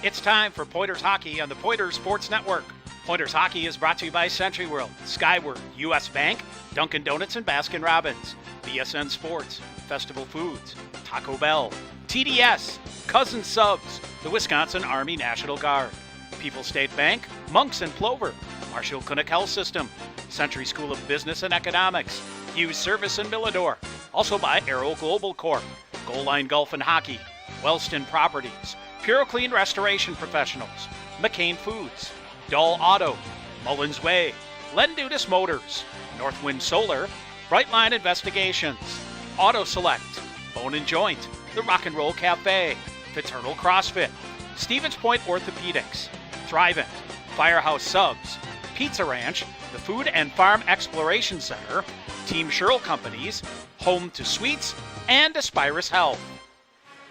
It's time for Pointers Hockey on the Pointers Sports Network. Pointers Hockey is brought to you by Century World, Skyward, U.S. Bank, Dunkin' Donuts and Baskin Robbins, BSN Sports, Festival Foods, Taco Bell, TDS, Cousin Subs, the Wisconsin Army National Guard, People's State Bank, Monks and Plover, Marshall Clinic Health System, Century School of Business and Economics, Hughes Service in Millador, also by Aero Global Corp, Goal Line Golf and Hockey, Wellston Properties, Pure Clean Restoration Professionals, McCain Foods, Dahl Auto, Mullins Way, Lendutis Motors, Northwind Solar, Brightline Investigations, Auto Select, Bone and Joint, The Rock and Roll Cafe, Fraternal CrossFit, Stevens Point Orthopedics, Thrivent, Firehouse Subs, Pizza Ranch, the Food and Farm Exploration Center, Team Sherrill Companies, Home to Sweets, and Aspirus Health.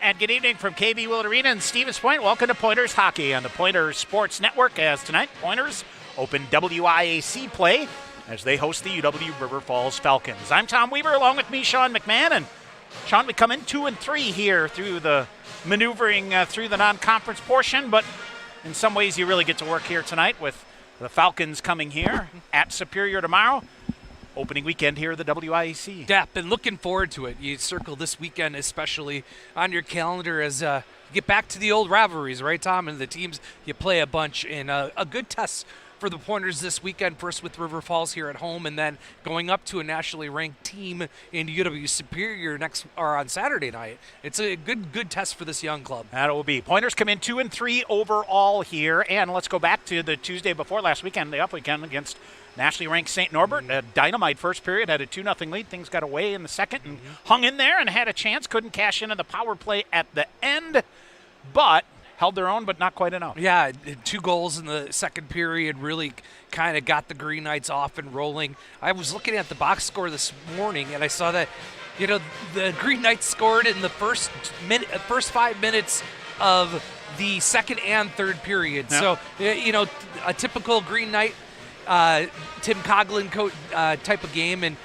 And good evening from KB Willett Arena in Stevens Point. Welcome to Pointers Hockey on the Pointers Sports Network, as tonight Pointers open WIAC play as they host the UW River Falls Falcons. I'm Tom Weaver, along with me, Sean McMahon. And Sean, we come in 2-3 here through the maneuvering through the non-conference portion, but in some ways you really get to work here tonight with the Falcons coming here at Superior tomorrow. Opening weekend here at the WIAC. Yeah, been looking forward to it. You circle this weekend especially on your calendar as you get back to the old rivalries, right, Tom? And the teams you play a bunch, and a good test for the Pointers this weekend, first with River Falls here at home, and then going up to a nationally ranked team in UW Superior on Saturday night. It's a good test for this young club. That will be. Pointers come in 2-3 overall here, and let's go back to the Tuesday before last weekend, the up weekend against nationally ranked St. Norbert. A dynamite first period, had a 2-0 lead. Things got away in the second and hung in there and had a chance. Couldn't cash in on the power play at the end, but held their own, but not quite enough. Yeah, 2 goals in the second period really kind of got the Green Knights off and rolling. I was looking at the box score this morning, and I saw that, the Green Knights scored in the first 5 minutes of the second and third period. Yep. So, a typical Green Knight Tim Coughlin type of game, and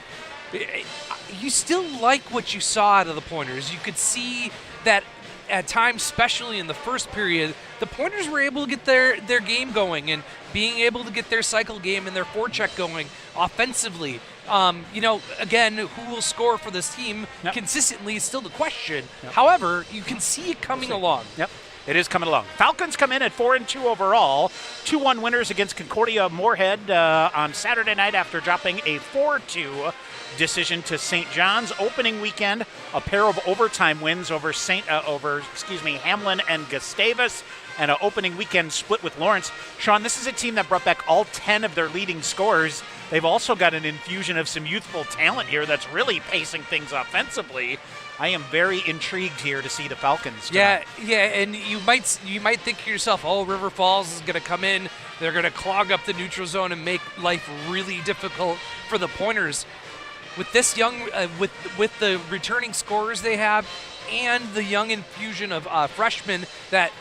you still like what you saw out of the Pointers. You could see that at times, especially in the first period, the Pointers were able to get their game going and being able to get their cycle game and their forecheck going offensively. Again, who will score for this team consistently is still the question. Yep. However, you can see it coming along. Yep. It is coming along. Falcons come in at 4-2 overall. 2-1 winners against Concordia Moorhead on Saturday night after dropping a 4-2 decision to St. John's. Opening weekend, a pair of overtime wins over Hamlin and Gustavus, and an opening weekend split with Lawrence. Sean, this is a team that brought back all 10 of their leading scorers. They've also got an infusion of some youthful talent here that's really pacing things offensively. I am very intrigued here to see the Falcons tonight. Yeah, and you might think to yourself, oh, River Falls is going to come in, they're going to clog up the neutral zone and make life really difficult for the Pointers. With this young, with the returning scorers they have, and the young infusion of freshmen, that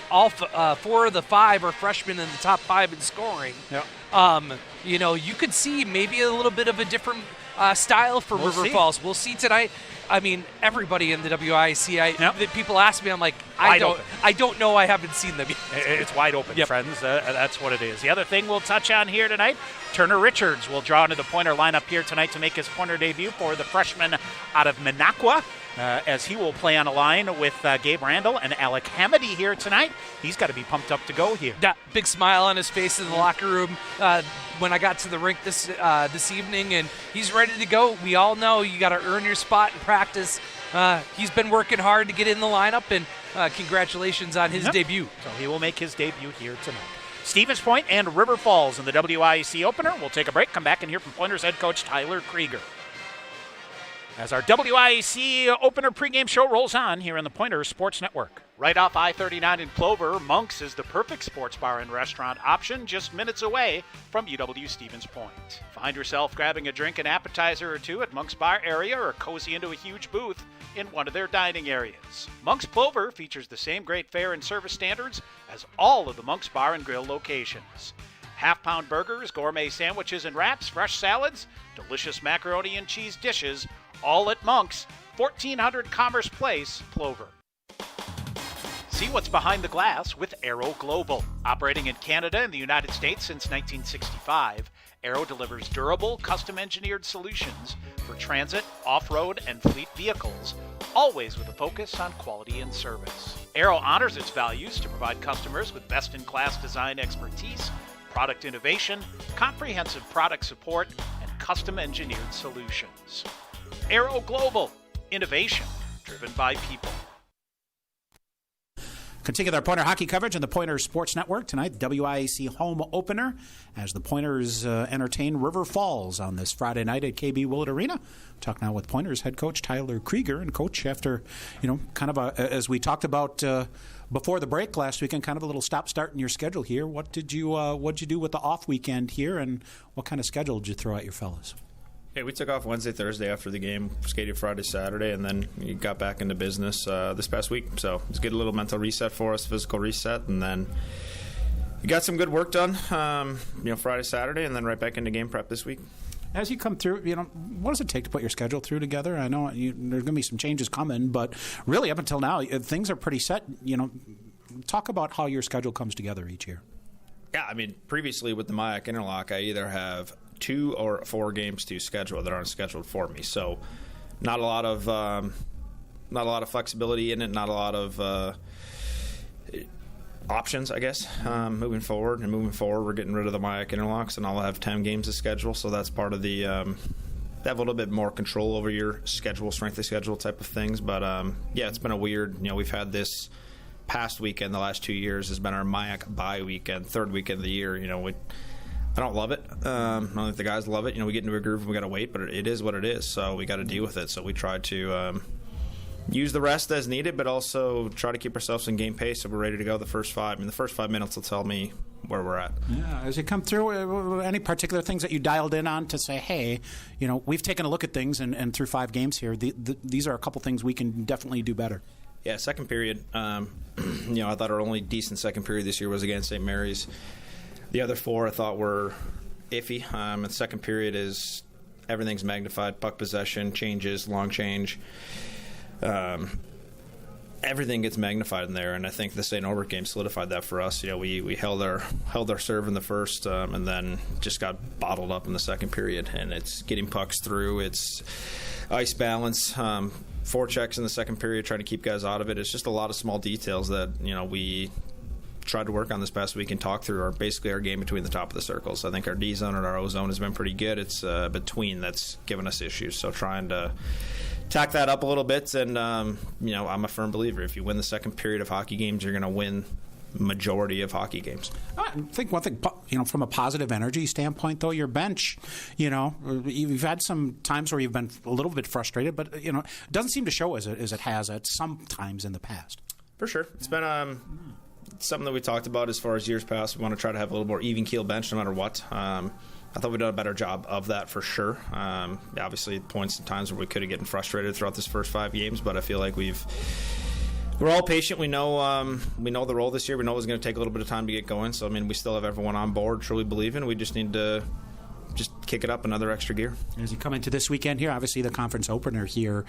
all 4 of the 5 are freshmen in the top 5 in scoring. Yep. You could see maybe a little bit of a different style for River Falls. We'll see tonight. I mean, everybody in the WIAC, people ask me, I'm like, I don't know. I haven't seen them yet. It's wide open, friends. That's what it is. The other thing we'll touch on here tonight, Turner Richards will draw into the Pointer lineup here tonight to make his Pointer debut for the freshman out of Minocqua, as he will play on a line with Gabe Randall and Alec Hamady here tonight. He's got to be pumped up to go here. Yeah, big smile on his face in the locker room when I got to the rink this evening, and he's ready to go. We all know you got to earn your spot in practice. He's been working hard to get in the lineup, and congratulations on his debut. So he will make his debut here tonight. Stevens Point and River Falls in the WIAC opener. We'll take a break, come back and hear from Pointers head coach Tyler Krieger, as our WIAC opener pregame show rolls on here on the Pointers Sports Network. Right off I-39 in Plover, Monk's is the perfect sports bar and restaurant option just minutes away from UW Stevens Point. Find yourself grabbing a drink and appetizer or two at Monk's bar area, or cozy into a huge booth in one of their dining areas. Monk's Plover features the same great fare and service standards as all of the Monk's bar and grill locations. Half-pound burgers, gourmet sandwiches and wraps, fresh salads, delicious macaroni and cheese dishes, all at Monk's, 1400 Commerce Place, Plover. See what's behind the glass with Aero Global. Operating in Canada and the United States since 1965, Aero delivers durable, custom-engineered solutions for transit, off-road, and fleet vehicles, always with a focus on quality and service. Aero honors its values to provide customers with best-in-class design expertise, product innovation, comprehensive product support, and custom-engineered solutions. Aero Global. Innovation driven by people. Continue with our Pointer hockey coverage on the Pointers Sports Network tonight. WIAC home opener as the Pointers entertain River Falls on this Friday night at KB Willett Arena. Talk now with Pointers head coach Tyler Krieger. And coach, after kind of as we talked about before the break last weekend, kind of a little stop-start in your schedule here. What'd you do with the off weekend here, and what kind of schedule did you throw at your fellas? Yeah, we took off Wednesday, Thursday after the game, skated Friday, Saturday, and then we got back into business this past week. So it's good, a little mental reset for us, physical reset, and then we got some good work done, Friday, Saturday, and then right back into game prep this week. As you come through, what does it take to put your schedule through together? I know there's going to be some changes coming, but really up until now, things are pretty set. Talk about how your schedule comes together each year. Yeah, I mean, previously with the MIAC Interlock, I either have 2 or 4 games to schedule that aren't scheduled for me. So not a lot of flexibility in it, not a lot of options, I guess, moving forward. And moving forward, we're getting rid of the MIAC Interlocks, and I'll have 10 games to schedule. So that's part of the have a little bit more control over your schedule, strength of schedule type of things. But, it's been a weird, we've had this past weekend the last 2 years has been our MIAC bye weekend, third weekend of the year. I don't love it. I don't think the guys love it. We get into a groove and we got to wait, but it is what it is. So we got to deal with it. So we try to use the rest as needed, but also try to keep ourselves in game pace so we're ready to go the first 5. I mean, the first 5 minutes will tell me where we're at. Yeah. As you come through, any particular things that you dialed in on to say, hey, we've taken a look at things and through 5 games here, these are a couple things we can definitely do better. Yeah, second period, I thought our only decent second period this year was against St. Mary's. The other 4 I thought were iffy. The second period is everything's magnified, puck possession, changes, long change. Everything gets magnified in there, and I think the St. Norbert game solidified that for us. We held our serve in the first, and then just got bottled up in the second period. And it's getting pucks through. It's ice balance. 4 checks in the second period, trying to keep guys out of it. It's just a lot of small details that we tried to work on this past week and talk through basically our game between the top of the circles. I think our D zone and our O zone has been pretty good. It's between that's given us issues. So trying to tack that up a little bit. And I'm a firm believer if you win the second period of hockey games, you're going to win majority of hockey games. I think one thing, from a positive energy standpoint, though, your bench, you've had some times where you've been a little bit frustrated, but it doesn't seem to show as it has at some times in the past. For sure, it's been something that we talked about as far as years past. We want to try to have a little more even keel bench no matter what. I thought we've done a better job of that for sure. Obviously, points and times where we could have gotten frustrated throughout this first 5 games, but I feel like we're all patient. We know the role this year. We know it's going to take a little bit of time to get going. So, we still have everyone on board, truly believe in. We just need to just kick it up another extra gear. As you come into this weekend here, obviously the conference opener here,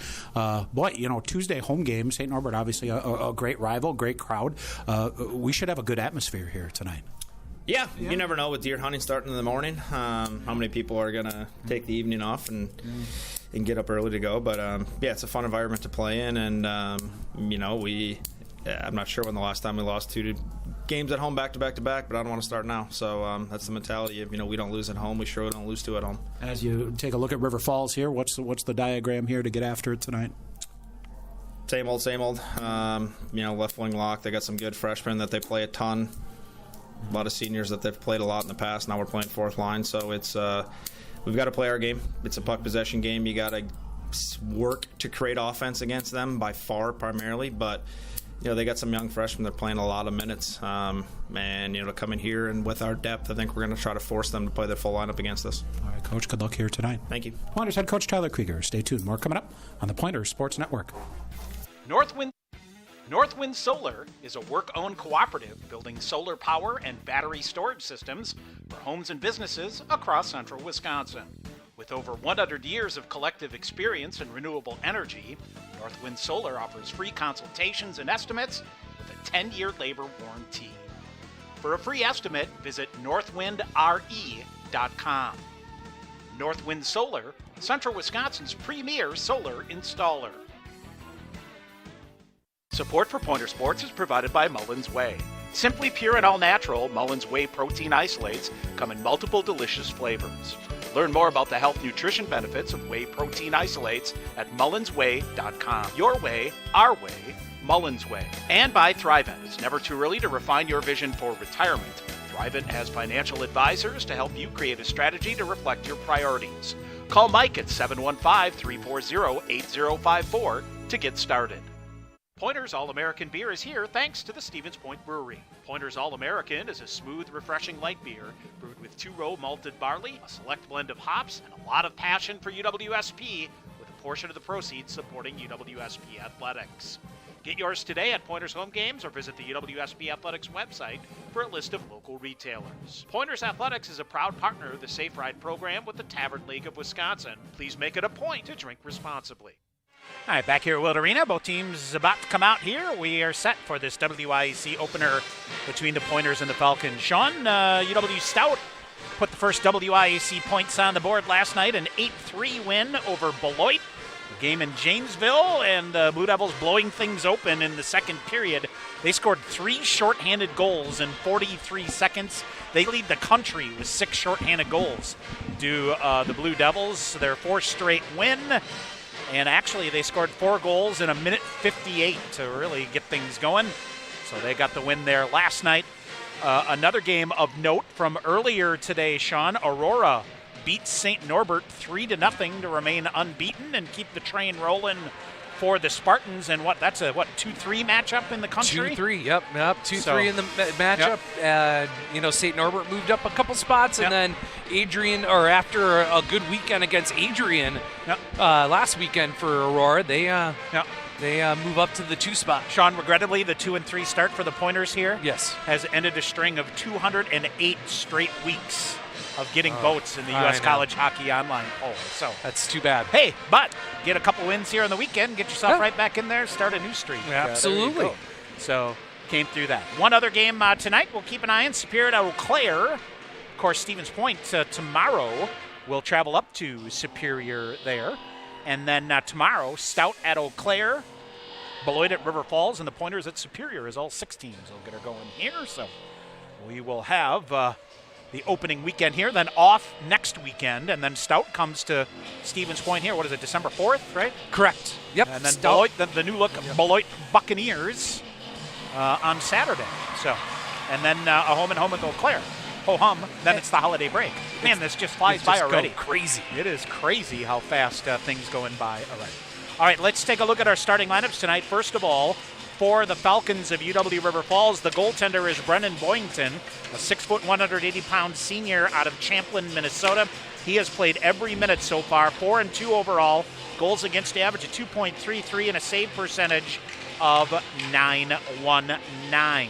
Tuesday home game, St. Norbert, obviously a great rival, great crowd. We should have a good atmosphere here tonight. Yeah, you never know with deer hunting starting in the morning, how many people are going to take the evening off and get up early to go. But, it's a fun environment to play in. And, I'm not sure when the last time we lost 2 games at home back to back, but I don't want to start now. So that's the mentality of, we don't lose at home. We sure don't lose 2 at home. As you take a look at River Falls here, what's the diagram here to get after it tonight? Same old. Left wing lock. They got some good freshmen that they play a ton. A lot of seniors that they've played a lot in the past. Now we're playing 4th line, so it's we've got to play our game. It's a puck possession game. You got to work to create offense against them by far, primarily. But they got some young freshmen. They're playing a lot of minutes, and to come in here and with our depth, I think we're going to try to force them to play their full lineup against us. All right, Coach. Good luck here tonight. Thank you. Pointers head coach Tyler Krieger. Stay tuned. More coming up on the Pointers Sports Network. Northwind Solar is a work-owned cooperative building solar power and battery storage systems for homes and businesses across central Wisconsin. With over 100 years of collective experience in renewable energy, Northwind Solar offers free consultations and estimates with a 10-year labor warranty. For a free estimate, visit northwindre.com. Northwind Solar, Central Wisconsin's premier solar installer. Support for Pointer Sports is provided by Mullins Whey. Simply pure and all-natural, Mullins Whey protein isolates come in multiple delicious flavors. Learn more about the health nutrition benefits of whey protein isolates at mullinswhey.com. Your way, our way, Mullins Whey. And by Thrivent. It's never too early to refine your vision for retirement. Thrivent has financial advisors to help you create a strategy to reflect your priorities. Call Mike at 715-340-8054 to get started. Pointer's All-American Beer is here thanks to the Stevens Point Brewery. Pointer's All-American is a smooth, refreshing light beer brewed with 2-row malted barley, a select blend of hops, and a lot of passion for UWSP, with a portion of the proceeds supporting UWSP athletics. Get yours today at Pointer's home games or visit the UWSP Athletics website for a list of local retailers. Pointer's Athletics is a proud partner of the Safe Ride program with the Tavern League of Wisconsin. Please make it a point to drink responsibly. All right, back here at Willett Arena. Both teams about to come out here. We are set for this WIAC opener between the Pointers and the Falcons. Sean, UW Stout put the first WIAC points on the board last night, an 8-3 win over Beloit. Game in Janesville, and the Blue Devils blowing things open in the second period. They scored 3 shorthanded goals in 43 seconds. They lead the country with 6 shorthanded goals. The Blue Devils, their 4th straight win. And actually, they scored 4 goals in a minute 58 to really get things going. So they got the win there last night. Another game of note from earlier today, Sean. Aurora beat St. Norbert 3-0 to remain unbeaten and keep the train rolling for the Spartans. And that's a 2-3 matchup in the country? 2-3, yep, 2-3 in the matchup. Yep. St. Norbert moved up a couple spots, and then Adrian, or after a good weekend against Adrian last weekend for Aurora, they move up to the 2 spot. Sean, regrettably, the 2-3 start for the Pointers here has ended a string of 208 straight weeks of getting votes in the U.S. College Hockey Online poll. So that's too bad. Hey, but get a couple wins here on the weekend, get yourself right back in there, start a new streak. Absolutely. So came through that. One other game tonight we'll keep an eye on, Superior at Eau Claire. Of course, Stevens Point tomorrow will travel up to Superior there. And then tomorrow, Stout at Eau Claire, Beloit at River Falls, and the Pointers at Superior, as all 6 teams will get her going here. So we will have the opening weekend here, then off next weekend, and then Stout comes to Stevens Point here. What is it, December 4th, right? Correct. Yep. And then Beloit, the new look Beloit Buccaneers on Saturday. So, and then a home and home with Eau Claire. Ho-hum, then it's the holiday break. Man, this just flies by already. Crazy. It is crazy how fast things going by already. All right, let's take a look at our starting lineups tonight. First of all, for the Falcons of UW River Falls, the goaltender is Brennan Boyington, a 6', 180-pound senior out of Champlin, Minnesota. He has played every minute so far, 4-2 overall, goals against average of 2.33 and a save percentage of .919.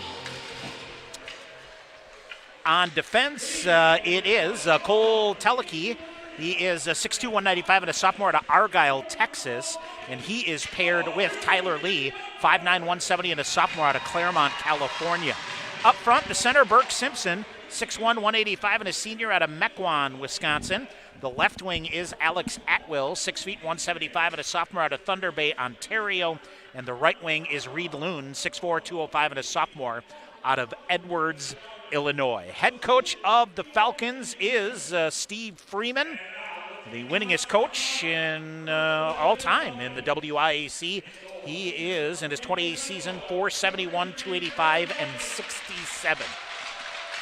On defense, it is Cole Teleke. He is 6'2", 195, and a sophomore out of Argyle, Texas. And he is paired with Tyler Lee, 5'9", 170, and a sophomore out of Claremont, California. Up front, the center, Burke Simpson, 6'1", 185, and a senior out of Mequon, Wisconsin. The left wing is Alex Atwill, 6 feet, 175, and a sophomore out of Thunder Bay, Ontario. And the right wing is Reed Loon, 6'4", 205, and a sophomore out of Edwards, Illinois. Head coach of the Falcons is Steve Freeman, the winningest coach in all time in the WIAC. He is, in his 28th season, .471, 285, and 67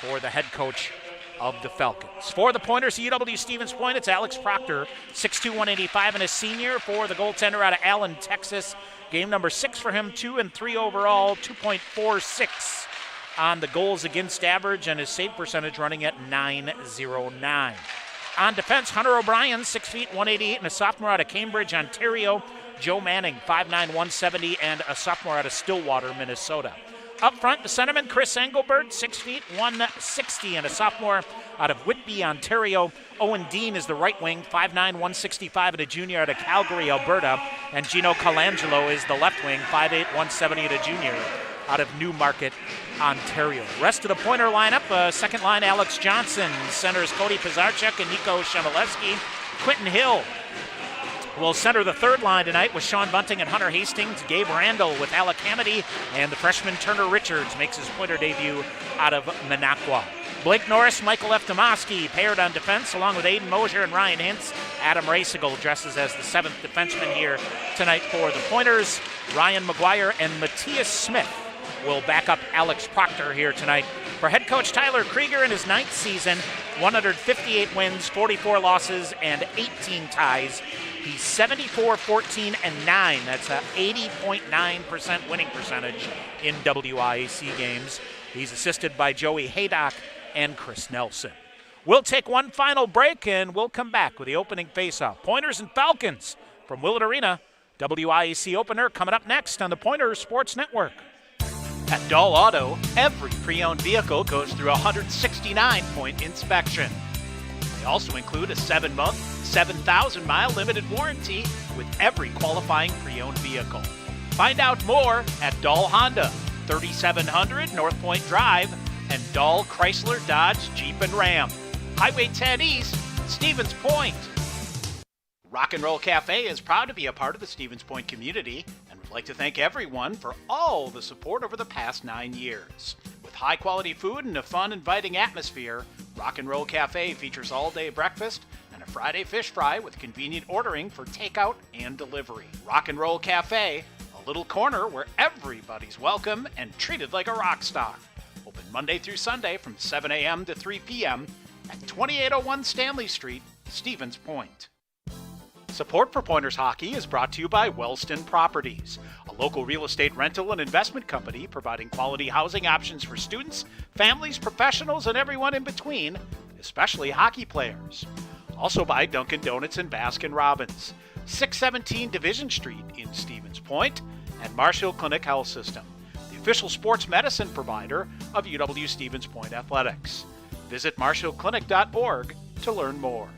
for the head coach of the Falcons. For the Pointers, UW Stevens Point, it's Alex Proctor, 6'2", 185, and a senior. For the goaltender out of Allen, Texas, game number 6 for him, 2-3 overall, 2.46 on the goals against average, and his save percentage running at .909. On defense, Hunter O'Brien, 6 feet, 188, and a sophomore out of Cambridge, Ontario. Joe Manning, 5'9", 170, and a sophomore out of Stillwater, Minnesota. Up front, the centerman, Chris Engelbert, 6 feet, 160, and a sophomore out of Whitby, Ontario. Owen Dean is the right wing, 5'9", 165, and a junior out of Calgary, Alberta. And Gino Colangelo is the left wing, 5'8", 170, and a junior out of Newmarket, Ontario. Rest of the Pointer lineup, second line Alex Johnson, centers Cody Pizarchuk and Nico Shemileski. Quentin Hill will center the third line tonight with Sean Bunting and Hunter Hastings. Gabe Randall with Alec Hamady, and the freshman Turner Richards makes his Pointer debut out of Minocqua. Blake Norris, Michael F. Tomasky paired on defense along with Aiden Mosier and Ryan Hintz. Adam Rasigal dresses as the seventh defenseman here tonight for the Pointers. Ryan McGuire and Matthias Smith will back up Alex Proctor here tonight. For head coach Tyler Krieger in his ninth season, 158 wins, 44 losses, and 18 ties. He's 74-14-9. That's a 80.9% winning percentage in WIAC games. He's assisted by Joey Haydock and Chris Nelson. We'll take one final break, and we'll come back with the opening faceoff. Pointers and Falcons from Willett Arena. WIAC opener coming up next on the Pointers Sports Network. At Dahl Auto, every pre-owned vehicle goes through a 169-point inspection. They also include a 7-month, 7,000-mile limited warranty with every qualifying pre-owned vehicle. Find out more at Dahl Honda, 3700 North Point Drive, and Dahl Chrysler Dodge Jeep and Ram. Highway 10 East, Stevens Point. Rock and Roll Cafe is proud to be a part of the Stevens Point community and would like to thank everyone for all the support over the past 9 years. With high-quality food and a fun, inviting atmosphere, Rock and Roll Cafe features all-day breakfast and a Friday fish fry with convenient ordering for takeout and delivery. Rock and Roll Cafe, a little corner where everybody's welcome and treated like a rock star. Open Monday through Sunday from 7 a.m. to 3 p.m. at 2801 Stanley Street, Stevens Point. Support for Pointers Hockey is brought to you by Wellston Properties, a local real estate rental and investment company providing quality housing options for students, families, professionals, and everyone in between, especially hockey players. Also by Dunkin' Donuts and Baskin Robbins, 617 Division Street in Stevens Point, and Marshall Clinic Health System, the official sports medicine provider of UW Stevens Point Athletics. Visit marshallclinic.org to learn more.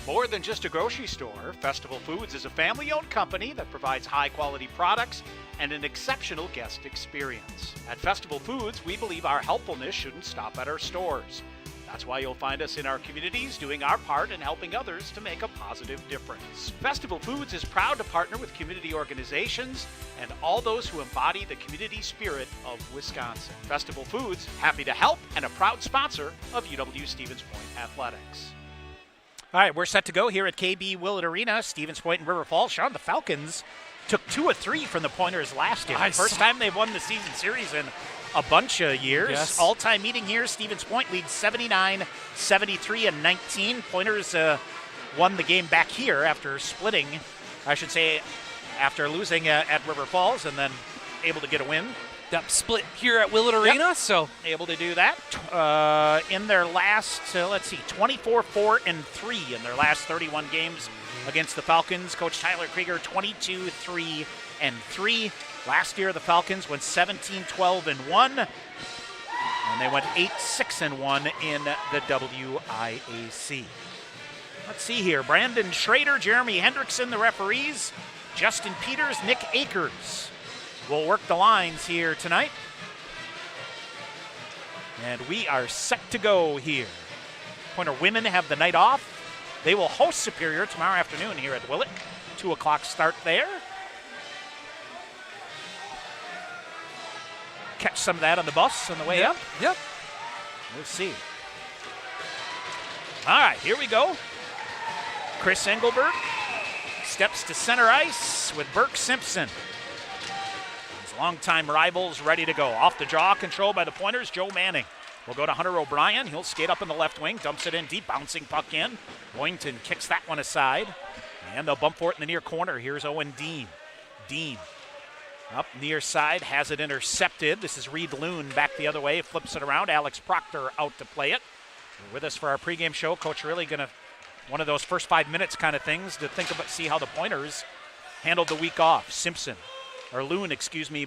More than just a grocery store, Festival Foods is a family-owned company that provides high-quality products and an exceptional guest experience. At Festival Foods, we believe our helpfulness shouldn't stop at our stores. That's why you'll find us in our communities doing our part in helping others to make a positive difference. Festival Foods is proud to partner with community organizations and all those who embody the community spirit of Wisconsin. Festival Foods, happy to help and a proud sponsor of UW Stevens Point Athletics. All right, we're set to go here at KB Willett Arena, Stevens Point and River Falls. Sean, the Falcons took 2 of 3 from the Pointers last year. First time they've won the season series in a bunch of years. Yes. All-time meeting here, Stevens Point leads 79, 73, and 19. Pointers won the game back here after splitting, I should say, after losing at River Falls and then able to get a win. That split here at Willett Arena, so able to do that in their last, 24-4-3 in their last 31 games against the Falcons. Coach Tyler Krieger, 22-3-3. Last year, the Falcons went 17-12-1, and they went 8-6-1 in the WIAC. Let's see here. Brandon Schrader, Jeremy Hendrickson, the referees. Justin Peters, Nick Akers will work the lines here tonight. And we are set to go here. Pointer women have the night off. They will host Superior tomorrow afternoon here at Willett. 2 o'clock start there. Catch some of that on the bus on the way up. Yep. We'll see. All right, here we go. Chris Engelbert steps to center ice with Burke Simpson. His longtime rivals ready to go. Off the draw, control by the Pointers, Joe Manning. We'll go to Hunter O'Brien. He'll skate up in the left wing, dumps it in deep, bouncing puck in. Boynton kicks that one aside, and they'll bump for it in the near corner. Here's Owen Dean. Dean up near side, has it intercepted. This is Reed Loon back the other way, flips it around. Alex Proctor out to play it. You're with us for our pregame show. Coach really going to, one of those first 5 minutes kind of things to think about, see how the Pointers handled the week off. Loon,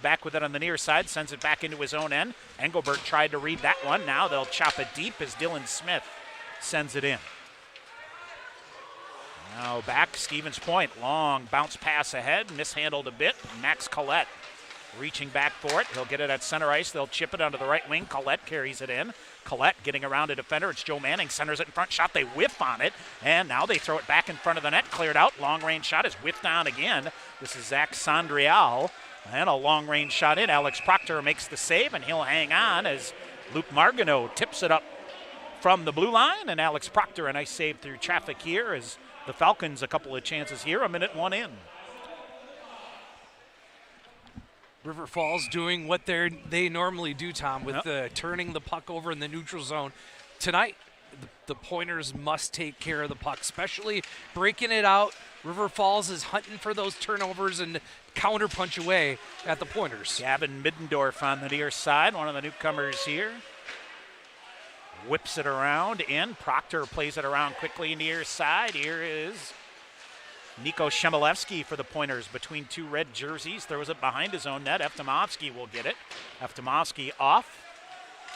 back with it on the near side, sends it back into his own end. Engelbert tried to read that one. Now they'll chop it deep as Dylan Smith sends it in. Now back, Stevens Point. Long bounce pass ahead, mishandled a bit. Max Collette reaching back for it. He'll get it at center ice. They'll chip it onto the right wing. Collette carries it in. Collette getting around a defender. It's Joe Manning. Centers it in front. Shot. They whiff on it. And now they throw it back in front of the net. Cleared out. Long-range shot is whiffed on again. This is Zach Sandrial. And a long-range shot in. Alex Proctor makes the save, and he'll hang on as Luke Margano tips it up from the blue line. And Alex Proctor, a nice save through traffic here as the Falcons a couple of chances here. A minute one in. River Falls doing what they normally do, Tom, with turning the puck over in the neutral zone. Tonight, the Pointers must take care of the puck, especially breaking it out. River Falls is hunting for those turnovers and counterpunch away at the Pointers. Gavin Middendorf on the near side, one of the newcomers here. Whips it around in. Proctor plays it around quickly near side. Here is Nico Shemilevsky for the Pointers between two red jerseys. Throws it behind his own net. Eftimovsky will get it. Eftimovsky off.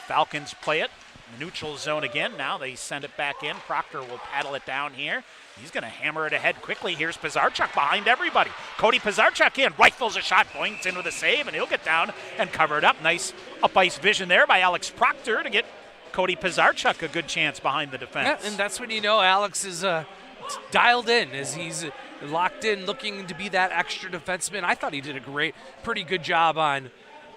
Falcons play it. Neutral zone again. Now they send it back in. Proctor will paddle it down here. He's going to hammer it ahead quickly. Here's Pizarchuk behind everybody. Cody Pizarchuk in. Rifles a shot. Boynton with a save, and he'll get down and cover it up. Nice up-ice vision there by Alex Proctor to get Cody Pizarchuk a good chance behind the defense. Yeah, and that's when you know Alex is dialed in as he's locked in, looking to be that extra defenseman. I thought he did a pretty good job on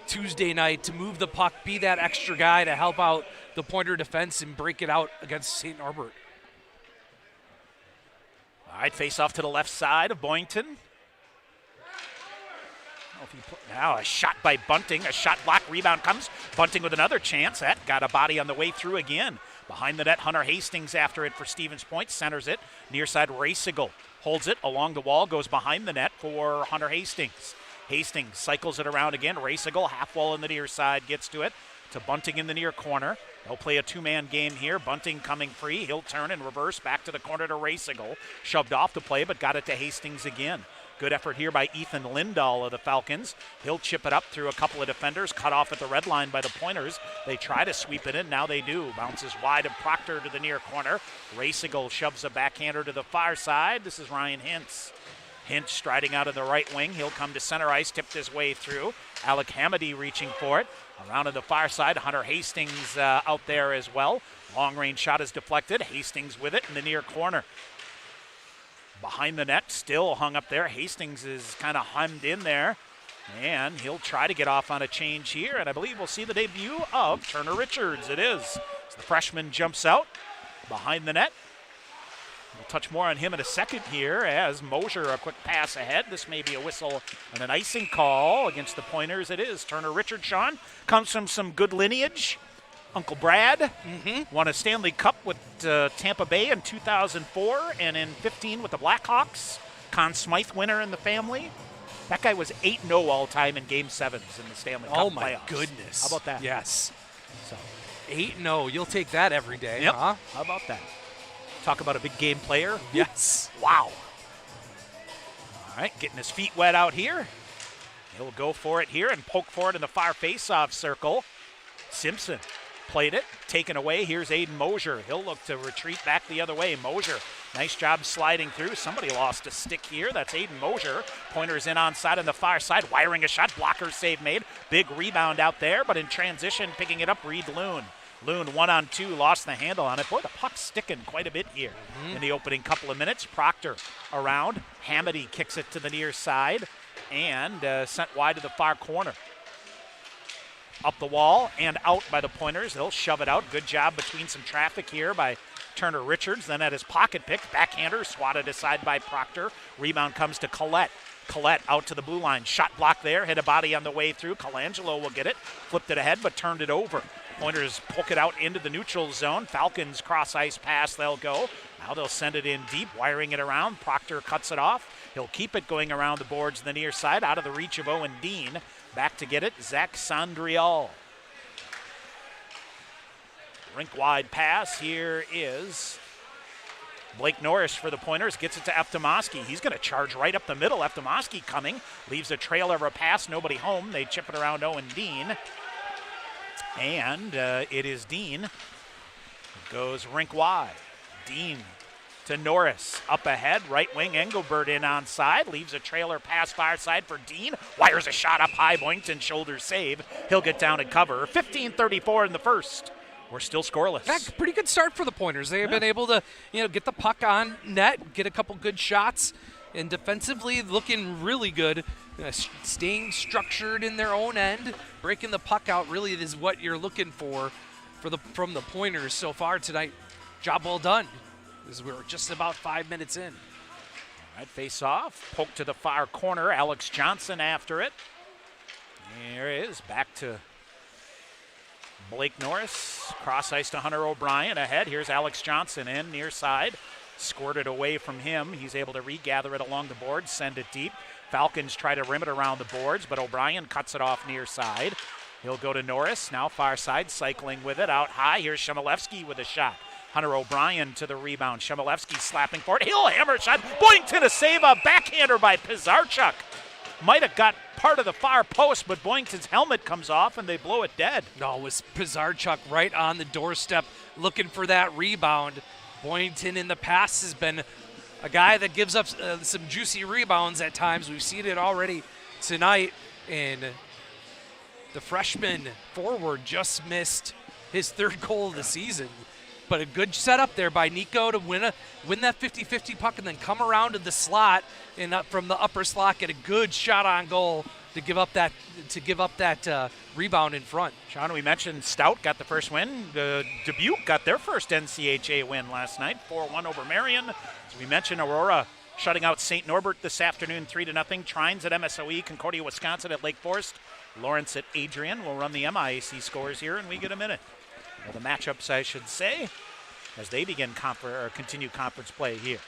Tuesday night to move the puck, be that extra guy to help out the Pointer defense and break it out against St. Norbert. All right, face off to the left side of Boynton. Now a shot by Bunting, a shot block, rebound comes. Bunting with another chance. That got a body on the way through again. Behind the net, Hunter Hastings after it for Stevens Point. Centers it, near side, Racigel holds it along the wall, goes behind the net for Hunter Hastings. Hastings cycles it around again. Racigel, half wall in the near side, gets to it. To Bunting in the near corner. They'll play a two-man game here. Bunting coming free. He'll turn and reverse back to the corner to Racigel. Shoved off the play, but got it to Hastings again. Good effort here by Ethan Lindahl of the Falcons. He'll chip it up through a couple of defenders. Cut off at the red line by the Pointers. They try to sweep it in. Now they do. Bounces wide of Proctor to the near corner. Racigel shoves a backhander to the far side. This is Ryan Hintz. Hintz striding out of the right wing. He'll come to center ice, tipped his way through. Alec Hamady reaching for it. Around to the far side, Hunter Hastings out there as well. Long-range shot is deflected. Hastings with it in the near corner. Behind the net, still hung up there. Hastings is kind of hemmed in there. And he'll try to get off on a change here. And I believe we'll see the debut of Turner Richards. It is. So the freshman jumps out behind the net. We'll touch more on him in a second here as Mosier a quick pass ahead. This may be a whistle and an icing call against the Pointers. It is. Turner Richards, Sean, comes from some good lineage. Uncle Brad won a Stanley Cup with Tampa Bay in 2004 and in 15 with the Blackhawks. Conn Smythe winner in the family. That guy was 8-0 all time in Game 7s in the Stanley Cup playoffs. Oh, my goodness. How about that? Yes. So 8-0. You'll take that every day, yep. huh? How about that? Talk about a big game player. Yes. Wow. All right, getting his feet wet out here. He'll go for it here and poke for it in the far face-off circle. Simpson played it, taken away. Here's Aiden Mosier. He'll look to retreat back the other way. Mosier, nice job sliding through. Somebody lost a stick here. That's Aiden Mosier. Pointers in onside on the far side, wiring a shot. Blocker save made. Big rebound out there, but in transition, picking it up, Reed Loon. Loon 1-on-2, lost the handle on it. Boy, the puck's sticking quite a bit here in the opening couple of minutes. Proctor around. Hamady kicks it to the near side and sent wide to the far corner. Up the wall and out by the Pointers. They'll shove it out. Good job between some traffic here by Turner Richards. Then at his pocket pick, backhander swatted aside by Proctor. Rebound comes to Collette. Collette out to the blue line. Shot block there. Hit a body on the way through. Colangelo will get it. Flipped it ahead but turned it over. Pointers poke it out into the neutral zone. Falcons cross ice pass. They'll go. Now they'll send it in deep, wiring it around. Proctor cuts it off. He'll keep it going around the boards the near side, out of the reach of Owen Dean. Back to get it, Zach Sandrial. Rink wide pass. Here is Blake Norris for the Pointers. Gets it to Eftimovsky. He's going to charge right up the middle. Eftimovsky coming. Leaves a trail of a pass. Nobody home. They chip it around Owen Dean. And it is Dean. Goes rink wide. Dean to Norris. Up ahead, right wing Engelbert in onside. Leaves a trailer pass far side for Dean. Wires a shot up high. Boynton shoulder save. He'll get down and cover. 15:34 in the first. We're still scoreless. Yeah, pretty good start for the Pointers. They have been able to, get the puck on net, get a couple good shots, and defensively looking really good. Staying structured in their own end, breaking the puck out really is what you're looking for from the Pointers so far tonight. Job well done, as we're just about 5 minutes in. All right, face off, poke to the far corner. Alex Johnson after it. There it is, back to Blake Norris. Cross ice to Hunter O'Brien ahead. Here's Alex Johnson in near side. Squirted away from him. He's able to regather it along the boards, send it deep. Falcons try to rim it around the boards, but O'Brien cuts it off near side. He'll go to Norris, now far side, cycling with it out high. Here's Shemilevsky with a shot. Hunter O'Brien to the rebound. Shemilevsky slapping for it. He'll hammer shot. Boynton a save, a backhander by Pizarchuk. Might have got part of the far post, but Boynton's helmet comes off and they blow it dead. No, it was Pizarchuk right on the doorstep looking for that rebound. Boynton in the past has been a guy that gives up some juicy rebounds at times. We've seen it already tonight, and the freshman forward just missed his third goal of the season. But a good setup there by Nico to win that 50-50 puck and then come around to the slot and up from the upper slot get a good shot on goal to give up that rebound in front. Sean, we mentioned Stout got the first win. Dubuque got their first NCHA win last night, 4-1 over Marion. As we mentioned, Aurora shutting out St. Norbert this afternoon, 3-0. Trines at MSOE, Concordia, Wisconsin at Lake Forest. Lawrence at Adrian. We'll run the MIAC scores here, and we get a minute. Well, the matchups, I should say, as they begin continue conference play here.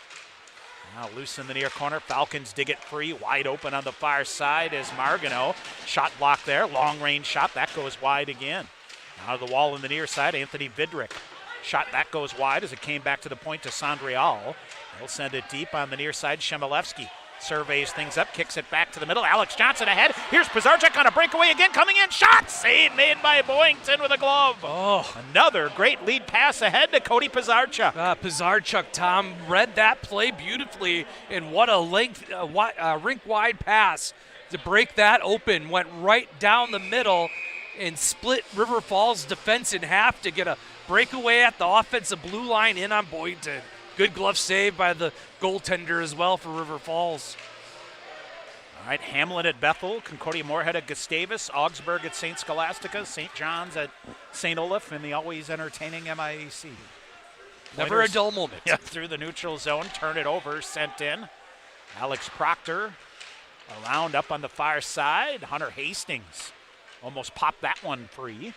Now loose in the near corner. Falcons dig it free. Wide open on the far side is Margano. Shot block there. Long range shot. That goes wide again. Out of the wall in the near side, Anthony Vidrick. Shot that goes wide as it came back to the point to Sandrial. He'll send it deep on the near side. Shemilevsky surveys things up, kicks it back to the middle. Alex Johnson ahead. Here's Pizarchuk on a breakaway again. Coming in. Shot. Save made by Boynton with a glove. Oh, another great lead pass ahead to Cody Pizarchuk. Pizarchuk, Tom, read that play beautifully, and what a rink-wide pass to break that open. Went right down the middle and split River Falls defense in half to get a breakaway at the offensive blue line in on Boynton. Good glove save by the goaltender as well for River Falls. All right, Hamlin at Bethel, Concordia Moorhead at Gustavus, Augsburg at St. Scholastica, St. John's at St. Olaf, and the always entertaining MIAC. Never a dull moment. Yeah, through the neutral zone, turn it over, sent in. Alex Proctor around up on the far side. Hunter Hastings almost popped that one free.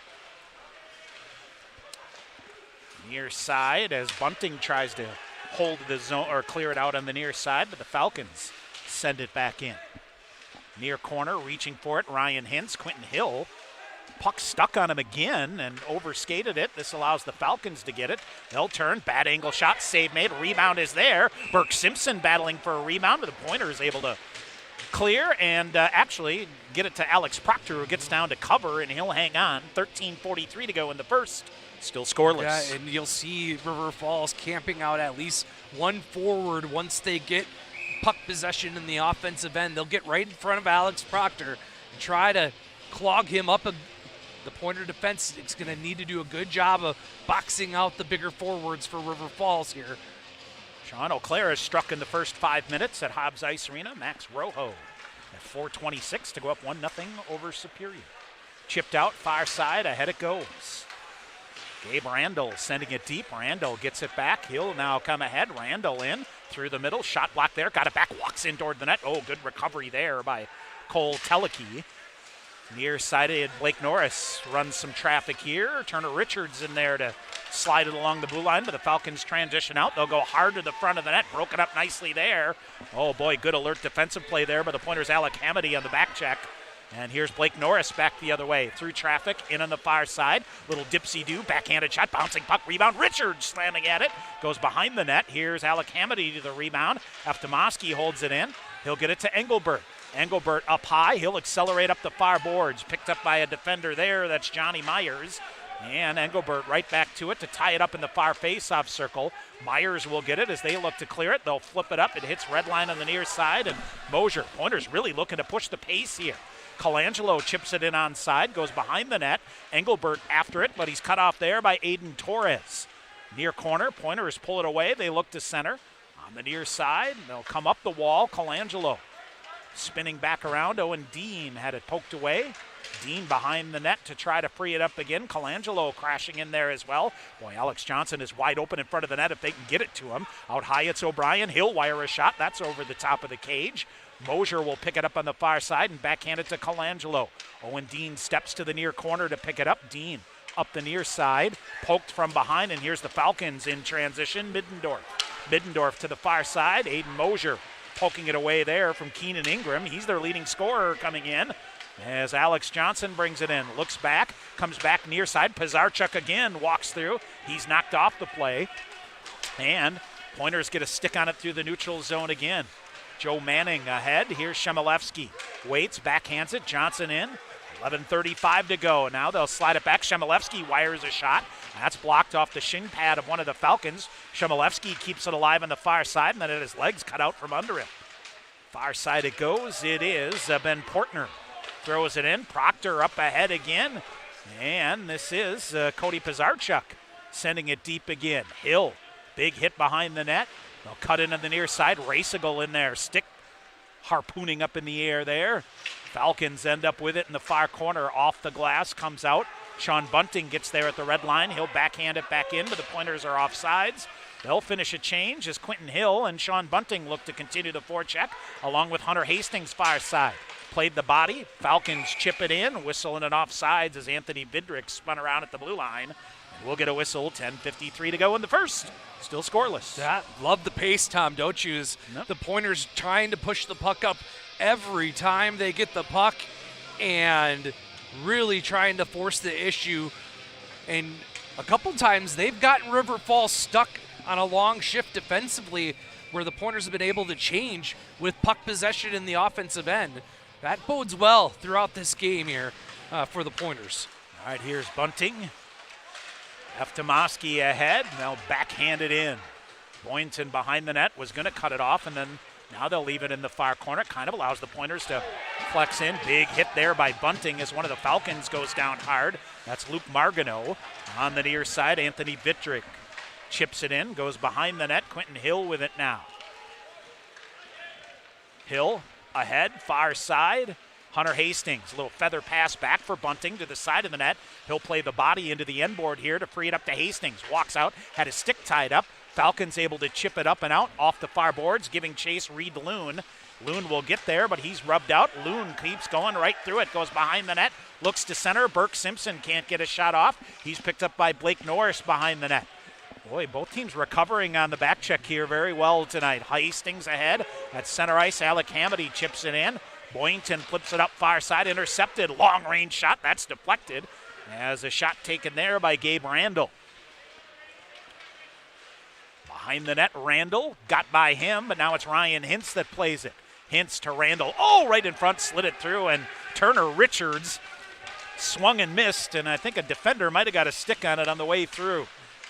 Near side as Bunting tries to hold the zone or clear it out on the near side, but the Falcons send it back in. Near corner, reaching for it, Ryan Hintz, Quentin Hill. Puck stuck on him again and overskated it. This allows the Falcons to get it. They'll turn, bad angle shot, save made, rebound is there. Burke Simpson battling for a rebound, but the Pointer is able to clear and actually get it to Alex Proctor, who gets down to cover, and he'll hang on. 13:43 to go in the first. Still scoreless. Yeah, and you'll see River Falls camping out at least one forward once they get puck possession in the offensive end. They'll get right in front of Alex Proctor and try to clog him up. The Pointer defense is going to need to do a good job of boxing out the bigger forwards for River Falls here. Sean O'Clair has struck in the first 5 minutes at Hobbs Ice Arena. Max Rojo at 4:26 to go up 1-0 over Superior. Chipped out, far side, ahead it goes. Gabe Randall sending it deep. Randall gets it back. He'll now come ahead. Randall in through the middle. Shot block there. Got it back. Walks in toward the net. Oh, good recovery there by Cole Teleke. Near-sided Blake Norris runs some traffic here. Turner Richards in there to slide it along the blue line, but the Falcons transition out. They'll go hard to the front of the net. Broken up nicely there. Oh, boy, good alert defensive play there by the Pointers' Alec Hamady on the back check. And here's Blake Norris back the other way. Through traffic, in on the far side. Little dipsy-do, backhanded shot, bouncing puck, rebound. Richards slamming at it. Goes behind the net. Here's Alec Hamady to the rebound. Aftomovsky holds it in. He'll get it to Engelbert. Engelbert up high. He'll accelerate up the far boards. Picked up by a defender there. That's Johnny Myers. And Engelbert right back to it to tie it up in the far face-off circle. Myers will get it as they look to clear it. They'll flip it up. It hits red line on the near side, and Mosier. Pointers really looking to push the pace here. Colangelo chips it in onside, goes behind the net. Engelbert after it, but he's cut off there by Aiden Torres. Near corner, Pointers pull it away. They look to center. On the near side, they'll come up the wall. Colangelo spinning back around. Owen Dean had it poked away. Dean behind the net to try to free it up again. Colangelo crashing in there as well. Boy, Alex Johnson is wide open in front of the net if they can get it to him. Out high, it's O'Brien. He'll wire a shot. That's over the top of the cage. Mosier will pick it up on the far side and backhand it to Colangelo. Owen Dean steps to the near corner to pick it up. Dean up the near side, poked from behind, and here's the Falcons in transition. Middendorf to the far side. Aiden Mosier poking it away there from Keenan Ingram. He's their leading scorer coming in. As Alex Johnson brings it in, looks back, comes back near side. Pizarchuk again walks through. He's knocked off the play. And Pointers get a stick on it through the neutral zone again. Joe Manning ahead. Here's Shemilevsky. Waits, backhands it. Johnson in. 11:35 to go. Now they'll slide it back. Shemilevsky wires a shot. That's blocked off the shin pad of one of the Falcons. Shemilevsky keeps it alive on the far side, and then his legs cut out from under him. Far side it goes. It is Ben Portner. Throws it in. Proctor up ahead again. And this is Cody Pizarchuk sending it deep again. Hill, big hit behind the net. They'll cut in on the near side. Racigal in there. Stick harpooning up in the air there. Falcons end up with it in the far corner. Off the glass, comes out. Sean Bunting gets there at the red line. He'll backhand it back in, but the Pointers are offsides. They'll finish a change as Quentin Hill and Sean Bunting look to continue the forecheck, along with Hunter Hastings far side. Played the body. Falcons chip it in, whistling it offsides as Anthony Vidrick spun around at the blue line. And we'll get a whistle. 10:53 to go in the first. Still scoreless. Love the pace, Tom, don't you? Yep. The Pointers trying to push the puck up every time they get the puck and really trying to force the issue. And a couple times they've gotten River Falls stuck on a long shift defensively where the Pointers have been able to change with puck possession in the offensive end. That bodes well throughout this game here for the Pointers. All right, here's Bunting. Eftimowski ahead. Now backhand it in. Boynton behind the net was going to cut it off, and then now they'll leave it in the far corner. Kind of allows the Pointers to flex in. Big hit there by Bunting as one of the Falcons goes down hard. That's Luke Margano. On the near side, Anthony Vittrick chips it in, goes behind the net. Quentin Hill with it now. Hill ahead, far side. Hunter Hastings, a little feather pass back for Bunting to the side of the net. He'll play the body into the end board here to free it up to Hastings. Walks out, had his stick tied up. Falcons able to chip it up and out off the far boards, giving chase Reed Loon. Loon will get there, but he's rubbed out. Loon keeps going right through it, goes behind the net, looks to center. Burke Simpson can't get a shot off. He's picked up by Blake Norris behind the net. Boy, both teams recovering on the back check here very well tonight. Hastings ahead at center ice. Alec Hamady chips it in. Boynton flips it up far side, intercepted. Long range shot, that's deflected. As a shot taken there by Gabe Randall. Behind the net, Randall got by him, but now it's Ryan Hintz that plays it. Hintz to Randall. Oh, right in front, slid it through, and Turner Richards swung and missed, and I think a defender might have got a stick on it on the way through.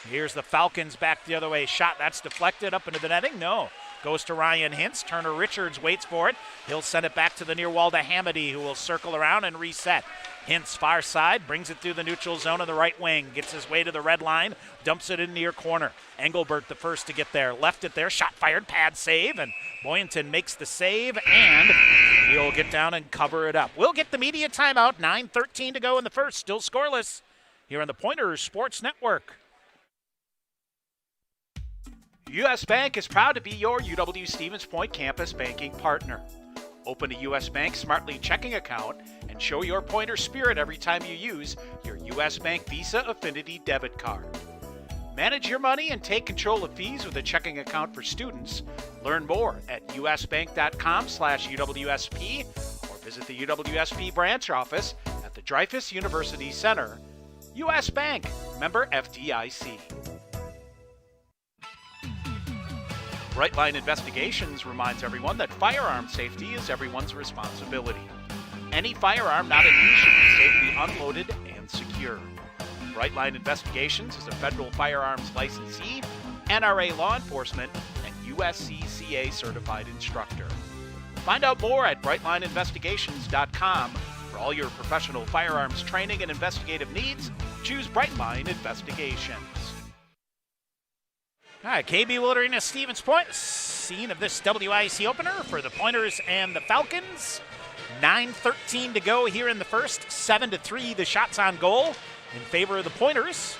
Here's the Falcons back the other way. Shot, that's deflected up into the netting. No. Goes to Ryan Hintz. Turner Richards waits for it. He'll send it back to the near wall to Hamady, who will circle around and reset. Hintz far side, brings it through the neutral zone on the right wing, gets his way to the red line, dumps it in near corner. Engelbert the first to get there, left it there, shot fired, pad save, and Boynton makes the save, and he'll get down and cover it up. We'll get the media timeout. 9:13 to go in the first, still scoreless here on the Pointers Sports Network. U.S. Bank is proud to be your UW Stevens Point campus banking partner. Open a U.S. Bank Smartly checking account and show your Pointer spirit every time you use your U.S. Bank Visa Affinity debit card. Manage your money and take control of fees with a checking account for students. Learn more at usbank.com/UWSP or visit the UWSP branch office at the Dreyfus University Center. U.S. Bank, member FDIC. Brightline Investigations reminds everyone that firearm safety is everyone's responsibility. Any firearm not in use should be safely unloaded and secured. Brightline Investigations is a federal firearms licensee, NRA law enforcement, and USCCA certified instructor. Find out more at brightlineinvestigations.com. For all your professional firearms training and investigative needs, choose Brightline Investigations. All right, KB Willett Arena, Stevens Point, scene of this WIC opener for the Pointers and the Falcons. 9:13 to go here in the first. 7-3 the shots on goal in favor of the Pointers.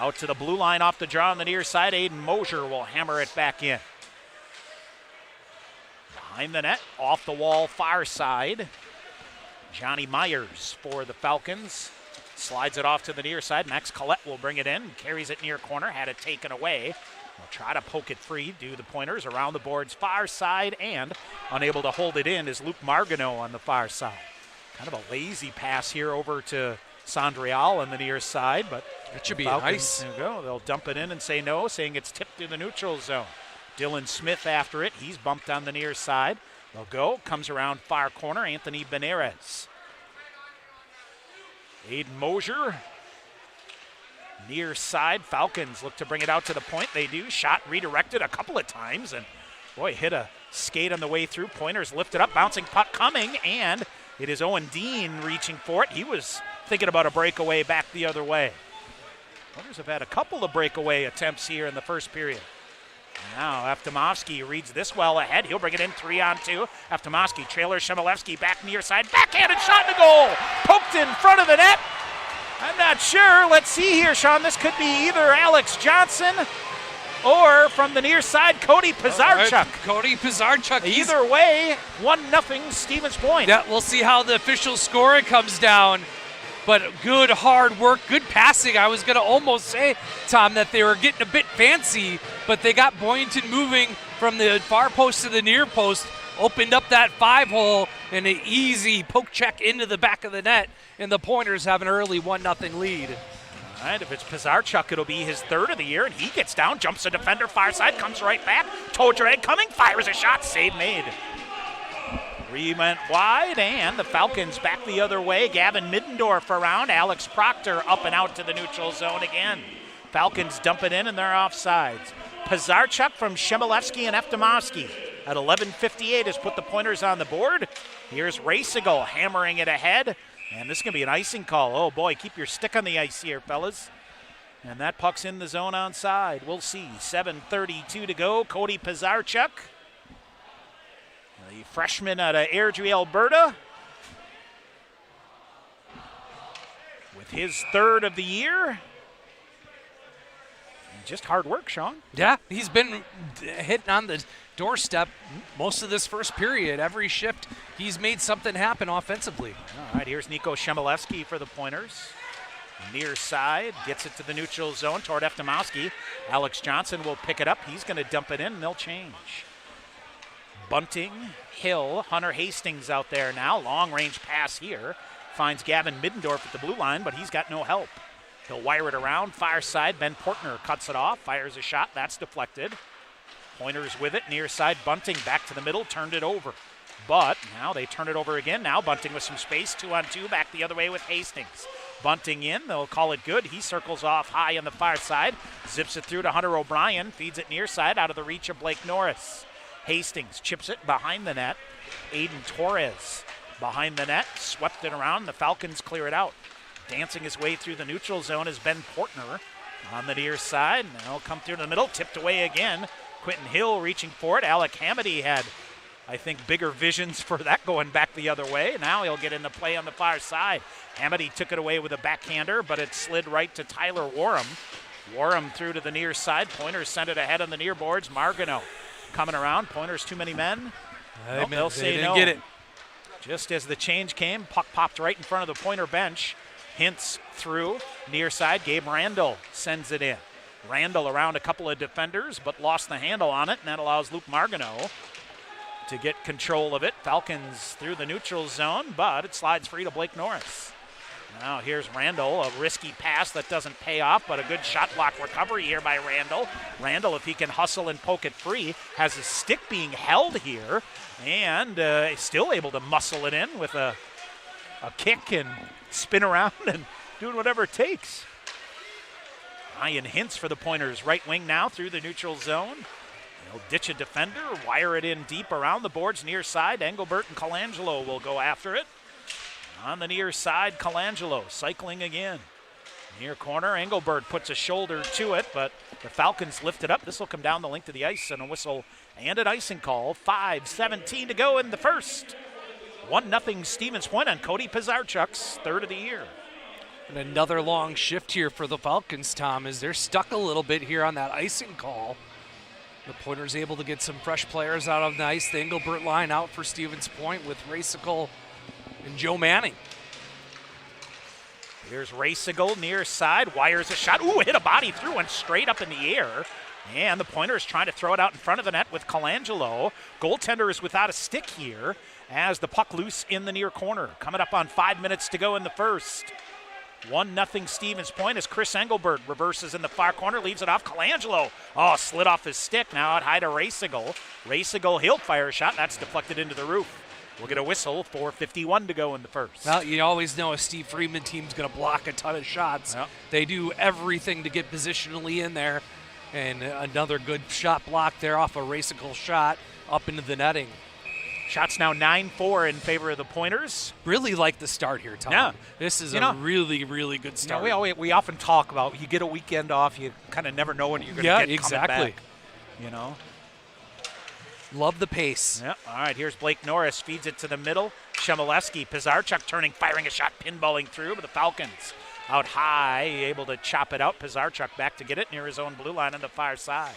Out to the blue line off the draw on the near side. Aiden Mosier will hammer it back in. Behind the net, off the wall, far side. Johnny Myers for the Falcons. Slides it off to the near side. Max Collette will bring it in. Carries it near corner. Had it taken away. Will try to poke it free. Do the Pointers around the boards far side, and unable to hold it in is Luke Marganeau on the far side. Kind of a lazy pass here over to Sandrial on the near side, but it should be Falcons, nice. there you go. They'll dump it in and say no, saying it's tipped through the neutral zone. Dylan Smith after it. He's bumped on the near side. They'll go. Comes around far corner. Anthony Benares. Aiden Mosier. Near side. Falcons look to bring it out to the point. They do. Shot redirected a couple of times. And, boy, hit a skate on the way through. Pointers lifted up. Bouncing puck coming. And it is Owen Dean reaching for it. He was thinking about a breakaway back the other way. Pointers have had a couple of breakaway attempts here in the first period. Now Aftomovsky reads this well ahead. He'll bring it in 3-on-2. Aftomovsky trailers Shemilevsky back near side. Backhanded shot in the goal. Poked in front of the net. I'm not sure. Let's see here, Sean. This could be either Alex Johnson or from the near side, Cody Pizarchuk. Right. Cody Pizarchuk. Either way, 1-0 Stevens Point. Yeah, we'll see how the official scoring comes down. But good hard work, good passing. I was going to almost say, Tom, that they were getting a bit fancy, but they got Boynton moving from the far post to the near post, opened up that 5-hole, and an easy poke check into the back of the net, and the Pointers have an early 1-0 lead. All right, if it's Pizarchuk, it'll be his third of the year, and he gets down, jumps the defender far side, comes right back. Toe drag coming, fires a shot, save made. Three went wide, and the Falcons back the other way. Gavin Middendorf around. Alex Proctor up and out to the neutral zone again. Falcons dump it in, and they're offsides. Pizarchuk from Shemilevsky and Eftimovsky at 11:58 has put the Pointers on the board. Here's Racigel hammering it ahead, and this is going to be an icing call. Oh, boy, keep your stick on the ice here, fellas. And that puck's in the zone onside. We'll see. 7:32 to go. Cody Pizarchuk, the freshman out of Airdrie, Alberta, with his third of the year. And just hard work, Sean. Yeah, he's been hitting on the doorstep most of this first period. Every shift, he's made something happen offensively. All right, here's Nico Shemilevsky for the Pointers. Near side, gets it to the neutral zone toward Eftimowski. Alex Johnson will pick it up. He's going to dump it in, and they'll change. Bunting, Hill, Hunter Hastings out there now. Long-range pass here. Finds Gavin Middendorf at the blue line, but he's got no help. He'll wire it around. Far side, Ben Portner cuts it off. Fires a shot. That's deflected. Pointers with it. Near side, Bunting back to the middle. Turned it over. But now they turn it over again. Now Bunting with some space. 2-on-2. Back the other way with Hastings. Bunting in. They'll call it good. He circles off high on the far side. Zips it through to Hunter O'Brien. Feeds it near side out of the reach of Blake Norris. Hastings chips it behind the net. Aiden Torres behind the net. Swept it around. The Falcons clear it out. Dancing his way through the neutral zone is Ben Portner on the near side. Now he'll come through the middle. Tipped away again. Quentin Hill reaching for it. Alec Hamady had, I think, bigger visions for that going back the other way. Now he'll get into play on the far side. Hamady took it away with a backhander, but it slid right to Tyler Warham. Warham through to the near side. Pointers sent it ahead on the near boards. Marganeau coming around. Pointers too many men. Nope, they'll say didn't no. Get it. Just as the change came, puck popped right in front of the Pointer bench. Hintz through, near side. Gabe Randall sends it in. Randall around a couple of defenders, but lost the handle on it, and that allows Luke Marganeau to get control of it. Falcons through the neutral zone, but it slides free to Blake Norris. Now here's Randall, a risky pass that doesn't pay off, but a good shot block recovery here by Randall. Randall, if he can hustle and poke it free, has his stick being held here, and is still able to muscle it in with a kick and spin around and doing whatever it takes. Ryan Hintz for the Pointers, right wing now through the neutral zone. They'll ditch a defender, wire it in deep around the boards near side. Engelbert and Colangelo will go after it. On the near side, Colangelo cycling again. Near corner, Engelbert puts a shoulder to it, but the Falcons lift it up. This will come down the length of the ice, and a whistle and an icing call. 5:17 to go in the first. 1-0 Stevens Point on Cody Pizarchuk's third of the year. And another long shift here for the Falcons, Tom, as they're stuck a little bit here on that icing call. The Pointers able to get some fresh players out of the ice. The Engelbert line out for Stevens Point with Racickel and Joe Manning. Here's Racickel near side, wires a shot. Ooh, hit a body through, went straight up in the air. And the Pointers trying to throw it out in front of the net with Colangelo. Goaltender is without a stick here as the puck loose in the near corner. Coming up on 5 minutes to go in the first. 1-0 Stevens Point as Chris Engelbert reverses in the far corner, leaves it off Colangelo. Oh, slid off his stick. Now out high to Racickel. Racickel, he'll fire a shot. That's deflected into the roof. We'll get a whistle. 4:51 to go in the first. Well, you always know a Steve Friedman team's going to block a ton of shots. Yep. They do everything to get positionally in there. And another good shot block there off a Racickel shot up into the netting. Shots now 9-4 in favor of the Pointers. Really like the start here, Tom. Yeah. This is a really, really good start. We often talk about you get a weekend off, you kind of never know when you're going to get exactly. coming back. You know? Love the pace. Yeah. All right, here's Blake Norris, feeds it to the middle. Shemaleski, Pizarchuk turning, firing a shot, pinballing through, but the Falcons out high, able to chop it out. Pizarchuk back to get it near his own blue line on the far side.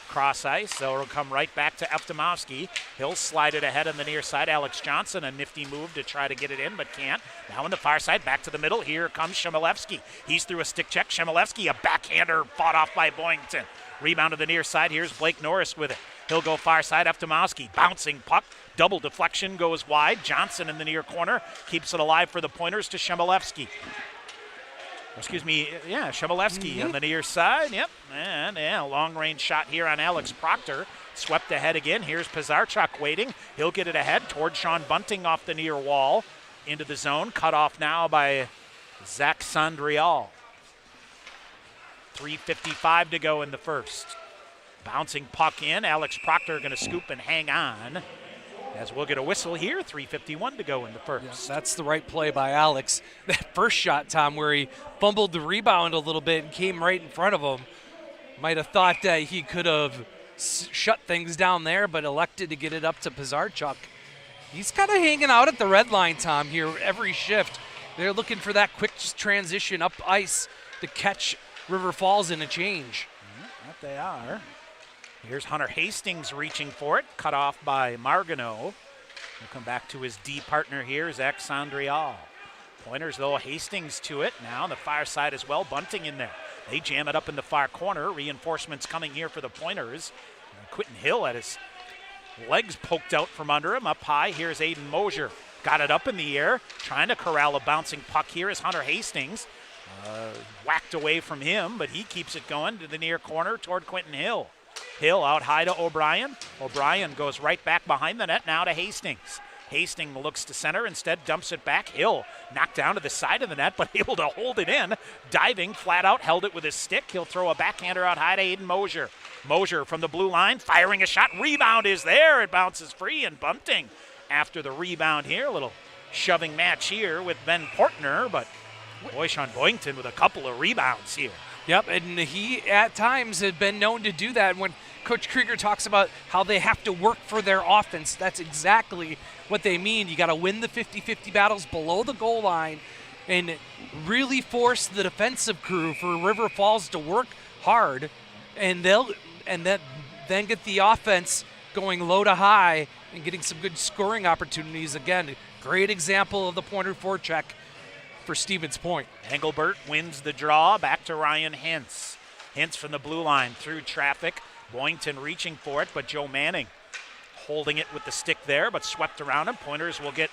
Cross ice, so it'll come right back to Eftimowski. He'll slide it ahead on the near side. Alex Johnson, a nifty move to try to get it in, but can't. Now on the far side, back to the middle. Here comes Shemalevsky. He's through a stick check. Shemalevsky, a backhander fought off by Boyington. Rebound to the near side. Here's Blake Norris with it. He'll go far side. Eftimowski, bouncing puck. Double deflection goes wide. Johnson in the near corner keeps it alive for the Pointers to Shemalevsky. Shemalevsky on the near side. Yep. And a long-range shot here on Alex Proctor. Swept ahead again. Here's Pizarchuk waiting. He'll get it ahead toward Sean Bunting off the near wall. Into the zone. Cut off now by Zach Sandrial. 3:55 to go in the first. Bouncing puck in. Alex Proctor going to scoop and hang on. As we'll get a whistle here, 3:51 to go in the first. Yeah, that's the right play by Alex. That first shot, Tom, where he fumbled the rebound a little bit and came right in front of him. Might have thought that he could have shut things down there, but elected to get it up to Pizarchuk. He's kind of hanging out at the red line, Tom, here every shift. They're looking for that quick transition up ice to catch River Falls in a change. That they are. Here's Hunter Hastings reaching for it, cut off by Margano. We'll come back to his D partner here, Zach Sandrial. Pointers, though, Hastings to it. Now on the far side as well, Bunting in there. They jam it up in the far corner. Reinforcements coming here for the Pointers. Quentin Hill had his legs poked out from under him. Up high, here's Aiden Mosier. Got it up in the air, trying to corral a bouncing puck here is Hunter Hastings. Whacked away from him, but he keeps it going to the near corner toward Quentin Hill. Hill out high to O'Brien. O'Brien goes right back behind the net now to Hastings. Hastings looks to center, instead dumps it back. Hill knocked down to the side of the net, but able to hold it in. Diving flat out, held it with his stick. He'll throw a backhander out high to Aiden Mosier. Mosier from the blue line, firing a shot. Rebound is there. It bounces free, and Bunting after the rebound here. A little shoving match here with Ben Portner, but boy, Sean Boyington with a couple of rebounds here. Yep, and he at times had been known to do that. When Coach Krieger talks about how they have to work for their offense, that's exactly what they mean. You got to win the 50-50 battles below the goal line and really force the defensive crew for River Falls to work hard, and then get the offense going low to high and getting some good scoring opportunities. Again, great example of the pointer forecheck for Stevens Point. Engelbert wins the draw, back to Ryan Hintz. Hintz from the blue line through traffic. Boynton reaching for it, but Joe Manning holding it with the stick there, but swept around him. Pointers will get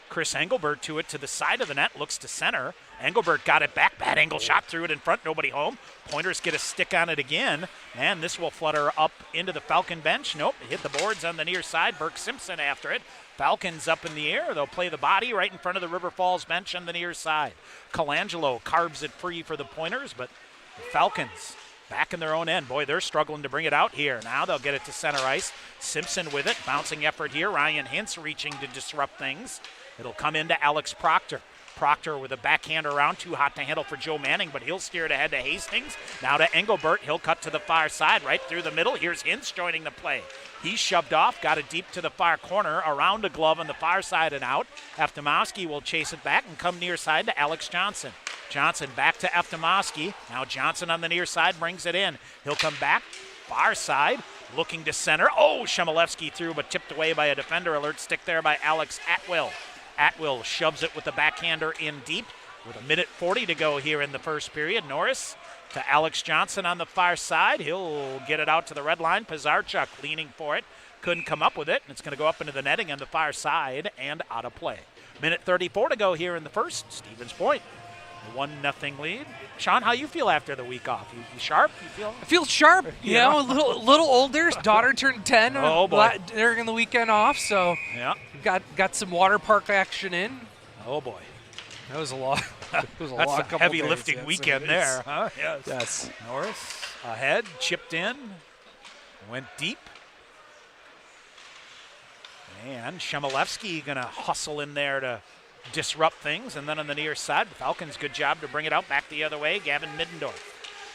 Chris Engelbert to it to the side of the net, looks to center. Engelbert got it back, bad angle shot, threw it in front, nobody home. Pointers get a stick on it again, and this will flutter up into the Falcon bench. Nope, it hit the boards on the near side. Burke Simpson after it. Falcons up in the air. They'll play the body right in front of the River Falls bench on the near side. Colangelo carves it free for the Pointers, but the Falcons back in their own end. Boy, they're struggling to bring it out here. Now they'll get it to center ice. Simpson with it. Bouncing effort here. Ryan Hintz reaching to disrupt things. It'll come into Alex Proctor. Proctor with a backhand around, too hot to handle for Joe Manning, but he'll steer it ahead to Hastings. Now to Engelbert. He'll cut to the far side, right through the middle. Here's Hintz joining the play. He's shoved off, got it deep to the far corner, around a glove on the far side and out. Eftimowski will chase it back and come near side to Alex Johnson. Johnson back to Eftimowski. Now Johnson on the near side brings it in. He'll come back, far side, looking to center. Oh, Shemilevsky threw, but tipped away by a defender. Alert stick there by Alex Atwill. Atwill shoves it with the backhander in deep with 1:40 to go here in the first period. Norris to Alex Johnson on the far side. He'll get it out to the red line. Pizarchuk leaning for it. Couldn't come up with it, and it's going to go up into the netting on the far side and out of play. 1:34 to go here in the first. Stevens Point, 1-0 lead. Sean, how you feel after the week off? You sharp? You feel? I feel sharp. You know, a little older. Daughter turned 10 during the weekend off, so yeah, got some water park action in. Oh boy, that was a lot. That's a heavy lifting weekend there, huh? Yes. Norris ahead, chipped in, went deep. And Shemilevsky going to hustle in there to disrupt things. And then on the near side, the Falcons, good job to bring it out back the other way. Gavin Middendorf.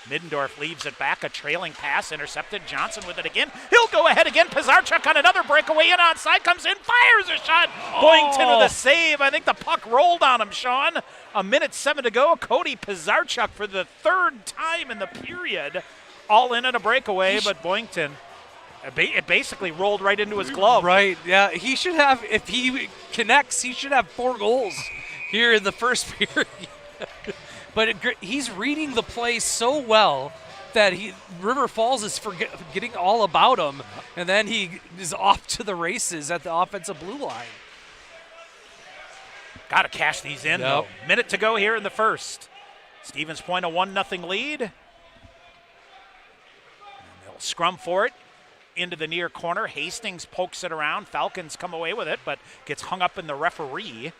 Middendorf leaves it back. A trailing pass intercepted. Johnson with it again. He'll go ahead again. Pizarchuk on another breakaway in onside. Comes in, fires a shot. Boyington with a save. I think the puck rolled on him, Sean. 1:07 to go. Cody Pizarchuk for the third time in the period. All in on a breakaway, but Boyington, it basically rolled right into his glove. Right, yeah. He should have, if he connects, he should have 4 goals here in the first period. But he's reading the play so well that River Falls is forgetting all about him, and then he is off to the races at the offensive blue line. Got to cash these in, though. Minute to go here in the first. Stevens Point, a 1-0 lead. And they'll scrum for it into the near corner. Hastings pokes it around. Falcons come away with it, but gets hung up in the referee.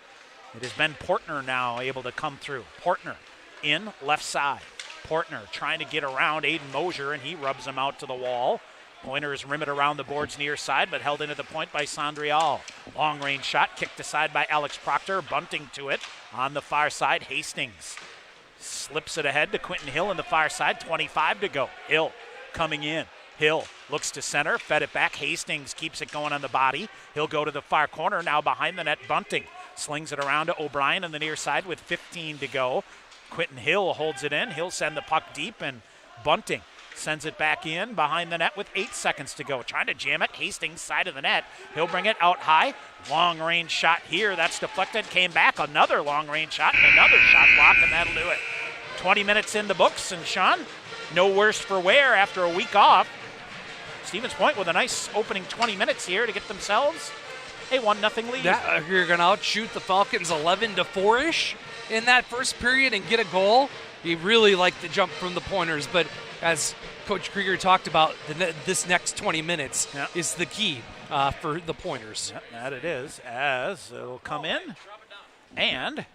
It has been Portner now able to come through. Portner in left side. Portner trying to get around Aiden Mosier, and he rubs him out to the wall. Pointers rim it around the boards near side, but held into the point by Sandrial. Long range shot kicked aside by Alex Proctor. Bunting to it on the far side. Hastings slips it ahead to Quentin Hill on the far side. 25 to go. Hill coming in. Hill looks to center, fed it back. Hastings keeps it going on the body. He'll go to the far corner, now behind the net. Bunting slings it around to O'Brien on the near side with 15 to go. Quentin Hill holds it in. He'll send the puck deep, and Bunting sends it back in behind the net with 8 seconds to go. Trying to jam it. Hastings side of the net. He'll bring it out high. Long range shot here. That's deflected. Came back. Another long range shot and another shot block, and that'll do it. 20 minutes in the books, and Sean, no worse for wear after a week off. Stevens Point with a nice opening 20 minutes here to get themselves a 1-0 lead. You're going to outshoot the Falcons 11-4-ish in that first period and get a goal. You really like the jump from the Pointers, but as Coach Krieger talked about, this next 20 minutes is the key for the Pointers. That it is, as it'll come in. And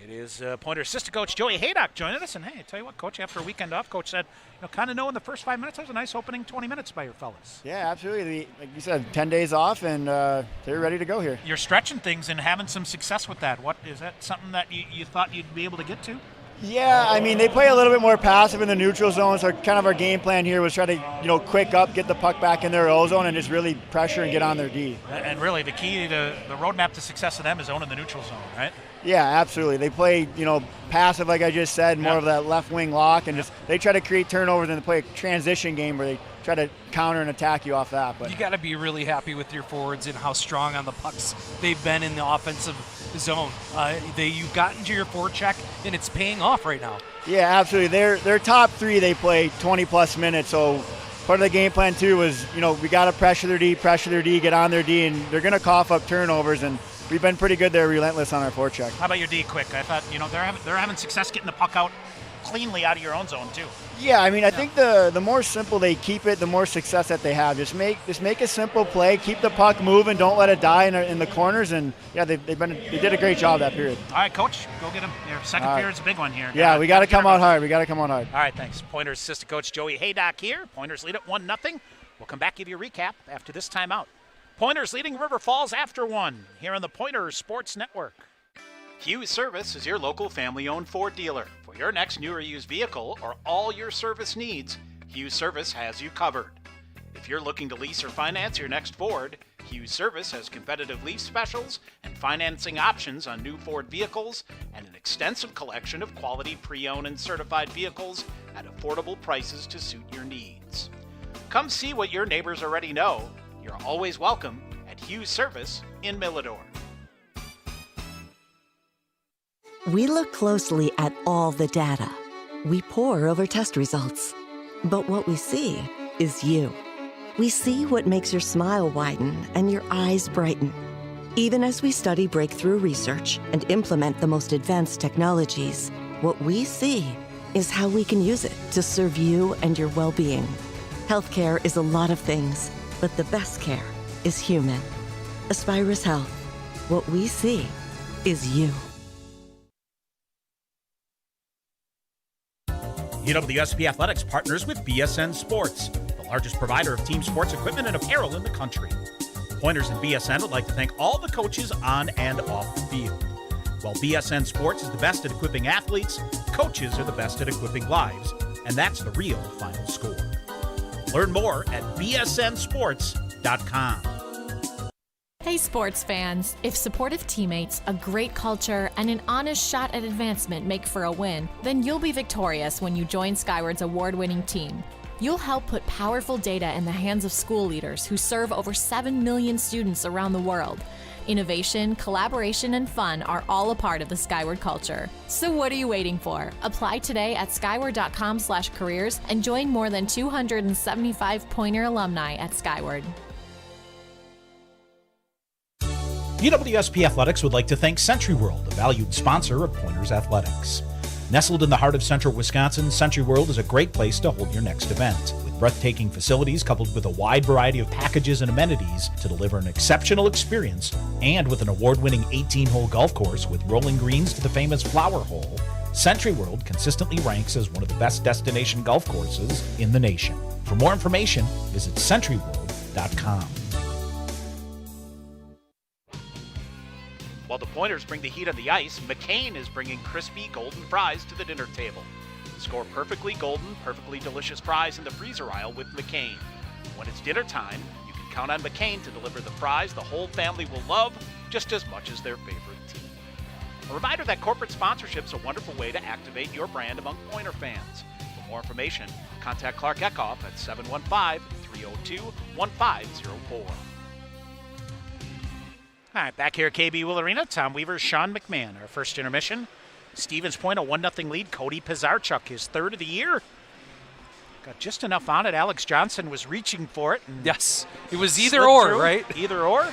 it is Pointer assistant coach Joey Haydock joining us. And hey, I tell you what, Coach, after a weekend off, Coach said, kind of knowing the first 5 minutes, that was a nice opening 20 minutes by your fellas. Yeah, absolutely. Like you said, 10 days off, and they're ready to go here. You're stretching things and having some success with that. What is that something that you thought you'd be able to get to? Yeah, I mean, they play a little bit more passive in the neutral zone, so kind of our game plan here was try to, quick up, get the puck back in their O zone, and just really pressure and get on their D. And really, the key to the roadmap to success of them is owning the neutral zone, right? Yeah, absolutely. They play, passive, like I just said, more of that left wing lock, and just they try to create turnovers and they play a transition game where they try to counter and attack you off that. But you got to be really happy with your forwards and how strong on the pucks they've been in the offensive zone. You've gotten to your forecheck, and it's paying off right now. Yeah, absolutely. Their top 3, they play 20-plus minutes, so part of the game plan, too, was, we got to pressure their D, get on their D, and they're going to cough up turnovers, and we've been pretty good there, relentless on our forecheck. How about your D quick? I thought, they're having success getting the puck out cleanly out of your own zone too. Yeah, I mean, I think the more simple they keep it, the more success that they have. Just make a simple play, keep the puck moving, don't let it die in the corners, and yeah, they did a great job that period. All right, Coach, go get them. Your second period's a big one here. Yeah, we got to come out hard. All right, thanks. Pointers assistant coach Joey Haydock here. Pointers lead at 1-0. We'll come back, give you a recap after this timeout. Pointers leading River Falls after 1 here on the Pointers Sports Network. Hughes Service is your local family-owned Ford dealer. For your next new or used vehicle or all your service needs, Hughes Service has you covered. If you're looking to lease or finance your next Ford, Hughes Service has competitive lease specials and financing options on new Ford vehicles and an extensive collection of quality pre-owned and certified vehicles at affordable prices to suit your needs. Come see what your neighbors already know. You're always welcome at Hughes Service in Millador. We look closely at all the data. We pore over test results. But what we see is you. We see what makes your smile widen and your eyes brighten. Even as we study breakthrough research and implement the most advanced technologies, what we see is how we can use it to serve you and your well-being. Healthcare is a lot of things, but the best care is human. Aspirus Health. What we see is you. UWSP Athletics partners with BSN Sports, the largest provider of team sports equipment and apparel in the country. Pointers and BSN would like to thank all the coaches on and off the field. While BSN Sports is the best at equipping athletes, coaches are the best at equipping lives, and that's the real final score. Learn more at bsnsports.com. Hey sports fans, if supportive teammates, a great culture, and an honest shot at advancement make for a win, then you'll be victorious when you join Skyward's award-winning team. You'll help put powerful data in the hands of school leaders who serve over 7 million students around the world. Innovation, collaboration, and fun are all a part of the Skyward culture. So what are you waiting for? Apply today at skyward.com/careers and join more than 275 Pointer alumni at Skyward. UWSP Athletics would like to thank Century World, a valued sponsor of Pointers Athletics. Nestled in the heart of central Wisconsin, Century World is a great place to hold your next event. With breathtaking facilities coupled with a wide variety of packages and amenities to deliver an exceptional experience, and with an award-winning 18-hole golf course with rolling greens to the famous Flower Hole, Century World consistently ranks as one of the best destination golf courses in the nation. For more information, visit centuryworld.com. While the Pointers bring the heat on the ice, McCain is bringing crispy golden fries to the dinner table. Score perfectly golden, perfectly delicious fries in the freezer aisle with McCain. When it's dinner time, you can count on McCain to deliver the fries the whole family will love just as much as their favorite team. A reminder that corporate sponsorship is a wonderful way to activate your brand among Pointer fans. For more information, contact Clark Eckhoff at 715-302-1504. All right, back here at KB Willett Arena, Tom Weaver, Sean McMahon. Our first intermission. Stevens Point, a 1-0 lead. Cody Pizarchuk, his third of the year. Got just enough on it. Alex Johnson was reaching for it. Yes, it was either or, through. right? Either or.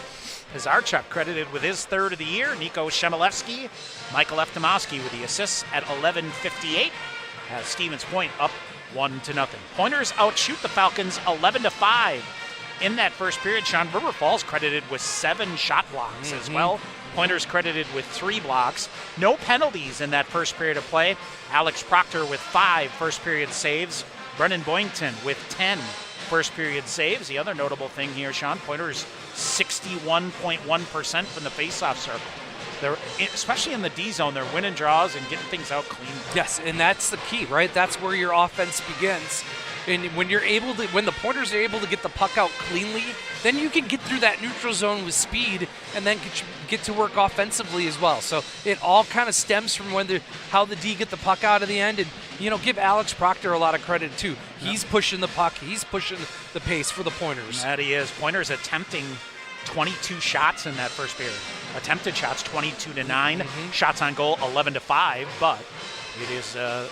Pizarchuk credited with his third of the year. Nico Shemilevsky, Michael Eftimowski with the assists at 11:58. Has Stevens Point up 1-0. Pointers outshoot the Falcons 11-5. In that first period, Sean River Falls credited with 7 shot blocks as well. Pointers credited with 3 blocks. No penalties in that first period of play. Alex Proctor with 5 first period saves. Brennan Boynton with 10 first period saves. The other notable thing here, Sean, Pointers 61.1% from the faceoff circle. They're, especially in the D zone, they're winning draws and getting things out clean. Yes, and that's the key, right? That's where your offense begins. And when the Pointers are able to get the puck out cleanly, then you can get through that neutral zone with speed and then get to work offensively as well. So it all kind of stems from how the D get the puck out of the end. And, give Alex Proctor a lot of credit, too. He's pushing the puck. He's pushing the pace for the Pointers. That he is. Pointers attempting 22 shots in that first period. Attempted shots 22-9. Shots on goal 11-5. But it is the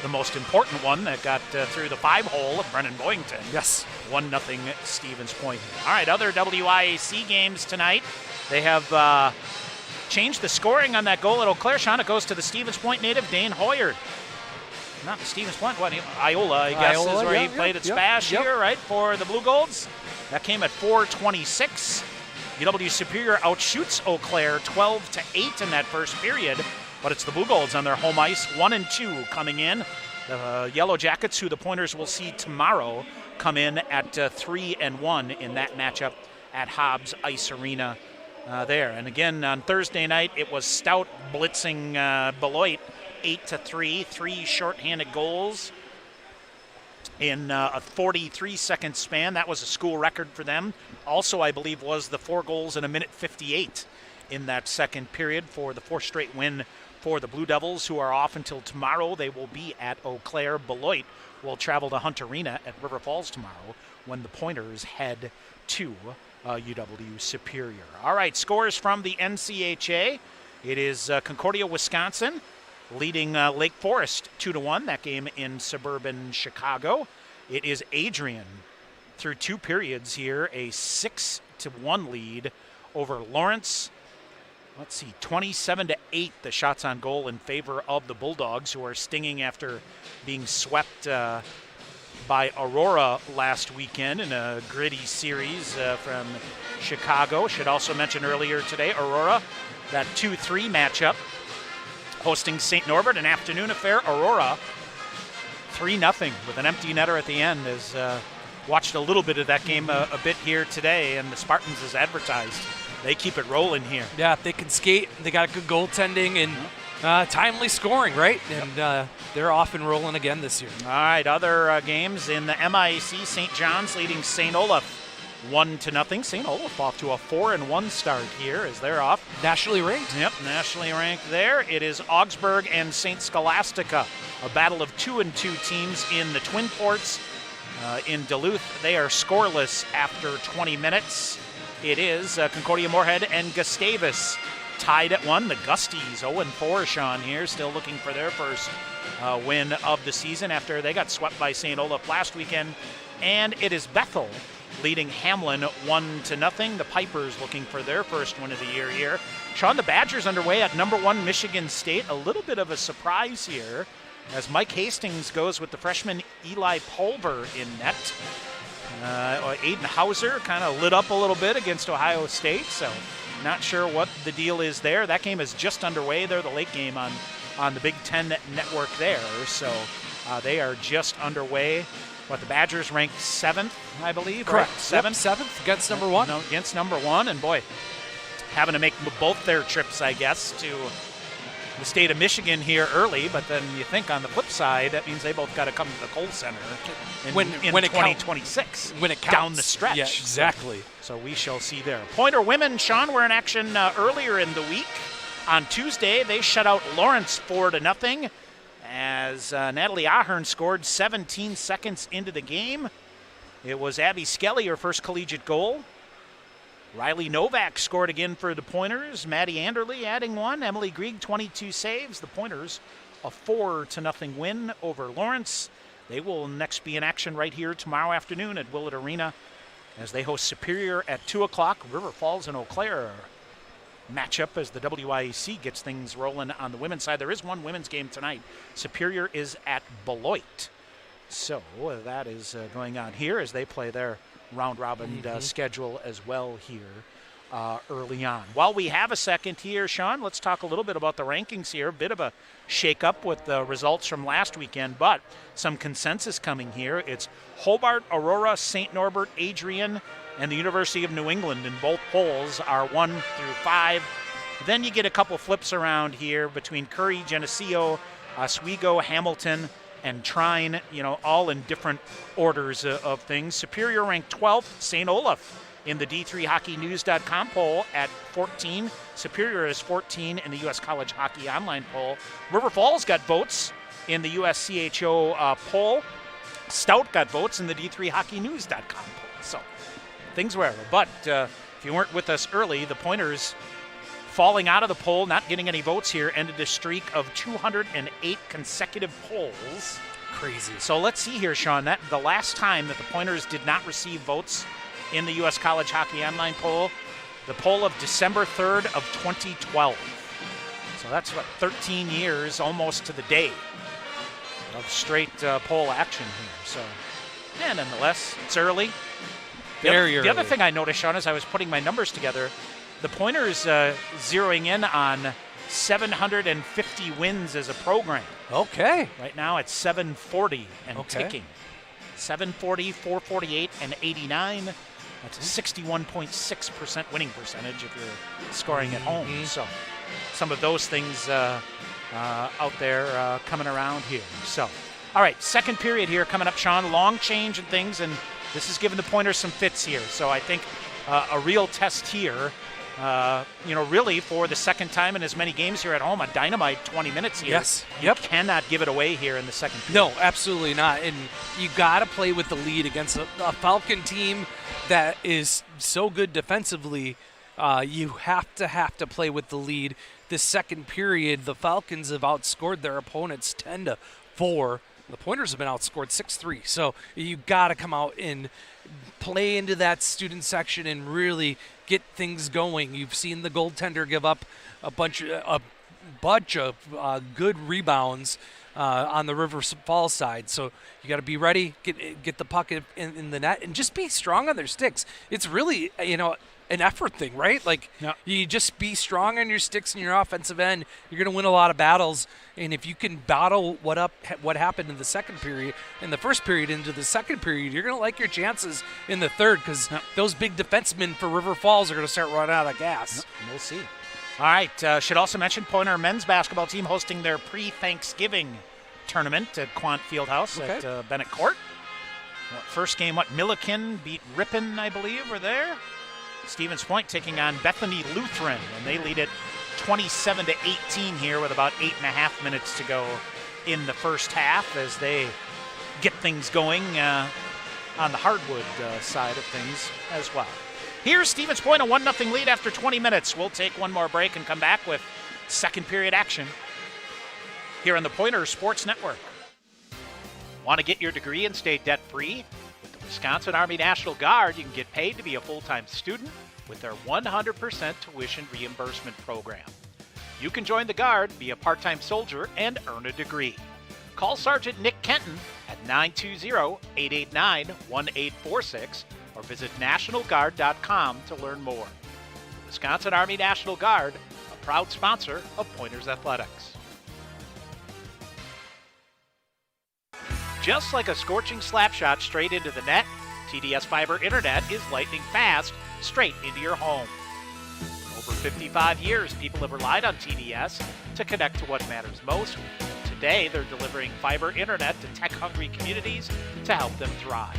most important one that got through the 5-hole of Brennan Boynton. Yes. 1-0 Stevens Point. All right, other WIAC games tonight. They have changed the scoring on that goal at Eau Claire. Sean, it goes to the Stevens Point native, Dane Hoyard. Not the Stevens Point, what? Iola, I guess, is where he played at Spash here, right, for the Blue Golds. That came at 4:26. UW Superior outshoots Eau Claire 12-8 in that first period, but it's the Blue Golds on their home ice, 1-2 coming in. The Yellow Jackets, who the Pointers will see tomorrow, come in at 3-1 in that matchup at Hobbs Ice Arena there. And again, on Thursday night, it was Stout blitzing Beloit 8-3, 3 shorthanded goals in a 43-second span. That was a school record for them. Also, I believe, was the 4 goals in a minute 58 in that second period for the 4th straight win for the Blue Devils, who are off until tomorrow. They will be at Eau Claire. Beloit will travel to Hunt Arena at River Falls tomorrow when the Pointers head to UW Superior. All right, scores from the NCHA. It is Concordia, Wisconsin, leading Lake Forest 2-1. That game in suburban Chicago. It is Adrian through 2 periods here, a 6-1 lead over Lawrence. Let's see, 27-8 the shots on goal in favor of the Bulldogs, who are stinging after being swept by Aurora last weekend in a gritty series from Chicago. Should also mention earlier today, Aurora, that 2-3 matchup, hosting St. Norbert, an afternoon affair. Aurora 3-0 with an empty netter at the end. As watched a little bit of that game a bit here today, and the Spartans, as advertised, they keep it rolling here. Yeah, they can skate. They got good goaltending and timely scoring, right? And they're off and rolling again this year. All right, other games in the MIAC, St. John's leading St. Olaf 1-0. St. Olaf off to a 4-1 start here as they're off. Nationally ranked. Yep, nationally ranked there. It is Augsburg and St. Scholastica, a battle of 2-2 teams in the Twin Ports. In Duluth, they are scoreless after 20 minutes. It is Concordia Moorhead and Gustavus tied at 1. The Gusties 0-4, Sean, here, still looking for their first win of the season after they got swept by St. Olaf last weekend. And it is Bethel leading Hamlin 1-0. The Pipers looking for their first win of the year here. Sean, the Badgers underway at number 1 Michigan State. A little bit of a surprise here as Mike Hastings goes with the freshman Eli Pulver in net. Aiden Hauser kind of lit up a little bit against Ohio State, so not sure what the deal is there. That game is just underway. They're the late game on the Big Ten network there, so they are just underway. The Badgers ranked 7th, I believe. Correct. Right? 7th? Yep, 7th against number 1. No, against number 1, and boy, having to make both their trips, I guess, to the state of Michigan here early, but then you think on the flip side, that means they both got to come to the Kohl Center in 2026. When it counts. Down the stretch. Yeah, exactly. So we shall see there. Pointer women, Sean, were in action earlier in the week. On Tuesday, they shut out Lawrence 4-0 as Natalie Ahern scored 17 seconds into the game. It was Abby Skelly, her first collegiate goal. Riley Novak scored again for the Pointers. Maddie Anderle adding 1. Emily Grieg, 22 saves. The Pointers, a 4-0 win over Lawrence. They will next be in action right here tomorrow afternoon at Willett Arena as they host Superior at 2 o'clock. River Falls and Eau Claire matchup as the WIAC gets things rolling on the women's side. There is one women's game tonight. Superior is at Beloit. So that is going on here as they play their round-robin schedule as well here early on. While we have a second here, Sean, let's talk a little bit about the rankings here. A bit of a shake-up with the results from last weekend, but some consensus coming here. It's Hobart, Aurora, St. Norbert, Adrian, and the University of New England in both polls are 1 through 5. Then you get a couple flips around here between Curry, Geneseo, Oswego, Hamilton, and Trine, all in different orders of things. Superior ranked 12th, St. Olaf in the D3HockeyNews.com poll at 14. Superior is 14 in the U.S. College Hockey Online poll. River Falls got votes in the USCHO poll. Stout got votes in the D3HockeyNews.com poll. So things were, but if you weren't with us early, the Pointers falling out of the poll, not getting any votes here, ended a streak of 208 consecutive polls. Crazy. So let's see here, Sean. That the last time that the Pointers did not receive votes in the U.S. College Hockey Online poll the poll of December 3rd of 2012. So that's what, 13 years, almost to the day, of straight poll action here. So, yeah, nonetheless, it's early. Very early. The other thing I noticed, Sean, as I was putting my numbers together, the Pointers zeroing in on 750 wins as a program. Okay. Right now it's 740 and ticking. 740, 448, and 89. That's a 61.6% winning percentage if you're scoring at home. So some of those things out there coming around here. So, all right, second period here coming up, Sean. Long change and things, and this is giving the Pointers some fits here. So I think a real test here. Really for the second time in as many games here at home, a dynamite 20 minutes here. Yes. You cannot give it away here in the second period. No, absolutely not. And you got to play with the lead against a Falcon team that is so good defensively. You have to play with the lead. This second period, the Falcons have outscored their opponents 10-4. The Pointers have been outscored 6-3. So you got to come out and play into that student section and really get things going. You've seen the goaltender give up a bunch of good rebounds on the River Falls side. So you got to be ready, get the puck in the net, and just be strong on their sticks. It's really, an effort thing, right? Like, you just be strong on your sticks and your offensive end. You're going to win a lot of battles. And if you can battle what happened in the second period, in the first period into the second period, you're going to like your chances in the third, because those big defensemen for River Falls are going to start running out of gas. We'll see. All right, should also mention Pointer men's basketball team hosting their pre-Thanksgiving tournament at Quant Fieldhouse at Bennett Court. First game, Milliken beat Ripon, I believe, were there. Stevens Point taking on Bethany Lutheran, and they lead it 27-18 here with about 8.5 minutes to go in the first half as they get things going on the hardwood side of things as well. Here's Stevens Point, a 1-0 lead after 20 minutes. We'll take one more break and come back with second period action here on the Pointer Sports Network. Want to get your degree and stay debt-free? With the Wisconsin Army National Guard, you can get paid to be a full-time student with their 100% tuition reimbursement program. You can join the Guard, be a part-time soldier, and earn a degree. Call Sergeant Nick Kenton at 920-889-1846 or visit nationalguard.com to learn more. The Wisconsin Army National Guard, a proud sponsor of Pointers Athletics. Just like a scorching slap shot straight into the net, TDS Fiber Internet is lightning fast, straight into your home. For over 55 years, people have relied on TDS to connect to what matters most. Today, they're delivering fiber internet to tech-hungry communities to help them thrive.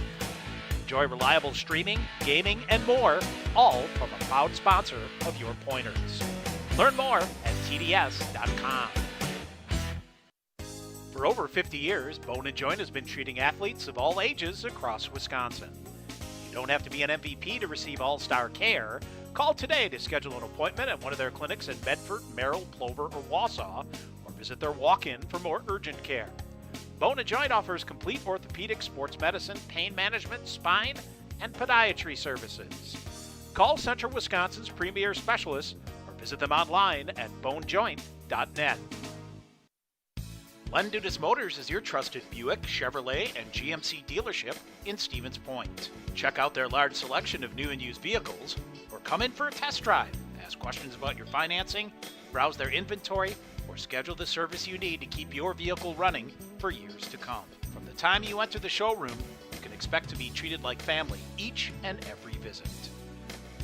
Enjoy reliable streaming, gaming, and more, all from a proud sponsor of your Pointers. Learn more at TDS.com. For over 50 years, Bone & Joint has been treating athletes of all ages across Wisconsin. You don't have to be an MVP to receive all-star care. Call today to schedule an appointment at one of their clinics in Bedford, Merrill, Plover, or Wausau, or visit their walk-in for more urgent care. Bone & Joint offers complete orthopedic, sports medicine, pain management, spine, and podiatry services. Call Central Wisconsin's premier specialists or visit them online at bonejoint.net. Len Dudas Motors is your trusted Buick, Chevrolet, and GMC dealership in Stevens Point. Check out their large selection of new and used vehicles, or come in for a test drive. Ask questions about your financing, browse their inventory, or schedule the service you need to keep your vehicle running for years to come. From the time you enter the showroom, you can expect to be treated like family each and every visit.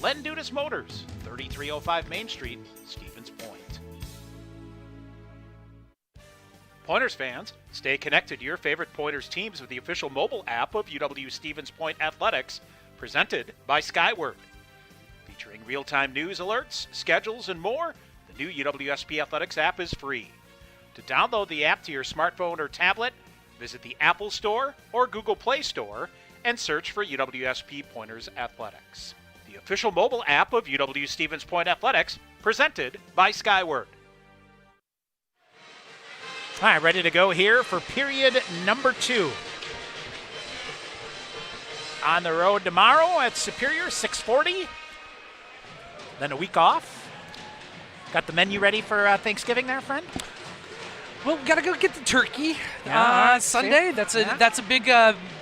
Len Dudas Motors, 3305 Main Street, Stevens Point. Pointers fans, stay connected to your favorite Pointers teams with the official mobile app of UW Stevens Point Athletics, presented by Skyward. Featuring real-time news alerts, schedules, and more, the new UWSP Athletics app is free. To download the app to your smartphone or tablet, visit the Apple Store or Google Play Store and search for UWSP Pointers Athletics. The official mobile app of UW Stevens Point Athletics, presented by Skyward. All right, ready to go here for period number 2. On the road tomorrow at Superior, 6:40. then a week off. Got the menu ready for Thanksgiving there, friend? Well, gotta go get the turkey Sunday. See? That's a big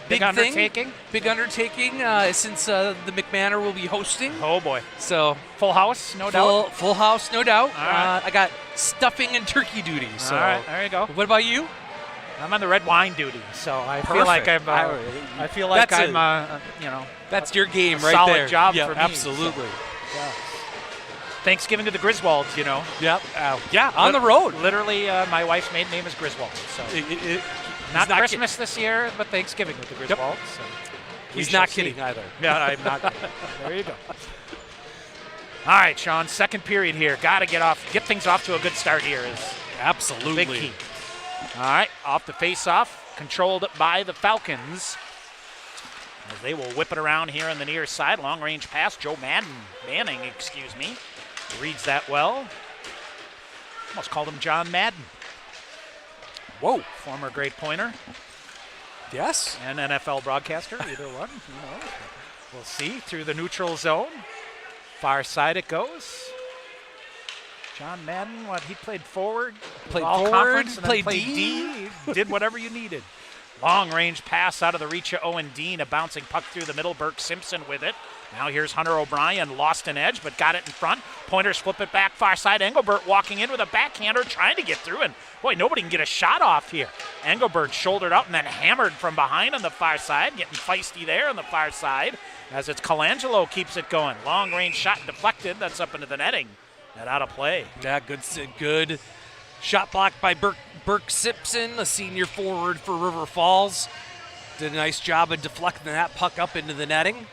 Big thing. undertaking. Big undertaking since the McManor will be hosting. Oh, boy. So Full house, no doubt? Full house, no doubt. All right. I got stuffing and turkey duty. So All right, there you go. what about you? I'm on the red wine duty, so I feel Perfect. like I feel like That's I'm, That's your game a right solid there. job Yep, for me, absolutely. Thanksgiving to the Griswolds, Yep. Yeah, on the road. Literally, my wife's maiden name is Griswold. So not Christmas this year, but Thanksgiving with the Griswolds. So He's not kidding either. Yeah, I'm not kidding. There you go. All right, Sean, second period here. Got to get things off to a good start here. Is Absolutely. big key. All right, off the face-off, controlled by the Falcons. As they will whip it around here on the near side. Long-range pass, Joe Manning, reads that well. Almost called him John Madden. Whoa. Former great pointer Yes. and NFL broadcaster, either one. We'll see. Through the neutral zone. Far side it goes. John Madden, he played forward? Played all forward, conference, and then played played D. He did whatever you needed. Long-range pass out of the reach of Owen Dean. A bouncing puck through the middle. Burke Simpson with it. Now here's Hunter O'Brien. Lost an edge, but got it in front. Pointers flip it back far side. Engelbert walking in with a backhander, trying to get through. And, boy, nobody can get a shot off here. Engelbert shouldered out and then hammered from behind on the far side. Getting feisty there on the far side as it's Colangelo keeps it going. Long-range shot deflected. That's up into the netting and out of play. Yeah, good shot blocked by Burke Simpson, a senior forward for River Falls. Did a nice job of deflecting that puck up into the netting.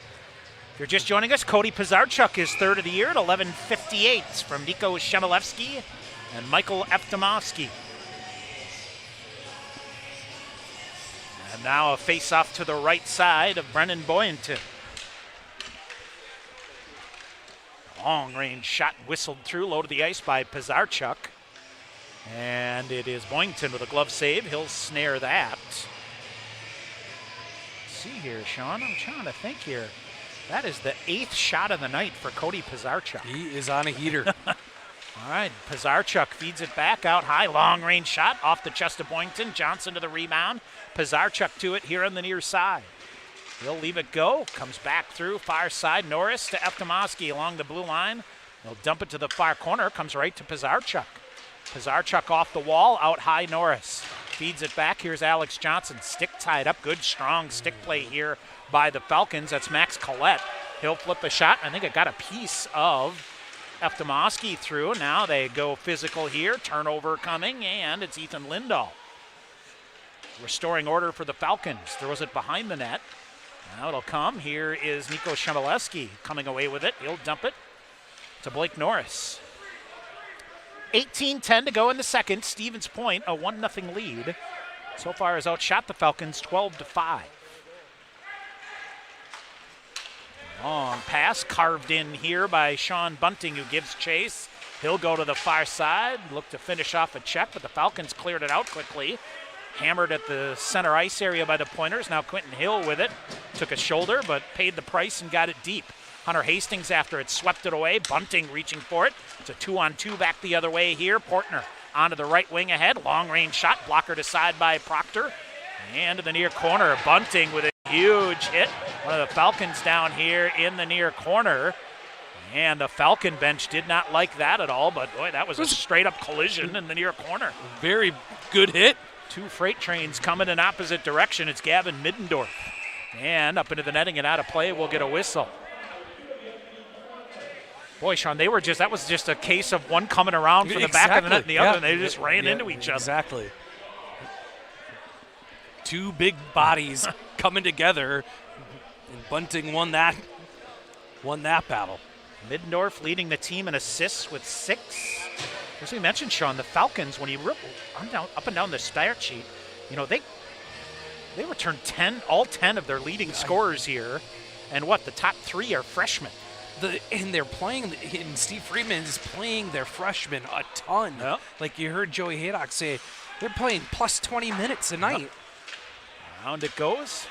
If you're just joining us, Cody Pizarchuk is third of the year at 11:58 from Nico Shemilevsky and Michael Eftimowski. And now a face-off to the right side of Brennan Boynton. Long-range shot whistled through, low to the ice by Pizarchuk. And it is Boynton with a glove save. He'll snare that. Let's see here, Sean. I'm trying to think here. That is the 8th shot of the night for Cody Pizarchuk. He is on a heater. All right, Pizarchuk feeds it back out high. Long-range shot off the chest of Boynton. Johnson to the rebound. Pizarchuk to it here on the near side. He'll leave it go. Comes back through far side. Norris to Eftimowski along the blue line. He'll dump it to the far corner. Comes right to Pizarchuk. Pizarchuk off the wall. Out high Norris. Feeds it back. Here's Alex Johnson. Stick tied up. Good, strong stick play here by the Falcons. That's Max Collette. He'll flip a shot. I think it got a piece of Eftimowski through. Now they go physical here. Turnover coming, and it's Ethan Lindahl. Restoring order for the Falcons. Throws it behind the net. Now it'll come. Here is Nico Shemilevsky coming away with it. He'll dump it to Blake Norris. 18-10 to go in the second. Stevens Point, a 1-0 lead. So far has outshot the Falcons 12-5. Long pass carved in here by Sean Bunting, who gives chase. He'll go to the far side, look to finish off a check, but the Falcons cleared it out quickly. Hammered at the center ice area by the Pointers. Now Quentin Hill with it. Took a shoulder, but paid the price and got it deep. Hunter Hastings after it swept it away. Bunting reaching for it. It's a 2-on-2 back the other way here. Portner onto the right wing ahead. Long range shot. Blocker to side by Proctor. And to the near corner. Bunting with a huge hit. One of the Falcons down here in the near corner. And the Falcon bench did not like that at all. But boy, that was a straight up collision in the near corner. Very good hit. Two freight trains coming in opposite direction. It's Gavin Middendorf. And up into the netting and out of play. We'll get a whistle. Boy, Sean, that was just a case of one coming around from the back of the net and the other, and they just ran into each other. Exactly. Two big bodies coming together, and Bunting won that battle. Middendorf leading the team in assists with 6. As we mentioned, Sean, the Falcons, when you up and down the stat sheet, they returned all 10 of their leading scorers here, and the top 3 are freshmen. And they're playing, and Steve Friedman is playing their freshmen a ton. Yep. Like you heard Joey Haydock say, they're playing plus 20 minutes a night. Yep. Round it goes.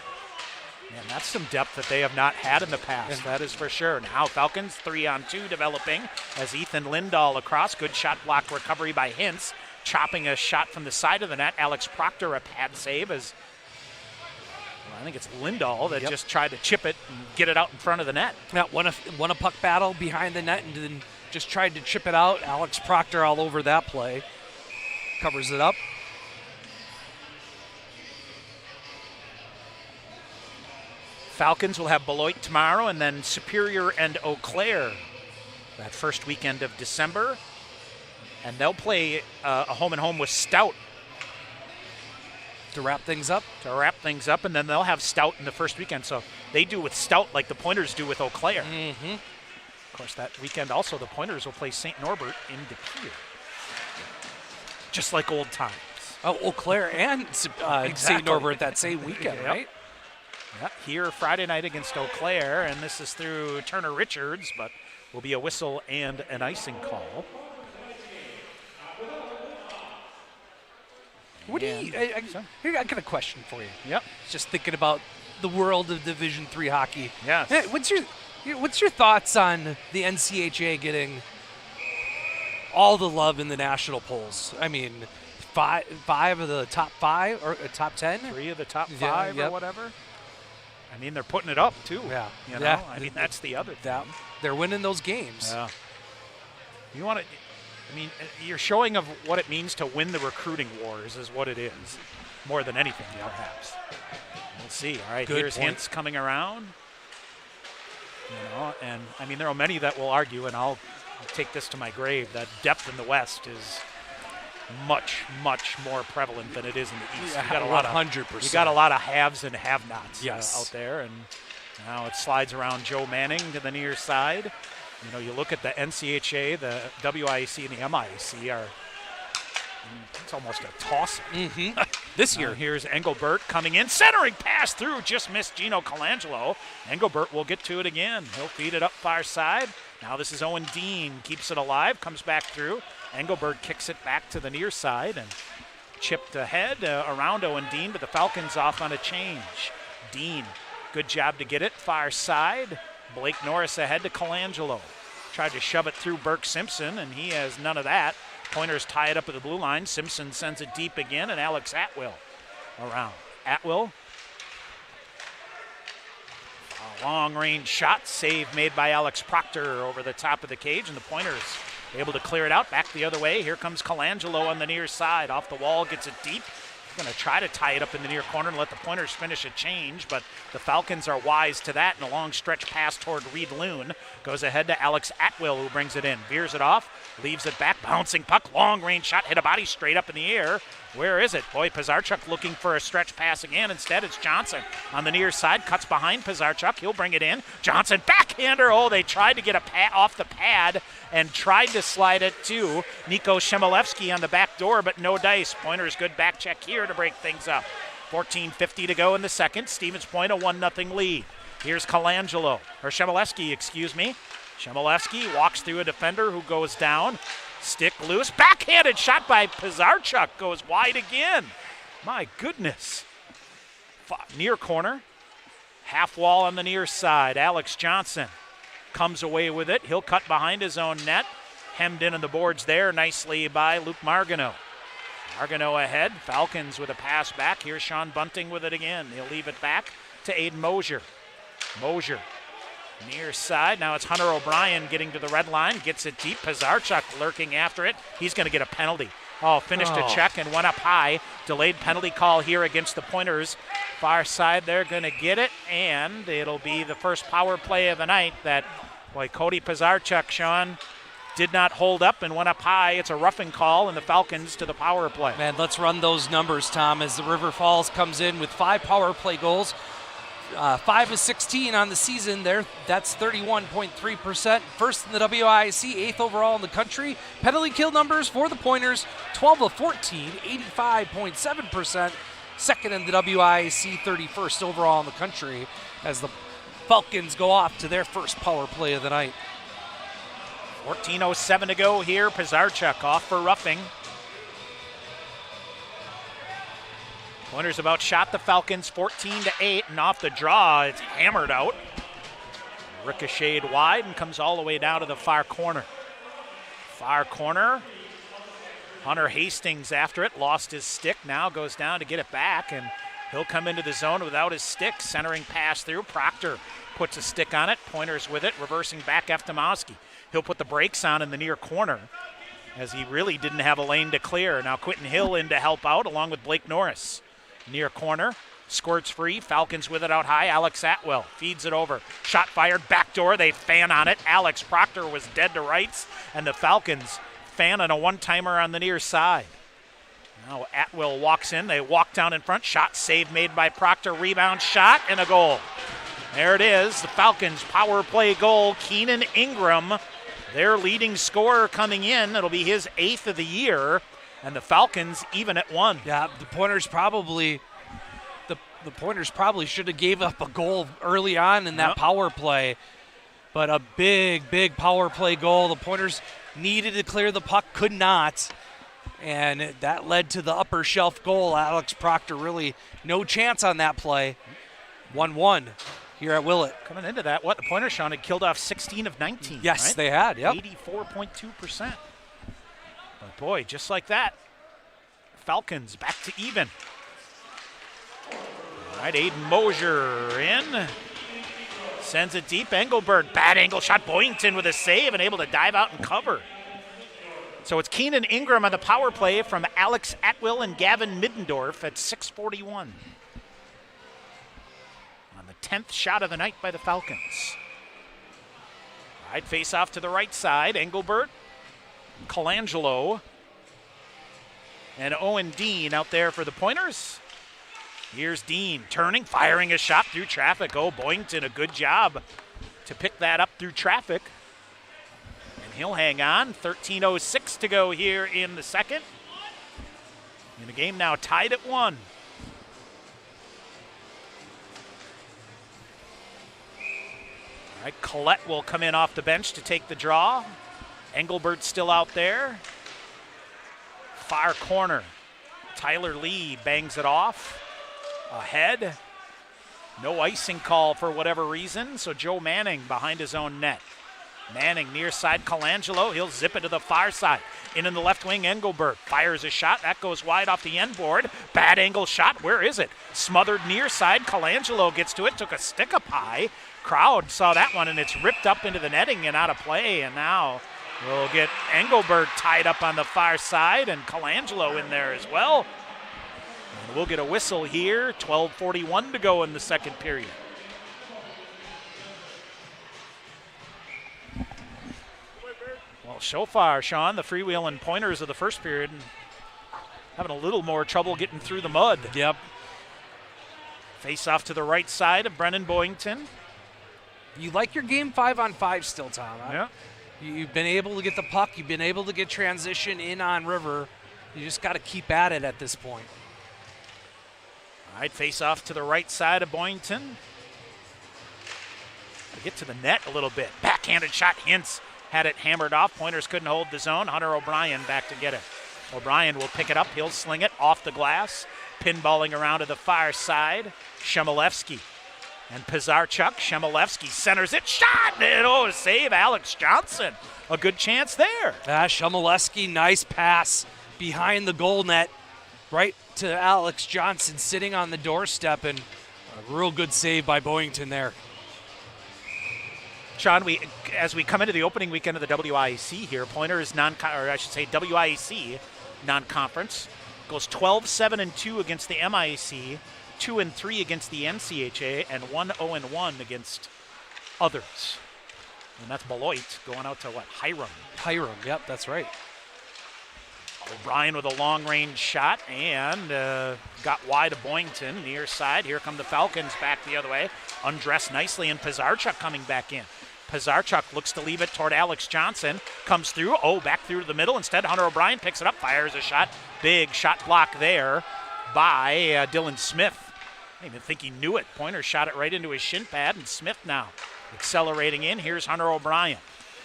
And that's some depth that they have not had in the past, that is for sure. Now Falcons 3-on-2 developing as Ethan Lindahl across. Good shot block recovery by Hintz, chopping a shot from the side of the net. Alex Proctor, a pad save as, well, I think it's Lindahl that just tried to chip it and get it out in front of the net. Now, won a puck battle behind the net and then just tried to chip it out. Alex Proctor all over that play. Covers it up. Falcons will have Beloit tomorrow and then Superior and Eau Claire that first weekend of December. And they'll play a home-and-home with Stout. To wrap things up? And then they'll have Stout in the first weekend. So they do with Stout like the Pointers do with Eau Claire. Mm-hmm. Of course, that weekend also the Pointers will play St. Norbert in Depew. Just like old times. Oh, Eau Claire and St. Norbert that same weekend, right? Yeah, here Friday night against Eau Claire, and this is through Turner Richards, but will be a whistle and an icing call. What do you? I got a question for you. Yep. Just thinking about the world of Division III hockey. Yes. Hey, what's your thoughts on the NCHA getting all the love in the national polls? I mean, five of the top 5 or top 10? 3 of the top 5 or whatever. I mean, they're putting it up, too. Yeah. You know? I mean, that's the other thing. They're winning those games. Yeah. You want to, I mean, you're showing of what it means to win the recruiting wars is what it is, more than anything, perhaps. We'll see. All right, here's Hintz coming around. You know, and, I mean, there are many that will argue, and I'll take this to my grave, that depth in the West is much, much more prevalent than it is in the East. Yeah, you got a lot 100%. You got a lot of haves and have-nots yes. out there, and now it slides around Joe Manning to the near side. You know, you look at the NCHA, the WIAC, and the MIAC are, it's almost a toss-up. Mm-hmm. This year. Here's Engelbert coming in, centering pass through, just missed Gino Colangelo. Engelbert will get to it again. He'll feed it up far side. Now this is Owen Dean, keeps it alive, comes back through. Engelbert kicks it back to the near side and chipped ahead around Owen Dean, but the Falcons off on a change. Dean, good job to get it, far side. Blake Norris ahead to Colangelo. Tried to shove it through Burke Simpson, and he has none of that. Pointers tie it up at the blue line. Simpson sends it deep again, and Alex Atwill around. Atwill. A long-range shot, save made by Alex Proctor over the top of the cage, and the Pointers able to clear it out. Back the other way. Here comes Colangelo on the near side. Off the wall, gets it deep. Going to try to tie it up in the near corner and let the Pointers finish a change, but the Falcons are wise to that, and a long stretch pass toward Reed Loon goes ahead to Alex Atwill, who brings it in. Veers it off, leaves it back, bouncing puck, long range shot, hit a body straight up in the air. Where is it? Boy, Pizarchuk looking for a stretch pass again. Instead, it's Johnson on the near side, cuts behind Pizarchuk. He'll bring it in. Johnson, backhander. Oh, they tried to get a off the pad and tried to slide it to Nico Shemilevsky on the back door, but no dice. Pointers good back check here to break things up. 14:50 to go in the second. Stevens Point a 1-0 lead. Here's Colangelo, or Shemilevsky, excuse me. Shemilevsky walks through a defender who goes down. Stick loose, backhanded shot by Pizarchuk, goes wide again. My goodness. Near corner, half wall on the near side. Alex Johnson comes away with it. He'll cut behind his own net. Hemmed in on the boards there nicely by Luke Margano. Margano ahead. Falcons with a pass back. Here's Sean Bunting with it again. He'll leave it back to Aiden Mosier. Mosier near side. Now it's Hunter O'Brien getting to the red line. Gets it deep. Pizarchuk lurking after it. He's going to get a penalty. Finished a check and went up high. Delayed penalty call here against the Pointers. Far side, they're going to get it, and it'll be the first power play of the night that, boy, Cody Pizarchuk, Sean, did not hold up and went up high. It's a roughing call, and the Falcons to the power play. Man, let's run those numbers, Tom, as the River Falls comes in with 5 power play goals. 5 of 16 on the season there. That's 31.3%. First in the WIAC, 8th overall in the country. Penalty kill numbers for the Pointers, 12 of 14, 85.7%. Second in the WIAC, 31st overall in the country, as the Falcons go off to their first power play of the night. 14:07 to go here. Pizarchuk off for roughing. Pointers have outshot the Falcons 14-8, and off the draw, it's hammered out. Ricocheted wide and comes all the way down to the far corner. Far corner. Hunter Hastings after it, lost his stick, now goes down to get it back, and he'll come into the zone without his stick. Centering pass through. Proctor puts a stick on it. Pointers with it, reversing back Eftimowski. He'll put the brakes on in the near corner as he really didn't have a lane to clear. Now Quentin Hill in to help out along with Blake Norris. Near corner, squirts free. Falcons with it out high. Alex Atwell feeds it over. Shot fired, backdoor. They fan on it. Alex Proctor was dead to rights, and the Falcons fan on a one-timer on the near side. Now Atwell walks in. They walk down in front. Shot save made by Proctor. Rebound shot and a goal. There it is. The Falcons power play goal. Keenan Ingram, their leading scorer coming in. It'll be his 8th of the year. And the Falcons even at 1. Yeah, the Pointers probably should have gave up a goal early on in that power play. But a big, big power play goal. The Pointers needed to clear the puck, could not. And that led to the upper shelf goal. Alex Proctor really no chance on that play. 1-1 here at Willett. Coming into that, the Pointers, Sean, had killed off 16 of 19. Yes, right? they had, yep. 84.2%. But boy, just like that, Falcons back to even. All right, Aiden Mosier in. Sends it deep. Engelbert, bad angle shot. Boyington with a save and able to dive out and cover. So it's Keenan Ingram on the power play from Alex Atwell and Gavin Middendorf at 6:41. On the 10th shot of the night by the Falcons. All right, face off to the right side. Engelbert, Colangelo, and Owen Dean out there for the Pointers. Here's Dean turning, firing a shot through traffic. Oh, Boynton, a good job to pick that up through traffic. And he'll hang on. 13:06 to go here in the second. And the game now tied at 1. All right, Collette will come in off the bench to take the draw. Engelbert's still out there. Far corner. Tyler Lee bangs it off. Ahead. No icing call for whatever reason, so Joe Manning behind his own net. Manning near side, Colangelo. He'll zip it to the far side. In the left wing, Engelbert fires a shot. That goes wide off the end board. Bad angle shot. Where is it? Smothered near side. Colangelo gets to it. Took a stick up high. Crowd saw that one, and it's ripped up into the netting and out of play. And now we'll get Engelbert tied up on the far side and Colangelo in there as well. And we'll get a whistle here. 12:41 to go in the second period. Well, so far, Sean, the freewheeling Pointers of the first period having a little more trouble getting through the mud. Yep. Face off to the right side of Brennan Boyington. You like your game 5-on-5 still, Tom. Yeah. You've been able to get the puck. You've been able to get transition in on River. You just got to keep at it at this point. All right, face off to the right side of Boynton. Get to the net a little bit. Backhanded shot. Hintz had it hammered off. Pointers couldn't hold the zone. Hunter O'Brien back to get it. O'Brien will pick it up. He'll sling it off the glass. Pinballing around to the far side. Shemilevsky and Pizarchuk. Shemilevsky centers it. Shot! And save Alex Johnson. A good chance there. Shemilevsky, nice pass behind the goal net. Right to Alex Johnson sitting on the doorstep, and a real good save by Boyington there. Sean, as we come into the opening weekend of the WIAC here, Pointers WIAC non-conference goes 12-7-2 against the MIAC, 2-3 against the NCHA, and 1-0-1 against others. And that's Beloit going out to Hiram. Hiram, yep, that's right. O'Brien with a long-range shot and got wide of Boynton, near side. Here come the Falcons back the other way. Undressed nicely, and Pizarchuk coming back in. Pizarchuk looks to leave it toward Alex Johnson. Comes through. Back through the middle. Instead, Hunter O'Brien picks it up, fires a shot. Big shot block there by Dylan Smith. I didn't even think he knew it. Pointer shot it right into his shin pad, and Smith now accelerating in. Here's Hunter O'Brien.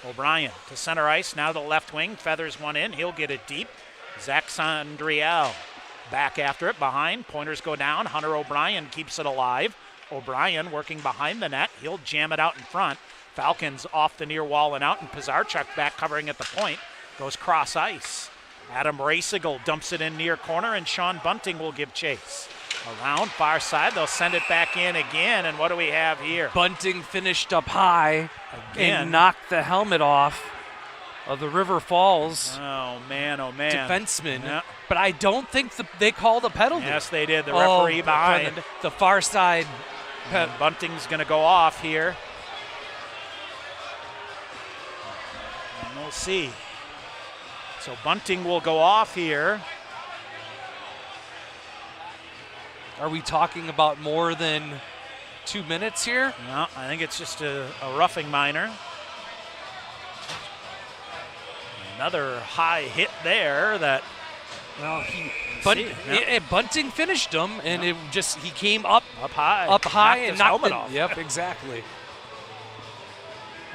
O'Brien to center ice, now to the left wing. Feathers one in. He'll get it deep. Zach Sandriel Back after it, behind. Pointers go down. Hunter O'Brien keeps it alive. O'Brien working behind the net. He'll jam it out in front. Falcons off the near wall and out, and Pizarchuk back covering at the point. Goes cross ice. Adam Rasigal dumps it in near corner, and Sean Bunting will give chase. Around far side, they'll send it back in again, and what do we have here? Bunting finished up high Again. and knocked the helmet off of the River Falls Oh, man, defenseman. Yeah. But I don't think they called a penalty. Yes, they did. The referee behind. The far side. And Bunting's going to go off here. And we'll see. So Bunting will go off here. Are we talking about more than 2 minutes here? No, I think it's just a roughing minor. Another high hit there that. Well, Yeah. Bunting finished him, and it just he came up high, and his knocked helmet it off. Yep, exactly.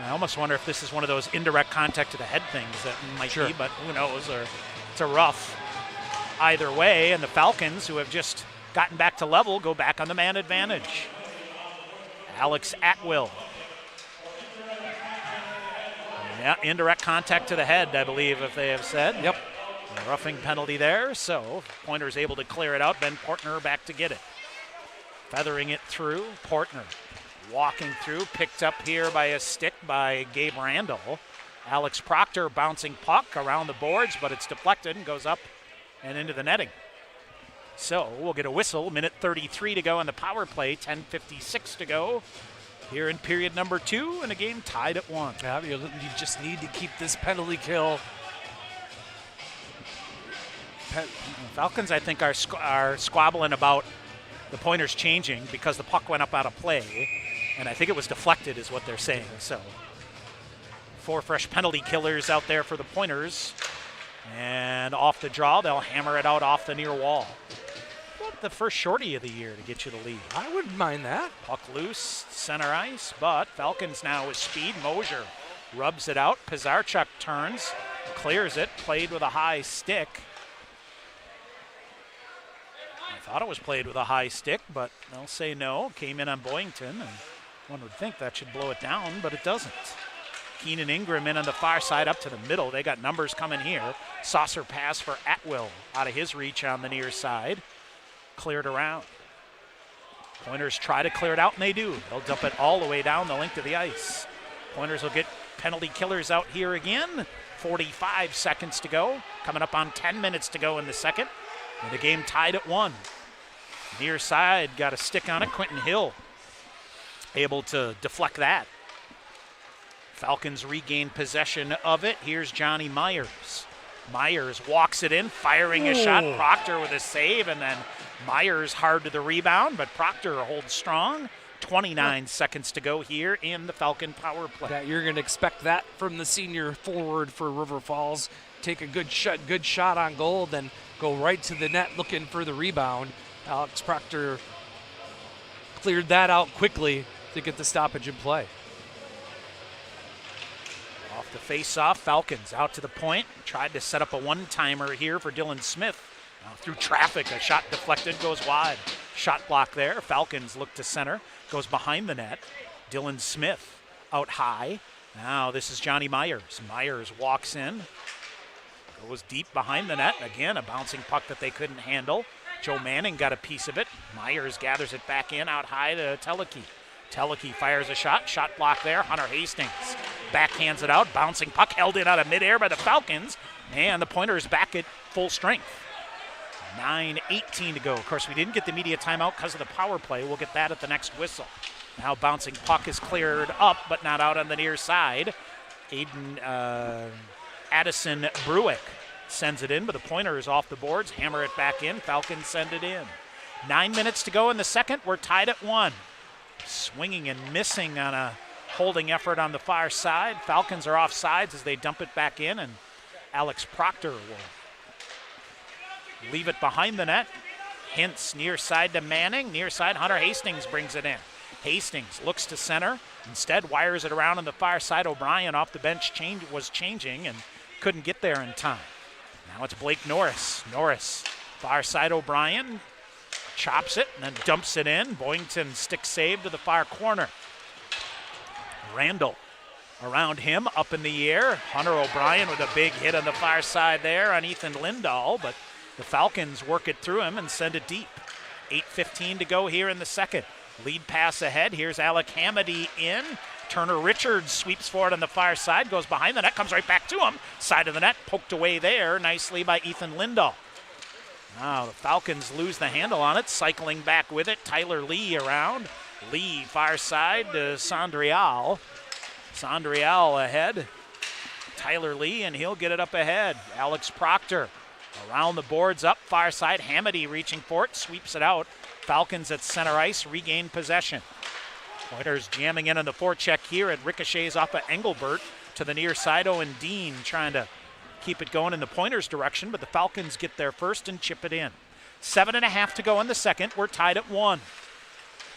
I almost wonder if this is one of those indirect contact to the head things that might be, but who knows? Or it's a rough either way, and the Falcons, who have just gotten back to level, go back on the man advantage. Alex Atwill. Yeah, indirect contact to the head, I believe, if they have said. Yep. A roughing penalty there, so Pointer's able to clear it out. Ben Portner back to get it. Feathering it through, Portner walking through, picked up here by a stick by Gabe Randall. Alex Proctor bouncing puck around the boards, but it's deflected and goes up and into the netting. So we'll get a whistle, minute 33 to go on the power play, 10:56 to go here in period number 2, and a game tied at 1. Yeah, you just need to keep this penalty kill. Falcons, I think, are squabbling about the Pointers changing because the puck went up out of play, and I think it was deflected is what they're saying. So 4 fresh penalty killers out there for the Pointers, and off the draw, they'll hammer it out off the near wall. The first shorty of the year to get you the lead. I wouldn't mind that. Puck loose, center ice, but Falcons now with speed. Mosier rubs it out. Pizarchuk turns, clears it, played with a high stick. I thought it was played with a high stick, but they'll say no. Came in on Boyington, and one would think that should blow it down, but it doesn't. Keenan Ingram in on the far side up to the middle. They got numbers coming here. Saucer pass for Atwill out of his reach on the near side. Cleared around. Pointers try to clear it out, and they do. They'll dump it all the way down the length of the ice. Pointers will get penalty killers out here again. 45 seconds to go. Coming up on 10 minutes to go in the second. And the game tied at 1. Near side got a stick on it. Quentin Hill able to deflect that. Falcons regain possession of it. Here's Johnny Myers. Myers walks it in, firing a shot. Proctor with a save, and then Myers hard to the rebound, but Proctor holds strong. 29 seconds to go here in the Falcon power play. Yeah, you're going to expect that from the senior forward for River Falls. Take a good shot on goal, then go right to the net looking for the rebound. Alex Proctor cleared that out quickly to get the stoppage in play. Off the face-off, Falcons out to the point. Tried to set up a one-timer here for Dylan Smith. Through traffic, a shot deflected, goes wide. Shot block there. Falcons look to center, goes behind the net. Dylan Smith out high. Now this is Johnny Myers. Myers walks in, goes deep behind the net. Again, a bouncing puck that they couldn't handle. Joe Manning got a piece of it. Myers gathers it back in out high to Teleke. Teleke fires a shot. Shot block there. Hunter Hastings backhands it out. Bouncing puck held in out of midair by the Falcons. And the Pointers back at full strength. 9:18 to go. Of course, we didn't get the media timeout because of the power play. We'll get that at the next whistle. Now bouncing puck is cleared up, but not out on the near side. Addison Bruick sends it in, but the Pointer is off the boards. Hammer it back in. Falcons send it in. 9 minutes to go in the second. We're tied at 1. Swinging and missing on a holding effort on the far side. Falcons are off sides as they dump it back in, and Alex Proctor will leave it behind the net. Hintz near side to Manning. Near side, Hunter Hastings brings it in. Hastings looks to center. Instead, wires it around on the far side. O'Brien off the bench was changing and couldn't get there in time. Now it's Blake Norris. Norris Far side O'Brien chops it and then dumps it in. Boynton stick save to the far corner. Randall around him, up in the air. Hunter O'Brien with a big hit on the far side there on Ethan Lindahl, but the Falcons work it through him and send it deep. 8:15 to go here in the second. Lead pass ahead. Here's Alec Hamady in. Turner Richards sweeps forward on the far side, goes behind the net, comes right back to him. Side of the net, poked away there nicely by Ethan Lindahl. Now the Falcons lose the handle on it, cycling back with it. Tyler Lee around. Lee far side to Sondrial. Sondrial ahead. Tyler Lee, and he'll get it up ahead. Alex Proctor around the boards up far side. Hamady reaching for it, sweeps it out. Falcons at center ice regain possession. Pointers jamming in on the forecheck here. It ricochets off of Engelbert to the near side. Owen Dean trying to keep it going in the Pointers' direction, but the Falcons get there first and chip it in. 7.5 to go in the second. We're tied at 1.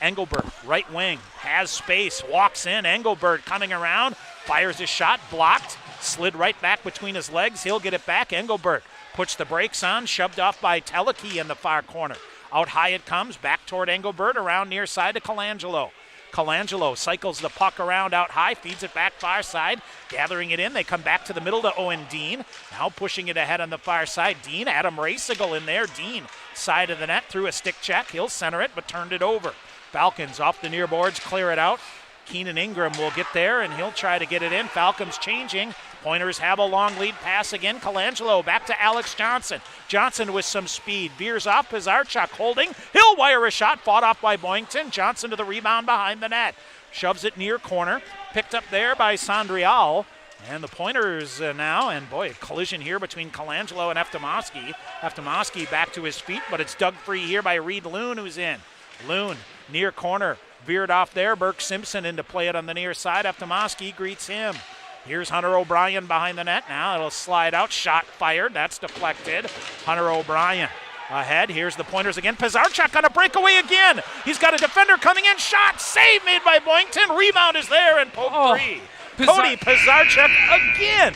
Engelbert, right wing, has space, walks in. Engelbert coming around, fires his shot, blocked, slid right back between his legs. He'll get it back. Engelbert puts the brakes on, shoved off by Teleke in the far corner. Out high it comes, back toward Engelbert, around near side to Colangelo. Colangelo cycles the puck around out high, feeds it back far side, gathering it in. They come back to the middle to Owen Dean. Now pushing it ahead on the far side. Dean, Adam Rasigal in there. Dean, side of the net, through a stick check. He'll center it, but turned it over. Falcons off the near boards, clear it out. Keenan Ingram will get there, and he'll try to get it in. Falcons changing. Pointers have a long lead pass again. Colangelo back to Alex Johnson. Johnson with some speed. Veers off. Pizarchuk holding. He'll wire a shot. Fought off by Boynton. Johnson to the rebound behind the net. Shoves it near corner. Picked up there by Sondrial. And the Pointers now, and boy, a collision here between Colangelo and Eftimowski. Eftimowski back to his feet, but it's dug free here by Reed Loon, who's in. Loon, near corner. Veered off there. Burke Simpson in to play it on the near side. Eftimowski greets him. Here's Hunter O'Brien behind the net. Now it'll slide out. Shot fired. That's deflected. Hunter O'Brien ahead. Here's the Pointers again. Pizarchuk on a breakaway again. He's got a defender coming in. Shot. Save made by Boynton. Rebound is there and poke free. Cody Pizarchuk again.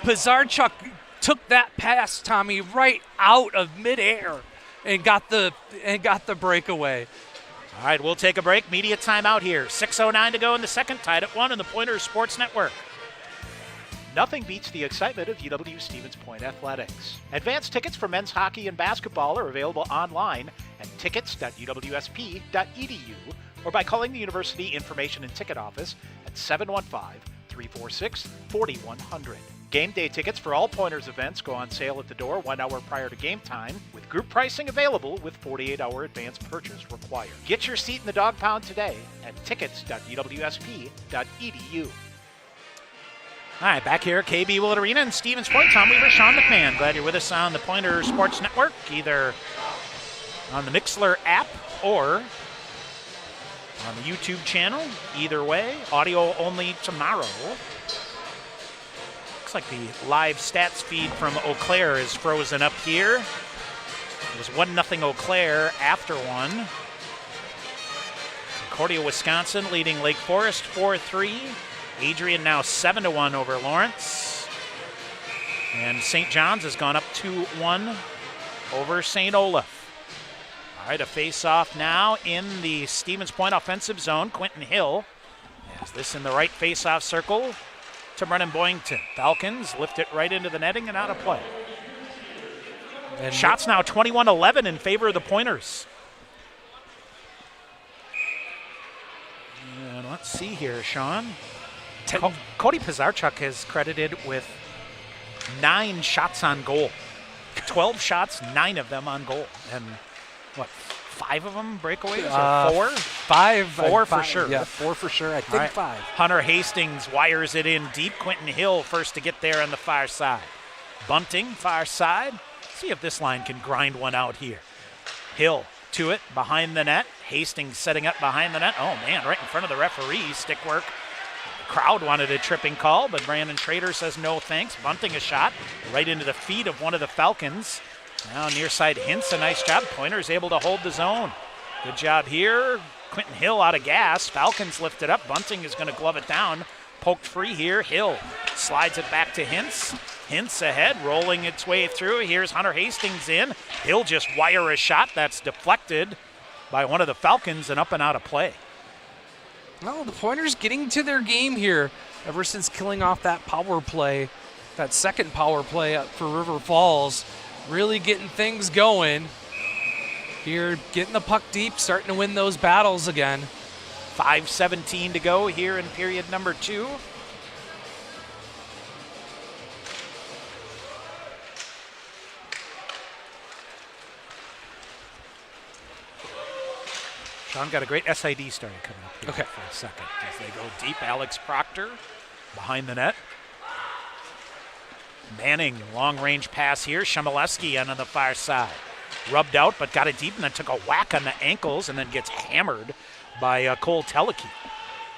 Pizarchuk took that pass, Tommy, right out of midair and got the breakaway. All right, we'll take a break. Media timeout here. 6:09 to go in the second. Tied at 1 on the Pointers Sports Network. Nothing beats the excitement of UW Stevens Point athletics. Advanced tickets for men's hockey and basketball are available online at tickets.uwsp.edu or by calling the University Information and Ticket Office at 715-346-4100. Game day tickets for all Pointers events go on sale at the door 1 hour prior to game time, with group pricing available with 48-hour advance purchase required. Get your seat in the dog pound today at tickets.uwsp.edu. All right, back here at KB Willett Arena in Stevens Point. Tom Weaver, Sean McMahon. Glad you're with us on the Pointer Sports Network, either on the Mixler app or on the YouTube channel. Either way, audio only tomorrow. Looks like the live stats feed from Eau Claire is frozen up here. It was 1-0 Eau Claire after one. Concordia, Wisconsin leading Lake Forest 4-3. Adrian now 7-1 over Lawrence. And St. John's has gone up 2-1 over St. Olaf. All right, a face-off now in the Stevens Point offensive zone. Quentin Hill has this in the right face-off circle to Brennan Boynton. Falcons lift it right into the netting and out of play. And shots now 21-11 in favor of the Pointers. And let's see here, Sean. Cody Pizarchuk is credited with 9 shots on goal. 12 shots, 9 of them on goal. And what, 5 of them breakaways or 4? 5. 4 for sure. Yeah, 4 for sure. I think 5. Hunter Hastings wires it in deep. Quentin Hill first to get there on the far side. Bunting, far side. See if this line can grind one out here. Hill to it, behind the net. Hastings setting up behind the net. Oh, man, right in front of the referee. Stick work. Crowd wanted a tripping call, but Brandon Schrader says no thanks. Bunting a shot right into the feet of one of the Falcons. Now near side Hintz, a nice job. Pointers able to hold the zone. Good job here. Quentin Hill out of gas. Falcons lift it up. Bunting is going to glove it down. Poked free here. Hill slides it back to Hintz. Hints ahead, rolling its way through. Here's Hunter Hastings in. He'll just wire a shot that's deflected by one of the Falcons and up and out of play. Well, the Pointers getting to their game here ever since killing off that power play, that second power play up for River Falls. Really getting things going here, getting the puck deep, starting to win those battles again. 5:17 to go here in period number 2. Sean got a great SID starting coming up here for a second as they go deep. Alex Proctor behind the net. Manning, long-range pass here. Shemileski on the far side. Rubbed out, but got it deep and then took a whack on the ankles and then gets hammered by Cole Teleke.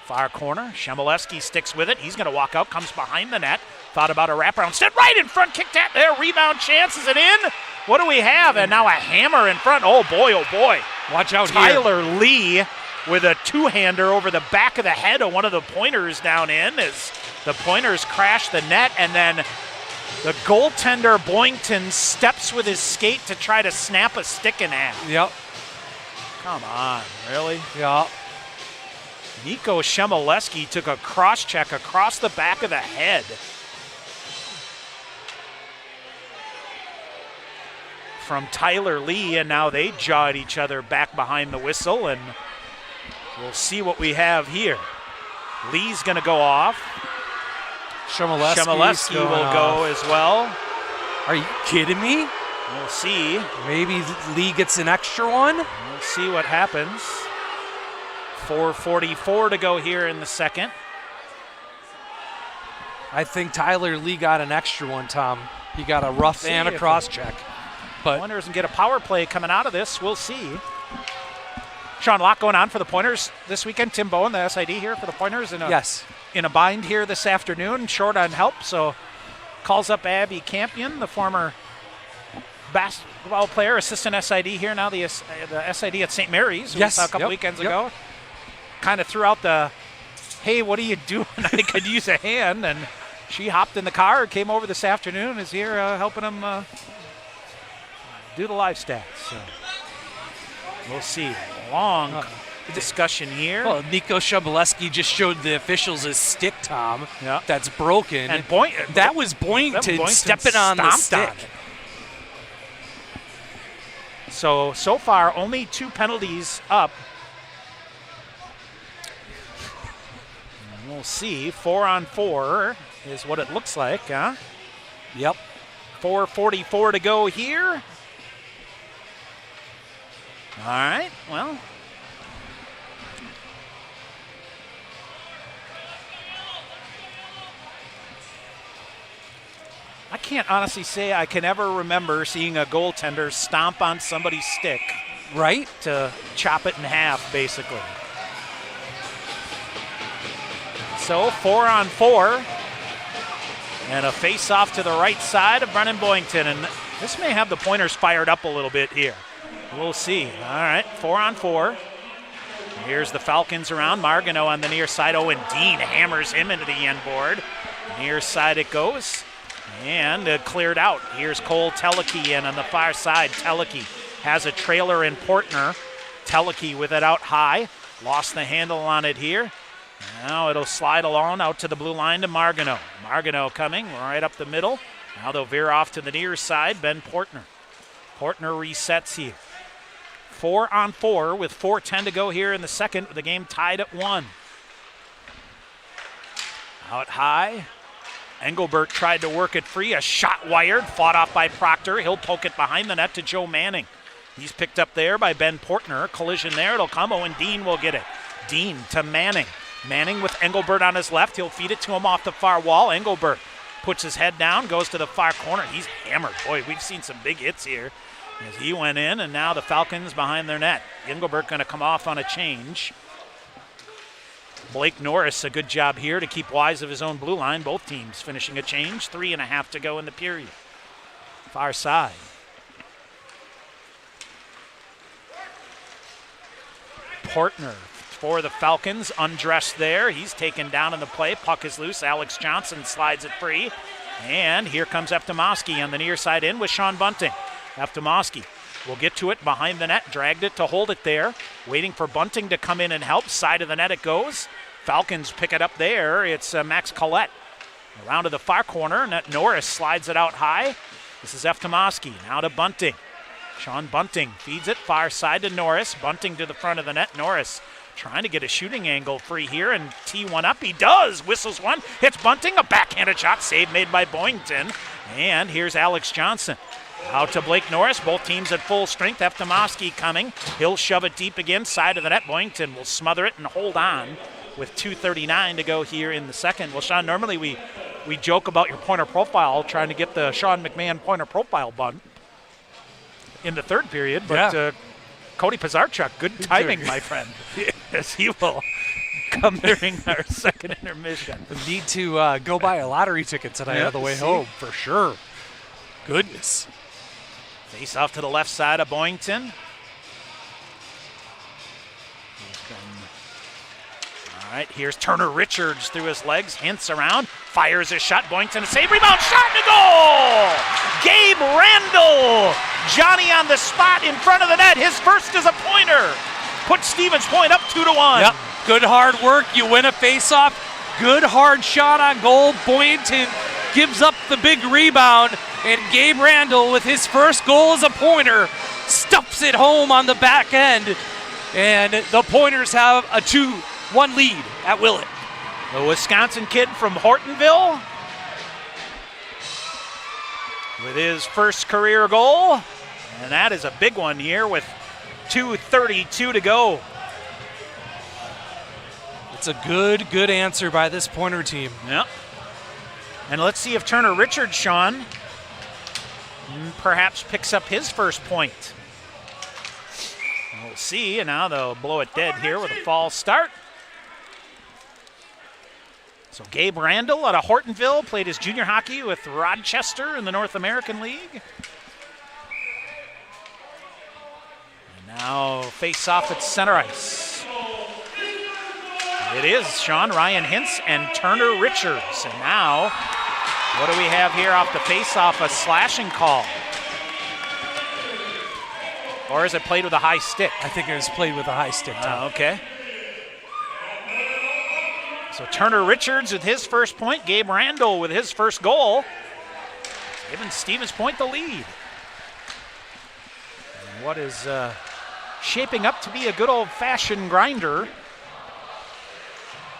Far corner. Shemileski sticks with it. He's going to walk out, comes behind the net. Thought about a wraparound. Step right in front, kicked at there. Rebound chance. Is it in? What do we have? And now a hammer in front. Oh, boy, oh, boy. Watch out Tyler Lee with a two-hander over the back of the head of one of the Pointers down in as the Pointers crash the net, and then the goaltender Boynton steps with his skate to try to snap a stick in half. Yep. Come on, really? Yep. Nico Shemileski took a cross-check across the back of the head. From Tyler Lee, and now they jaw at each other back behind the whistle, and we'll see what we have here. Lee's going to go off. Shemileski will go as well. Are you kidding me? We'll see. Maybe Lee gets an extra one. We'll see what happens. 4:44 to go here in the second. I think Tyler Lee got an extra one, Tom. He got a rough and a cross check. But Pointers can get a power play coming out of this. We'll see. Sean, a lot going on for the Pointers this weekend. Tim Bowen, the SID here for the Pointers, in a bind here this afternoon, short on help. So calls up Abby Campion, the former basketball player, assistant SID here now, the SID at St. Mary's, we saw a couple weekends ago. Kind of threw out the, hey, what are you doing? I could use a hand. And she hopped in the car, came over this afternoon, is here helping them do the live stats. So we'll see. Long discussion here. Well, Nico Shemileski just showed the officials his stick, Tom. Yeah. That's broken. And that was Boynton stepping on the stick. So far, only 2 penalties up. And we'll see. 4-on-4 is what it looks like, huh? Yep. 4:44 to go here. All right, well. I can't honestly say I can ever remember seeing a goaltender stomp on somebody's stick. Right? To chop it in half, basically. So 4-on-4. And a face-off to the right side of Brennan Boynton. And this may have the Pointers fired up a little bit here. We'll see. All right, 4-on-4. Here's the Falcons around. Margano on the near side. Owen Dean hammers him into the end board. Near side it goes. And cleared out. Here's Cole Teleke in on the far side. Teleke has a trailer in Portner. Teleke with it out high. Lost the handle on it here. Now it'll slide along out to the blue line to Margano. Margano coming right up the middle. Now they'll veer off to the near side. Ben Portner. Portner resets here. 4-on-4 with 4:10 to go here in the second, with the game tied at 1. Out high. Engelbert tried to work it free. A shot wired, fought off by Proctor. He'll poke it behind the net to Joe Manning. He's picked up there by Ben Portner. Collision there. It'll come. Owen Dean will get it. Dean to Manning. Manning with Engelbert on his left. He'll feed it to him off the far wall. Engelbert puts his head down, goes to the far corner. He's hammered. Boy, we've seen some big hits here as he went in, and now the Falcons behind their net. Engelbert going to come off on a change. Blake Norris, a good job here to keep wise of his own blue line. Both teams finishing a change. 3.5 to go in the period. Far side. Portner for the Falcons, undressed there. He's taken down in the play. Puck is loose. Alex Johnson slides it free. And here comes Eftimowski on the near side in with Sean Bunting. Eftimowski will get to it behind the net, dragged it to hold it there, waiting for Bunting to come in and help. Side of the net it goes. Falcons pick it up there. It's Max Collette. Around to the far corner, Norris slides it out high. This is Eftimowski, now to Bunting. Sean Bunting feeds it far side to Norris. Bunting to the front of the net. Norris trying to get a shooting angle free here and tee one up. He does. Whistles one. Hits Bunting. A backhanded shot. Save made by Boynton. And here's Alex Johnson. Out to Blake Norris. Both teams at full strength. Eftimowski coming. He'll shove it deep again. Side of the net. Boynton will smother it and hold on with 2:39 to go here in the second. Well, Sean, normally we joke about your pointer profile, trying to get the Sean McMahon pointer profile bun in the third period, but Cody Pizarchuk, good timing, my friend, as he will come during our second intermission. Need to go buy a lottery ticket tonight on the way home, for sure. Goodness. Face off to the left side of Boynton. All right, here's Turner Richards through his legs, hints around, fires a shot. Boynton, a save, rebound, shot, and a goal! Gabe Randall, Johnny on the spot in front of the net. His first is a pointer. Puts Stevens Point up 2-1. Yep, good hard work. You win a faceoff. Good hard shot on goal. Boynton gives up the big rebound, and Gabe Randall, with his first goal as a pointer, stuffs it home on the back end, and the Pointers have a 2-1 lead at Willett. The Wisconsin kid from Hortonville with his first career goal, and that is a big one here with 2:32 to go. It's a good answer by this Pointer team. Yep. And let's see if Turner Richards, Sean, perhaps picks up his first point. We'll see, and now they'll blow it dead here with a false start. So Gabe Randall out of Hortonville played his junior hockey with Rochester in the North American League. And now face off at center ice. It is Sean, Ryan Hintz, and Turner Richards. And now, what do we have here off the face off? A slashing call. Or is it played with a high stick? I think it was played with a high stick, Tom. Okay. So Turner Richards with his first point, Gabe Randall with his first goal, giving Stevens Point the lead. And what is shaping up to be a good old-fashioned grinder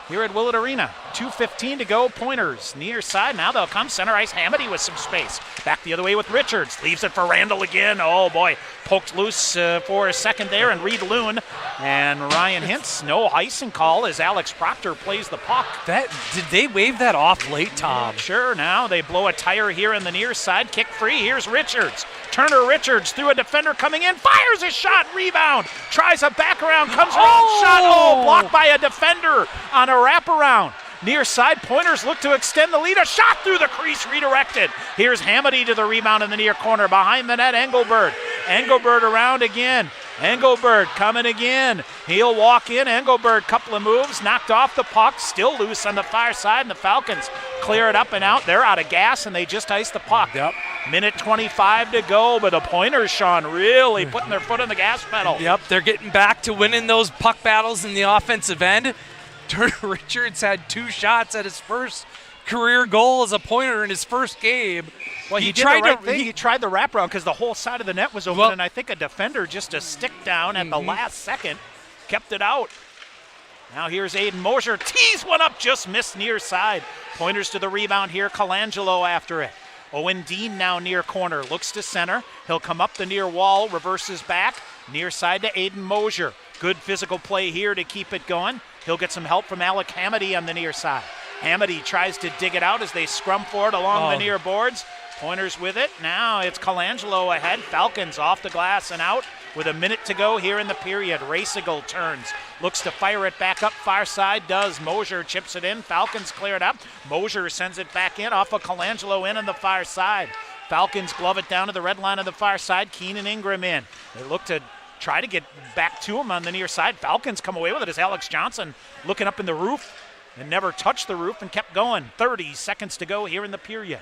here at Willett Arena. 2:15 to go, Pointers near side. Now they'll come center ice. Hamady with some space. Back the other way with Richards. Leaves it for Randall again. Oh boy, poked loose for a second there, and Reed Loon and Ryan Hintz. No icing call as Alex Proctor plays the puck. Did they wave that off late, Tom? Sure, now they blow a tire here in the near side. Kick free, here's Richards. Turner Richards through a defender coming in, fires a shot, rebound, tries a back around, comes around, shot, blocked by a defender on a wraparound. Near side, Pointers look to extend the lead, a shot through the crease, redirected. Here's Hamady to the rebound in the near corner, behind the net, Engelbert. Engelbert around again. Engelbert coming again. He'll walk in. Engelbert, couple of moves, knocked off the puck, still loose on the far side, and the Falcons clear it up and out. They're out of gas, and they just iced the puck. Yep. Minute 25 to go, but the Pointers, Sean, really putting their foot on the gas pedal. Yep, they're getting back to winning those puck battles in the offensive end. Turner Richards had 2 shots at his first career goal as a Pointer in his first game. Well, he tried the wraparound because the whole side of the net was open, and I think a defender just a stick down at the last second kept it out. Now here's Aiden Mosier, tees one up, just missed near side. Pointers to the rebound here, Colangelo after it. Owen Dean now near corner, looks to center. He'll come up the near wall, reverses back, near side to Aiden Mosier. Good physical play here to keep it going. He'll get some help from Alec Hamady on the near side. Hamady tries to dig it out as they scrum for it along the near boards. Pointers with it. Now it's Colangelo ahead. Falcons off the glass and out with a minute to go here in the period. Racigal turns. Looks to fire it back up far side. Does. Mosier chips it in. Falcons clear it up. Mosier sends it back in off of Colangelo in on the far side. Falcons glove it down to the red line on the far side. Keenan Ingram in. They look to try to get back to him on the near side. Falcons come away with it as Alex Johnson looking up in the roof and never touched the roof and kept going. 30 seconds to go here in the period.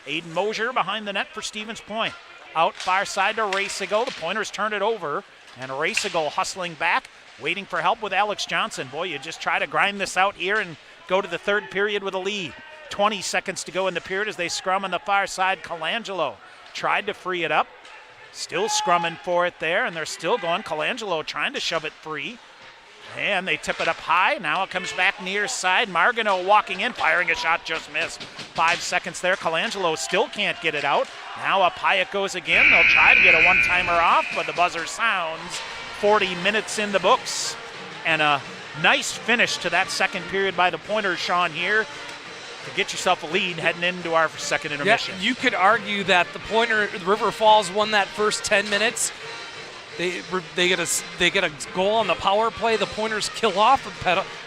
Aiden Mosier behind the net for Stevens Point. Out far side to Racigo. The Pointers turn it over, and Racigo hustling back, waiting for help with Alex Johnson. Boy, you just try to grind this out here and go to the third period with a lead. 20 seconds to go in the period as they scrum on the far side. Colangelo tried to free it up. Still scrumming for it there, and they're still going. Colangelo trying to shove it free. And they tip it up high. Now it comes back near side. Margano walking in, firing a shot, just missed. 5 seconds there. Colangelo still can't get it out. Now up high it goes again. They'll try to get a one-timer off, but the buzzer sounds. 40 minutes in the books. And a nice finish to that second period by the Pointers, Sean, here to get yourself a lead heading into our second intermission. Yeah, you could argue that the River Falls won that first 10 minutes. They get a goal on the power play. The Pointers kill off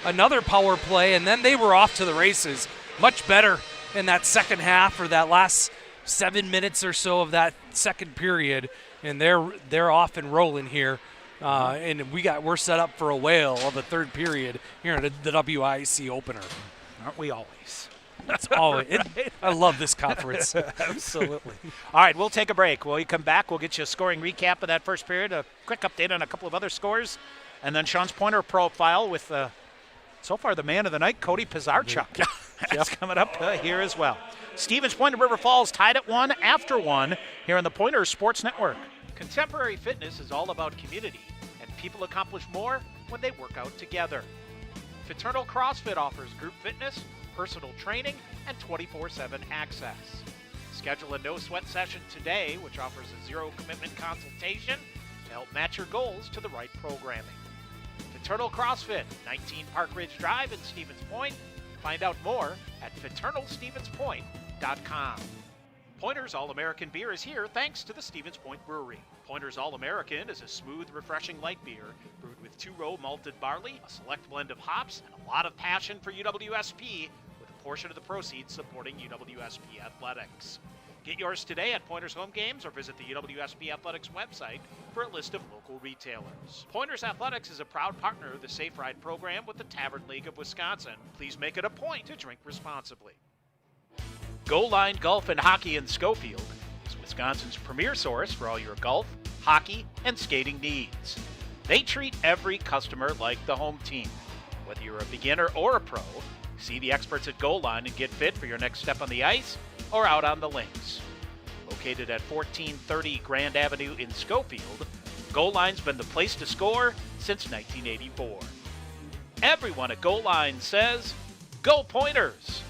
another power play, and then they were off to the races. Much better in that second half, or that last 7 minutes or so of that second period, and they're off and rolling here. And we're set up for a whale of a third period here in the WIAC opener. Aren't we always? That's always. I love this conference. Absolutely. All right, we'll take a break. When we come back, we'll get you a scoring recap of that first period, a quick update on a couple of other scores, and then Sean's Pointer profile with, so far, the man of the night, Cody Pizarchuk. That's coming up here as well. Stevens Point and River Falls tied at 1 after 1 here on the Pointers Sports Network. Contemporary fitness is all about community, and people accomplish more when they work out together. Fraternal CrossFit offers group fitness, personal training, and 24/7 access. Schedule a no-sweat session today, which offers a zero-commitment consultation to help match your goals to the right programming. Fraternal CrossFit, 19 Park Ridge Drive in Stevens Point. Find out more at fraternalstevenspoint.com. Pointers All-American Beer is here thanks to the Stevens Point Brewery. Pointers All-American is a smooth, refreshing light beer brewed with 2-row malted barley, a select blend of hops, and a lot of passion for UWSP, with a portion of the proceeds supporting UWSP athletics. Get yours today at Pointers Home Games or visit the UWSP Athletics website for a list of local retailers. Pointers Athletics is a proud partner of the Safe Ride program with the Tavern League of Wisconsin. Please make it a point to drink responsibly. Goal Line Golf and Hockey in Schofield is Wisconsin's premier source for all your golf, hockey, and skating needs. They treat every customer like the home team. Whether you're a beginner or a pro, see the experts at Goal Line and get fit for your next step on the ice or out on the links. Located at 1430 Grand Avenue in Schofield, Goal Line's been the place to score since 1984. Everyone at Goal Line says, Go Pointers!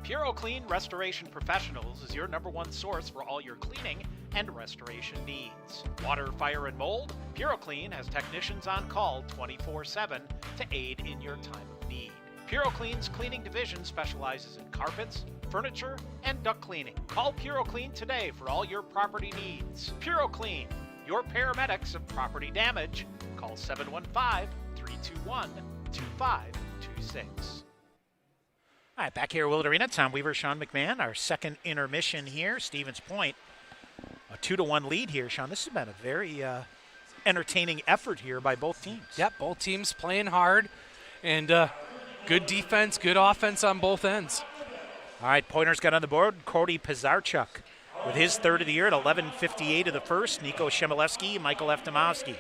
Puro Clean Restoration Professionals is your #1 source for all your cleaning and restoration needs. Water, fire, and mold, Puro Clean has technicians on call 24/7 to aid in your time of need. Puro Clean's cleaning division specializes in carpets, furniture, and duct cleaning. Call Puro Clean today for all your property needs. Puro Clean, your paramedics of property damage. Call 715-321-2526. All right, back here at Willett Arena, Tom Weaver, Sean McMahon, our second intermission here. Stevens Point, a 2-1 lead here. Sean, this has been a very entertaining effort here by both teams. Yep, both teams playing hard, and good defense, good offense on both ends. All right, Pointers got on the board. Cody Pizarchuk with his third of the year at 11:58 of the first. Nico Shemileski, Michael Eftimowski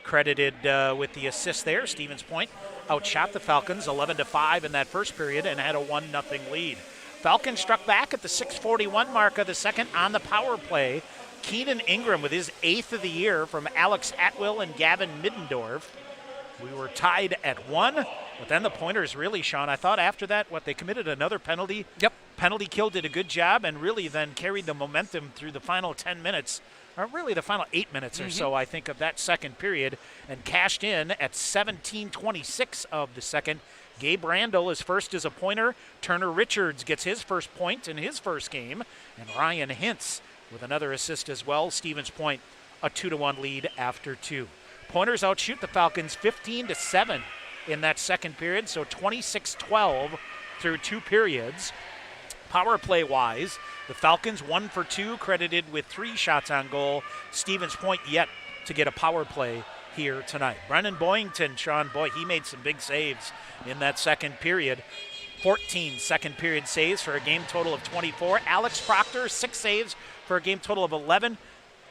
credited with the assist there. Stevens Point outshot the Falcons 11-5 in that first period and had a 1-0 lead. Falcons struck back at the 6:41 mark of the second on the power play. Keenan Ingram with his 8th of the year from Alex Atwill and Gavin Middendorf. We were tied at 1, but then the Pointers really, Sean, I thought after that, they committed another penalty. Yep. Penalty kill did a good job and really then carried the momentum through the final 10 minutes, or really the final 8 minutes or so, I think, of that second period, and cashed in at 17:26 of the second. Gabe Randall is first as a Pointer. Turner Richards gets his first point in his first game, and Ryan Hintz with another assist as well. Stevens Point, a 2-1 lead after 2. Pointers outshoot the Falcons 15-7 in that second period, so 26-12 through 2 periods. Power play-wise, the Falcons 1 for 2, credited with 3 shots on goal. Stevens Point yet to get a power play here tonight. Brennan Boyington, Sean, boy, he made some big saves in that second period. 14 second period saves for a game total of 24. Alex Proctor, 6 saves for a game total of 11.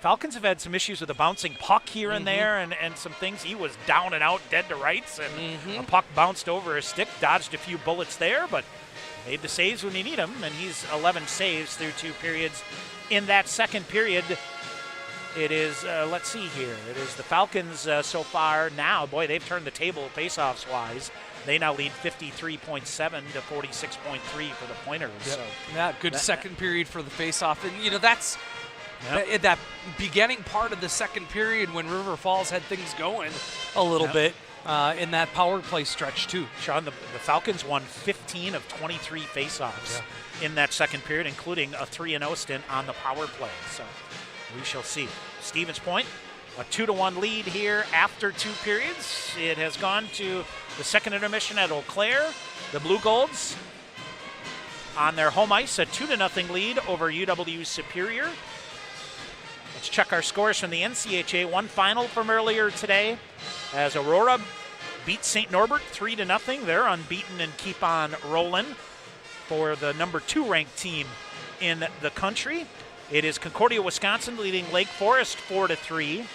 Falcons have had some issues with a bouncing puck here and there and some things. He was down and out, dead to rights, and a puck bounced over his stick, dodged a few bullets there, but made the saves when you need them, and he's 11 saves through 2 periods. In that second period, it is, let's see here, it is the Falcons so far now. Boy, they've turned the table faceoffs-wise. They now lead 53.7 to 46.3 for the Pointers. Yep. So yeah, good second period for the faceoff. And, that's that beginning part of the second period when River Falls had things going a little bit in that power play stretch, too. Sean, the Falcons won 15 of 23 faceoffs in that second period, including a 3-0 stint on the power play. So we shall see. Stevens Point, a 2-1 lead here after 2 periods. It has gone to the second intermission at Eau Claire. The Blue Golds on their home ice, a 2-0 lead over UW Superior. Let's check our scores from the NCHA. One final from earlier today as Aurora beat St. Norbert 3-0. They're unbeaten and keep on rolling for the number 2 ranked team in the country. It is Concordia, Wisconsin leading Lake Forest 4-3.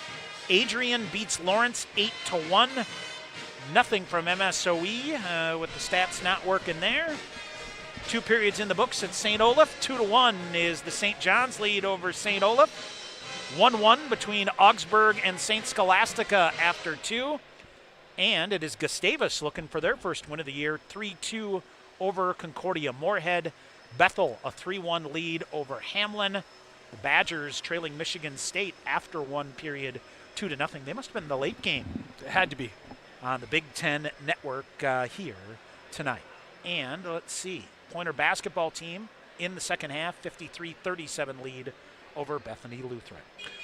Adrian beats Lawrence 8-1. Nothing from MSOE with the stats not working there. 2 periods in the books at St. Olaf. 2-1 is the St. John's lead over St. Olaf. 1-1 between Augsburg and St. Scholastica after 2. And it is Gustavus looking for their first win of the year. 3-2 over Concordia. Moorhead, Bethel, a 3-1 lead over Hamlin. The Badgers trailing Michigan State after 1 period, 2-0. They must have been in the late game. It had to be. On the Big Ten Network here tonight. And let's see. Pointer basketball team in the second half, 53-37 lead over Bethany Lutheran.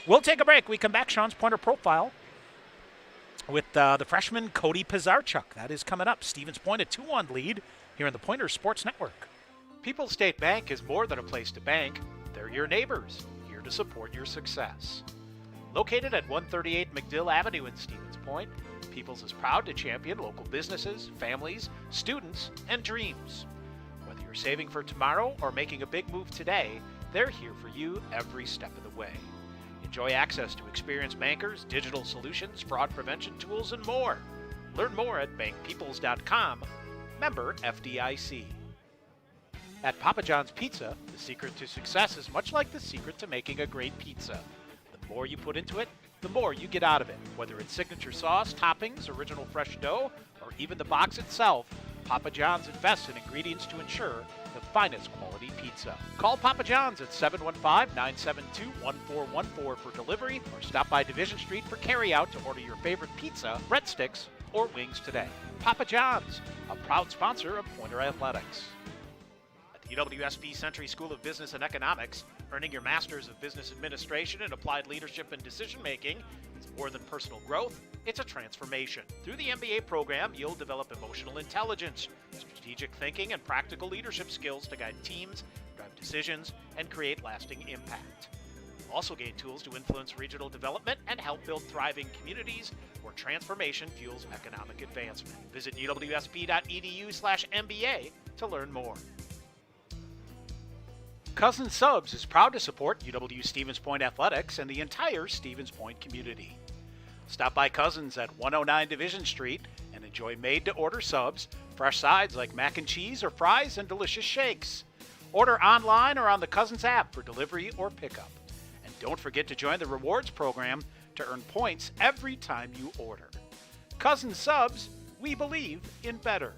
We'll take a break. We come back. Sean's Pointer Profile with the freshman Cody Pizarchuk. That is coming up. Stevens Point, a 2-1 lead here on the Pointer Sports Network. People's State Bank is more than a place to bank. They're your neighbors, here to support your success. Located at 138 McDill Avenue in Stevens Point, People's is proud to champion local businesses, families, students, and dreams. Whether you're saving for tomorrow or making a big move today, they're here for you every step of the way. Enjoy access to experienced bankers, digital solutions, fraud prevention tools, and more. Learn more at bankpeoples.com. Member FDIC. At Papa John's Pizza, the secret to success is much like the secret to making a great pizza. The more you put into it, the more you get out of it. Whether it's signature sauce, toppings, original fresh dough, or even the box itself, Papa John's invests in ingredients to ensure the finest quality pizza. Call Papa John's at 715-972-1414 for delivery, or stop by Division Street for carryout to order your favorite pizza, breadsticks, or wings today. Papa John's, a proud sponsor of Pointer Athletics. At the UWSP Century School of Business and Economics, earning your Master's of Business Administration and Applied Leadership and Decision Making is more than personal growth, it's a transformation. Through the MBA program, you'll develop emotional intelligence, strategic thinking, and practical leadership skills to guide teams, drive decisions, and create lasting impact. You'll also gain tools to influence regional development and help build thriving communities where transformation fuels economic advancement. Visit uwsp.edu/MBA to learn more. Cousins Subs is proud to support UW Stevens Point Athletics and the entire Stevens Point community. Stop by Cousins at 109 Division Street and enjoy made-to-order subs, fresh sides like mac and cheese or fries, and delicious shakes. Order online or on the Cousins app for delivery or pickup. And don't forget to join the rewards program to earn points every time you order. Cousins Subs, we believe in better.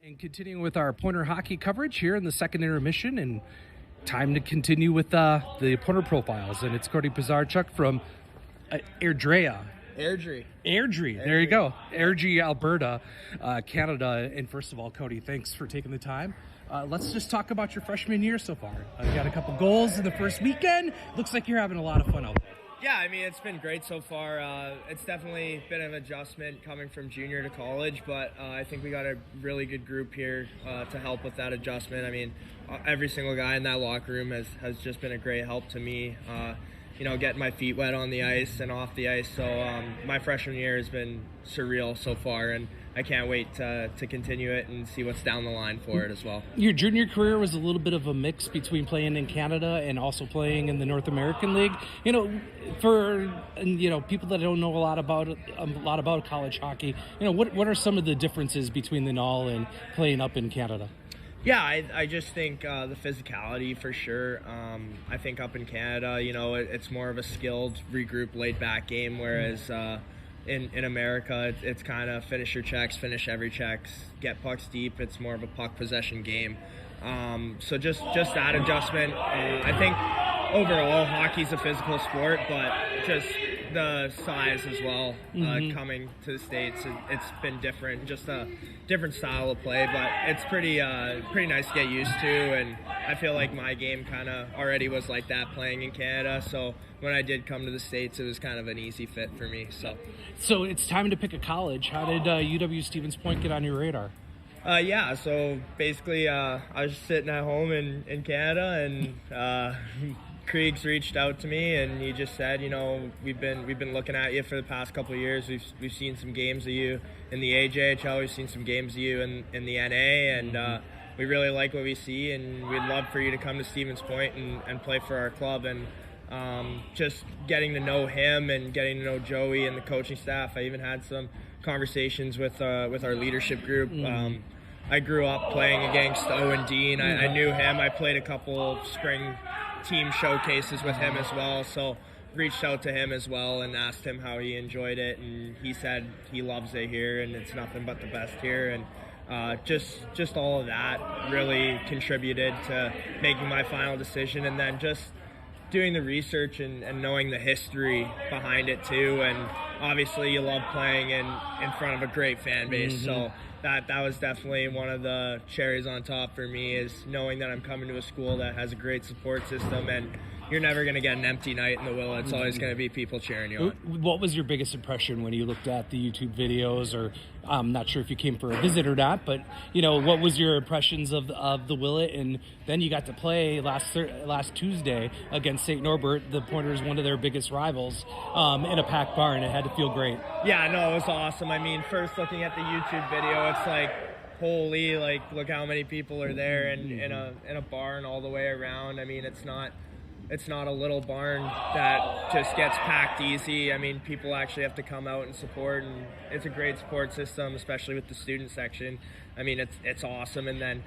And continuing with our Pointer hockey coverage here in the second intermission, and time to continue with the Pointer profiles. And it's Cody Pizarchuk from Airdrie. There you go. Airdrie, Alberta, Canada. And first of all, Cody, thanks for taking the time. Let's just talk about your freshman year so far. You got a couple goals in the first weekend. Looks like you're having a lot of fun out there. Yeah, I mean, it's been great so far. It's definitely been an adjustment coming from junior to college, but I think we got a really good group here to help with that adjustment. I mean, every single guy in that locker room has just been a great help to me, getting my feet wet on the ice and off the ice. So my freshman year has been surreal so far, and I can't wait to continue it and see what's down the line for it as well. Your junior career was a little bit of a mix between playing in Canada and also playing in the North American League. For people that don't know a lot about college hockey, what are some of the differences between the NAL and playing up in Canada? Yeah, I just think the physicality for sure. I think up in Canada, it's more of a skilled, regroup, laid-back game, whereas in America, it's kind of finish your checks, finish every checks, get pucks deep. It's more of a puck possession game. So just that adjustment. I think overall hockey's a physical sport, but just the size as well. Coming to the States, it's been different, just a different style of play, but it's pretty nice to get used to, and I feel like my game kind of already was like that playing in Canada, so when I did come to the States, it was kind of an easy fit for me. So it's time to pick a college. How did UW-Stevens Point get on your radar? So basically I was just sitting at home in Canada, and Krieg's reached out to me, and he just said, we've been looking at you for the past couple of years. We've seen some games of you in the AJHL. We've seen some games of you in the NA, and we really like what we see, and we'd love for you to come to Stevens Point and play for our club. And just getting to know him and getting to know Joey and the coaching staff. I even had some conversations with our leadership group. I grew up playing against Owen Dean. I knew him. I played a couple spring team showcases with him as well, so reached out to him as well and asked him how he enjoyed it, and he said he loves it here and it's nothing but the best here. And just all of that really contributed to making my final decision, and then just doing the research and knowing the history behind it too. And obviously you love playing in front of a great fan base, so that was definitely one of the cherries on top for me, is knowing that I'm coming to a school that has a great support system, and you're never going to get an empty night in the Willett. It's always going to be people cheering you on. What was your biggest impression when you looked at the YouTube videos, or I'm not sure if you came for a visit or not, but what was your impressions of the Willett? And then you got to play last Tuesday against St. Norbert, the Pointers, one of their biggest rivals, in a packed barn. It had to feel great. Yeah, no, it was awesome. I mean, first looking at the YouTube video, it's like, holy, look how many people are there, and in a barn all the way around. I mean, it's not a little barn that just gets packed easy. I mean, people actually have to come out and support, and it's a great support system, especially with the student section. I mean, it's awesome. And then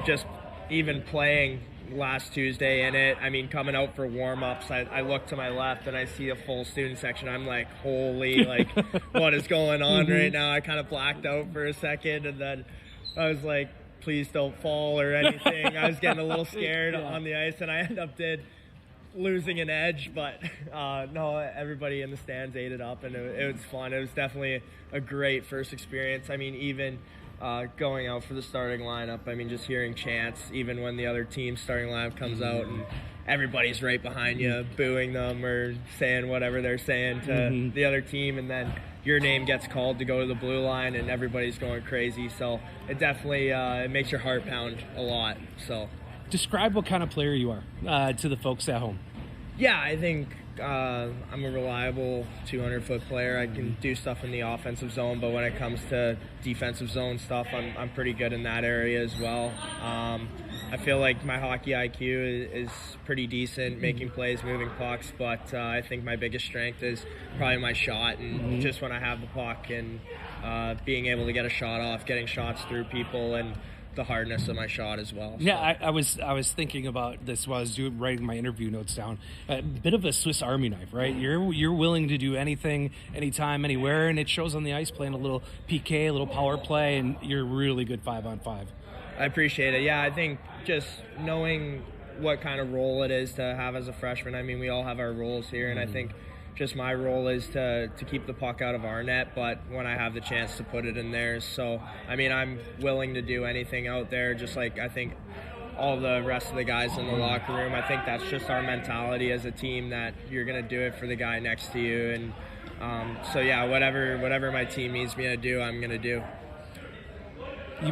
just even playing last Tuesday in it, I mean, coming out for warm-ups, I look to my left and I see a full student section. I'm like, holy, what is going on right now? I kind of blacked out for a second, and then I was like, please don't fall or anything. I was getting a little scared on the ice, and I losing an edge, but no, everybody in the stands ate it up, and it was fun. It was definitely a great first experience. I mean, even going out for the starting lineup, I mean, just hearing chants, even when the other team's starting lineup comes out and everybody's right behind you, booing them or saying whatever they're saying to the other team, and then your name gets called to go to the blue line and everybody's going crazy. So it definitely it makes your heart pound a lot. So describe what kind of player you are to the folks at home. Yeah, I think I'm a reliable 200-foot player. I can do stuff in the offensive zone, but when it comes to defensive zone stuff, I'm pretty good in that area as well. I feel like my hockey IQ is pretty decent, making plays, moving pucks, but I think my biggest strength is probably my shot, and just when I have the puck and being able to get a shot off, getting shots through people, and the hardness of my shot as well. Yeah, I was thinking about this while I was writing my interview notes down. A bit of a Swiss Army knife, right? You're willing to do anything, anytime, anywhere, and it shows on the ice, playing a little PK, a little power play, and you're really good 5-on-5. I appreciate it. Yeah, I think just knowing what kind of role it is to have as a freshman. I mean, we all have our roles here, and I think just my role is to keep the puck out of our net, but when I have the chance to put it in theirs. So, I mean, I'm willing to do anything out there, just like I think all the rest of the guys in the locker room. I think that's just our mentality as a team, that you're going to do it for the guy next to you. And so, yeah, whatever my team needs me to do, I'm going to do.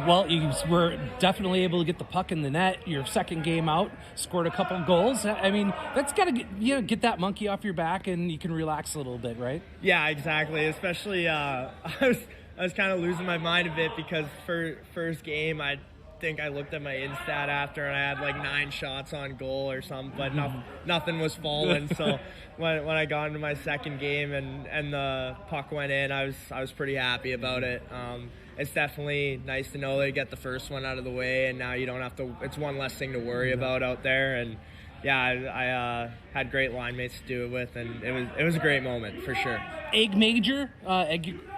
Well, you were definitely able to get the puck in the net. Your second game out, scored a couple goals. I mean, that's got to get that monkey off your back, and you can relax a little bit, right? Yeah, exactly. Especially, I was kind of losing my mind a bit because for first game, I think I looked at my Instat after, and I had like 9 shots on goal or something, but nothing was falling. So when I got into my second game and the puck went in, I was pretty happy about it. It's definitely nice to know that you get the first one out of the way, and now you don't have to. It's one less thing to worry about out there. And yeah, I had great line mates to do it with, and it was a great moment for sure.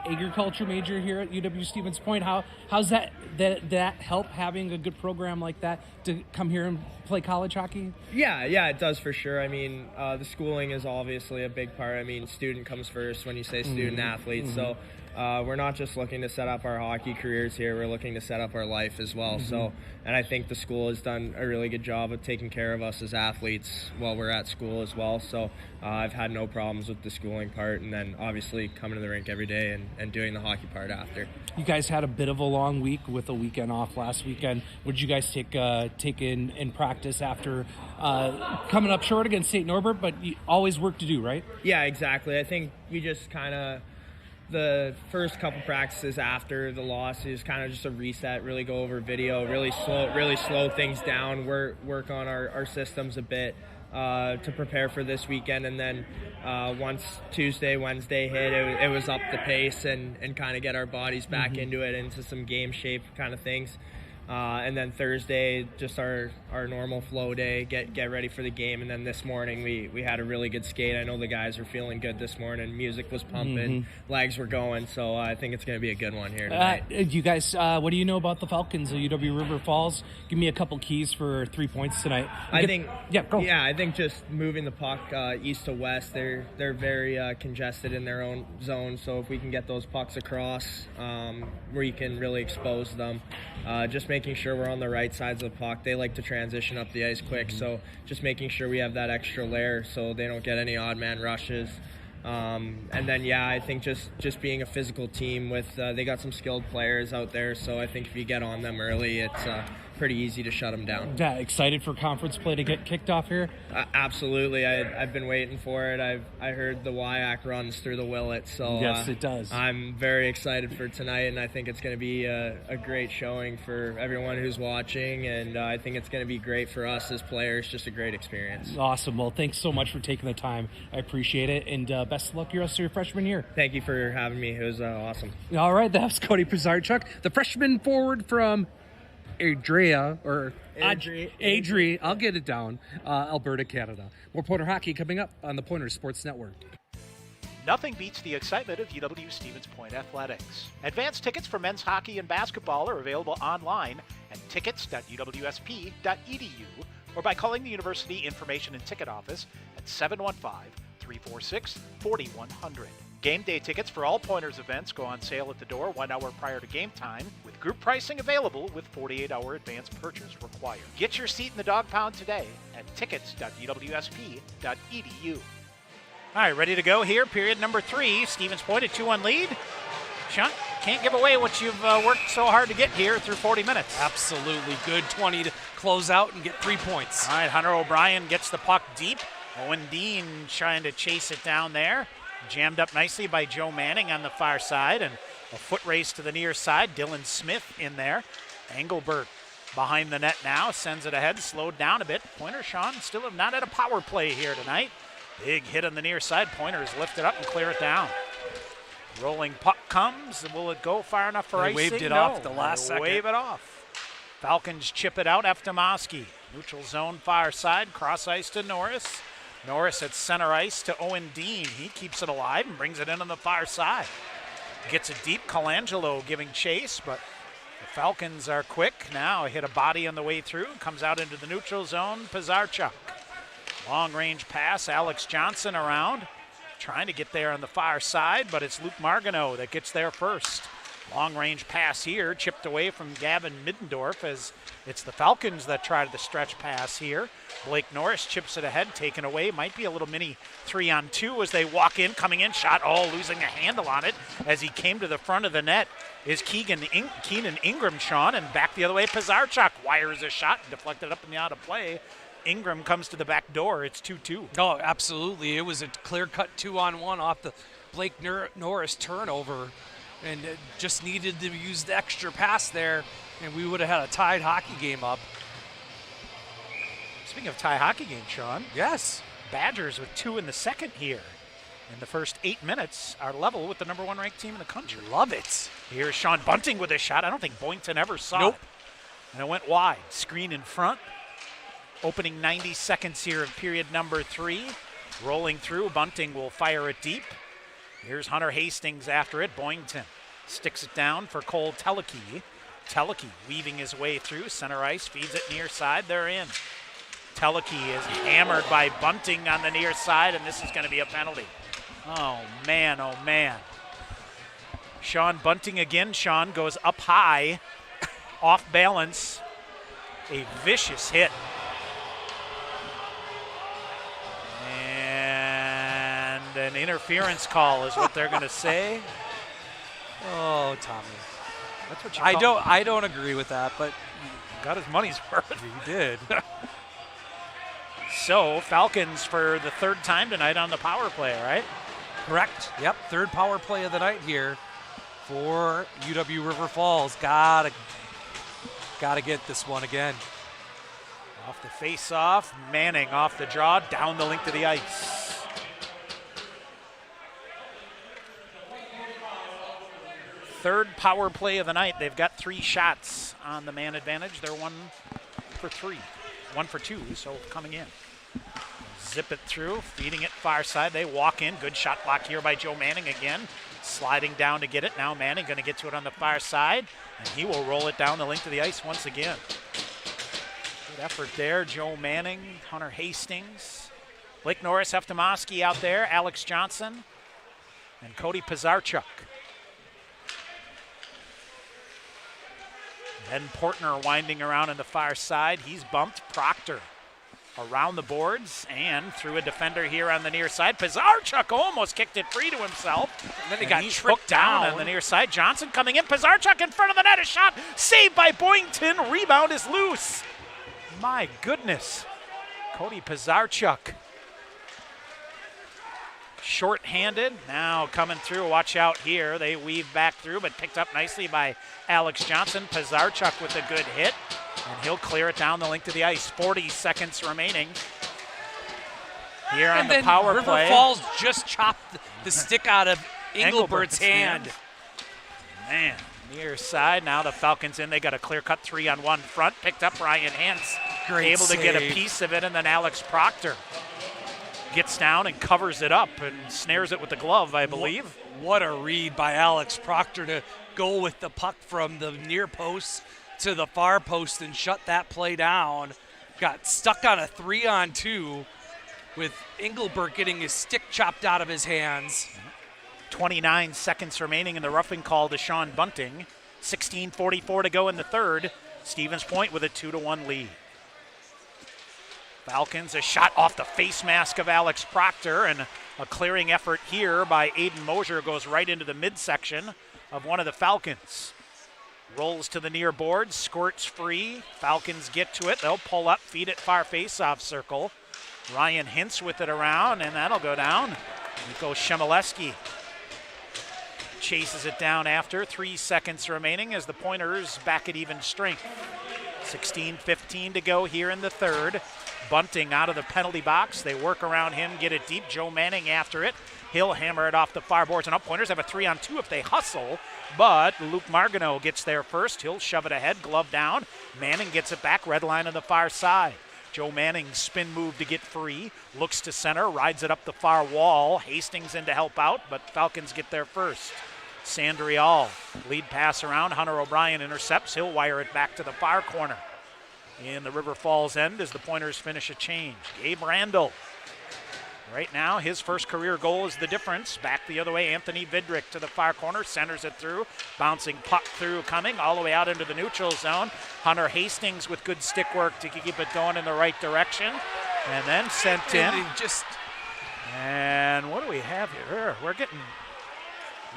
Agriculture major here at UW Stevens Point. How's that help, having a good program like that to come here and play college hockey? Yeah, it does for sure. I mean, the schooling is obviously a big part. I mean, student comes first when you say student athletes. So we're not just looking to set up our hockey careers here, we're looking to set up our life as well. So, and I think the school has done a really good job of taking care of us as athletes while we're at school as well. So I've had no problems with the schooling part, and then obviously coming to the rink every day and doing the hockey part after. You guys had a bit of a long week with a weekend off last weekend. What did you guys take in practice after coming up short against St. Norbert, but always work to do, right? Yeah, exactly. I think we just kind of, the first couple practices after the loss is kind of just a reset, really go over video, really slow things down, work on our systems a bit to prepare for this weekend. And then once Tuesday, Wednesday hit, it was up the pace and kind of get our bodies back into it, into some game shape kind of things. And then Thursday, just our normal flow day, get ready for the game. And then this morning, we had a really good skate. I know the guys were feeling good this morning. Music was pumping, legs were going. So I think it's going to be a good one here tonight. You guys, what do you know about the Falcons of UW River Falls? Give me a couple keys for 3 points tonight. I think just moving the puck east to west, they're very congested in their own zone. So if we can get those pucks across, we can really expose them. Just making sure we're on the right sides of the puck. They like to transition up the ice quick, so just making sure we have that extra layer so they don't get any odd man rushes. And then, I think just being a physical team with they got some skilled players out there, so I think if you get on them early, it's pretty easy to shut them down. Yeah, excited for conference play to get kicked off here? Absolutely. I've been waiting for it. I heard the WIAC runs through the Willett, so yes, it does. I'm very excited for tonight, and I think it's going to be a great showing for everyone who's watching, and I think it's going to be great for us as players, just a great experience. Awesome. Well, thanks so much for taking the time. I appreciate it, and best of luck your rest of your freshman year. Thank you for having me. It was awesome. All right, that was Cody Pizarchuk, the freshman forward from Adri, I'll get it down, Alberta, Canada. More Pointer hockey coming up on the Pointer Sports Network. Nothing beats the excitement of UW Stevens Point athletics. Advanced tickets for men's hockey and basketball are available online at tickets.uwsp.edu or by calling the University Information and Ticket Office at 715-346-4100. Game day tickets for all Pointers events go on sale at the door 1 hour prior to game time, with group pricing available with 48-hour advance purchase required. Get your seat in the dog pound today at tickets.uwsp.edu. All right, ready to go here. Period number 3. Stevens Point, a 2-1 lead. Sean, can't give away what you've worked so hard to get here through 40 minutes. Absolutely. Good 20 to close out and get 3 points. All right, Hunter O'Brien gets the puck deep. Owen Dean trying to chase it down there. Jammed up nicely by Joe Manning on the far side, and a foot race to the near side. Dylan Smith in there. Engelbert behind the net now, sends it ahead, slowed down a bit. Pointer, Sean, still have not had a power play here tonight. Big hit on the near side. Pointers lift it up and clear it down. Rolling puck comes. Will it go far enough for icing? Waved it off at the last second. Wave it off. Falcons chip it out. Eftemoski. Neutral zone far side. Cross ice to Norris. Norris at center ice to Owen Dean. He keeps it alive and brings it in on the far side. Gets it deep. Colangelo giving chase, but the Falcons are quick. Now hit a body on the way through. Comes out into the neutral zone. Pizarchuk. Long range pass. Alex Johnson around. Trying to get there on the far side, but it's Luke Margano that gets there first. Long-range pass here, chipped away from Gavin Middendorf as it's the Falcons that tried the stretch pass here. Blake Norris chips it ahead, taken away. Might be a little mini 3-on-2 as they walk in, coming in, shot, losing a handle on it as he came to the front of the net is Keenan Ingram, Sean, and back the other way, Pizarchuk wires a shot, deflected up in the out of play. Ingram comes to the back door. It's 2-2. Oh, absolutely. It was a clear-cut 2-on-1 off the Blake Norris turnover. And just needed to use the extra pass there, and we would have had a tied hockey game up. Speaking of tie hockey game, Sean. Yes. Badgers with 2 in the second here. In the first 8 minutes are level with the number 1 ranked team in the country. Love it. Here's Sean Bunting with a shot. I don't think Boynton ever saw it. And it went wide. Screen in front. Opening 90 seconds here of period number 3. Rolling through. Bunting will fire it deep. Here's Hunter Hastings after it. Boynton sticks it down for Cole Teleke. Teleke weaving his way through center ice, feeds it near side. They're in. Teleke is hammered by Bunting on the near side, and this is going to be a penalty. Oh, man, oh, man. Sean Bunting again. Sean goes up high, off balance. A vicious hit. An interference call is what they're going to say. Oh, Tommy. That's what you I don't agree with that, but got his money's worth. He did. So, Falcons for the 3rd time tonight on the power play, right? Correct. Yep, 3rd power play of the night here for UW River Falls. Gotta get this one again. Off the face-off, Manning off the draw, down the length of the ice. Third power play of the night. They've got 3 shots on the man advantage. They're 1 for 3. 1 for 2, so coming in. Zip it through, feeding it far side. They walk in. Good shot block here by Joe Manning again. Sliding down to get it. Now Manning going to get to it on the far side, and he will roll it down the length of the ice once again. Good effort there. Joe Manning, Hunter Hastings, Blake Norris, Eftemoski out there, Alex Johnson, and Cody Pizarchuk. Ben Portner winding around on the far side. He's bumped. Proctor around the boards and through a defender here on the near side. Pizarchuk almost kicked it free to himself. And then he got tripped down on the near side. Johnson coming in. Pizarchuk in front of the net. A shot saved by Boynton. Rebound is loose. My goodness. Cody Pizarchuk. Short-handed, now coming through. Watch out here. They weave back through, but picked up nicely by Alex Johnson. Pizarchuk with a good hit, and he'll clear it down the length of the ice. 40 seconds remaining here on the power play. River Falls just chopped the stick out of Engelbert's hand. Man, near side. Now the Falcons in. They got a clear-cut 3-on-1 front. Picked up Ryan Hintz. Able to get a piece of it, and then Alex Proctor gets down and covers it up and snares it with the glove, I believe. What a read by Alex Proctor to go with the puck from the near post to the far post and shut that play down. Got stuck on a 3-on-2 with Engelbert getting his stick chopped out of his hands. 29 seconds remaining in the roughing call to Sean Bunting. 16:44 to go in the third. Stevens Point with a 2-1 lead. Falcons, a shot off the face mask of Alex Proctor, and a clearing effort here by Aiden Mosier goes right into the midsection of one of the Falcons. Rolls to the near board, squirts free. Falcons get to it. They'll pull up, feed it far face-off circle. Ryan Hintz with it around, and that'll go down. Nico Shemileski chases it down after. 3 seconds remaining as the Pointers back at even strength. 16:15 to go here in the third. Bunting out of the penalty box. They work around him, get it deep. Joe Manning after it. He'll hammer it off the far boards, and up. Pointers have a 3-on-2 if they hustle, but Luke Margano gets there first. He'll shove it ahead, glove down. Manning gets it back, red line on the far side. Joe Manning spin move to get free, looks to center, rides it up the far wall. Hastings in to help out, but Falcons get there first. Sandrial, lead pass around. Hunter O'Brien intercepts. He'll wire it back to the far corner. In the River Falls end as the Pointers finish a change. Gabe Randall Right now, his first career goal is the difference. Back the other way, Anthony Vidrick to the far corner, centers it through. Bouncing puck through, coming all the way out into the neutral zone. Hunter Hastings with good stick work to keep it going in the right direction. And then sent in. And what do we have here? We're getting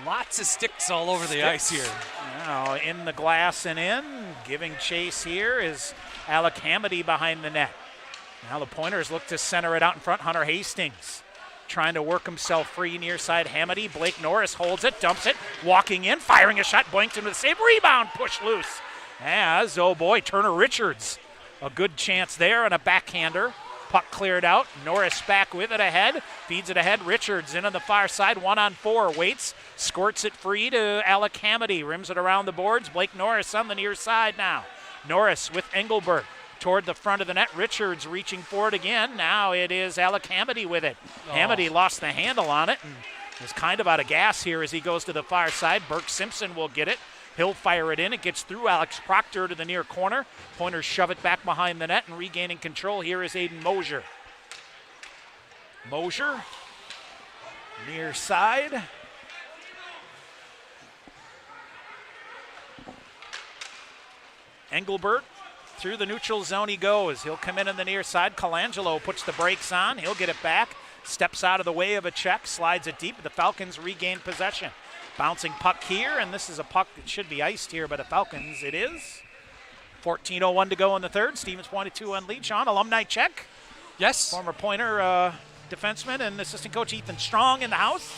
lots of sticks all over the ice here. Now in the glass and in. Giving chase here is Alec Hamady behind the net. Now the Pointers look to center it out in front. Hunter Hastings trying to work himself free near side. Hamady. Blake Norris holds it, dumps it, walking in, firing a shot. Boynton with a save. Rebound, push loose. As, oh boy, Turner Richards. A good chance there and a backhander. Puck cleared out. Norris back with it ahead. Feeds it ahead. Richards in on the far side. 1-on-4. Waits. Squirts it free to Alec Hamady. Rims it around the boards. Blake Norris on the near side now. Norris with Engelbert toward the front of the net. Richards reaching for it again. Now it is Alec Hamady with it. Hamady lost the handle on it and is kind of out of gas here as he goes to the far side. Burke Simpson will get it. He'll fire it in. It gets through Alex Proctor to the near corner. Pointers shove it back behind the net, and regaining control here is Aiden Mosier. Mosier, near side. Engelbert, through the neutral zone he goes. He'll come in on the near side. Colangelo puts the brakes on. He'll get it back. Steps out of the way of a check. Slides it deep. The Falcons regain possession. Bouncing puck here, and this is a puck that should be iced here by the Falcons. It is. 14:01 to go in the third. Stevens Point at 2-1 lead. Sean, alumni check. Yes. Former Pointer defenseman and assistant coach Ethan Strong in the house.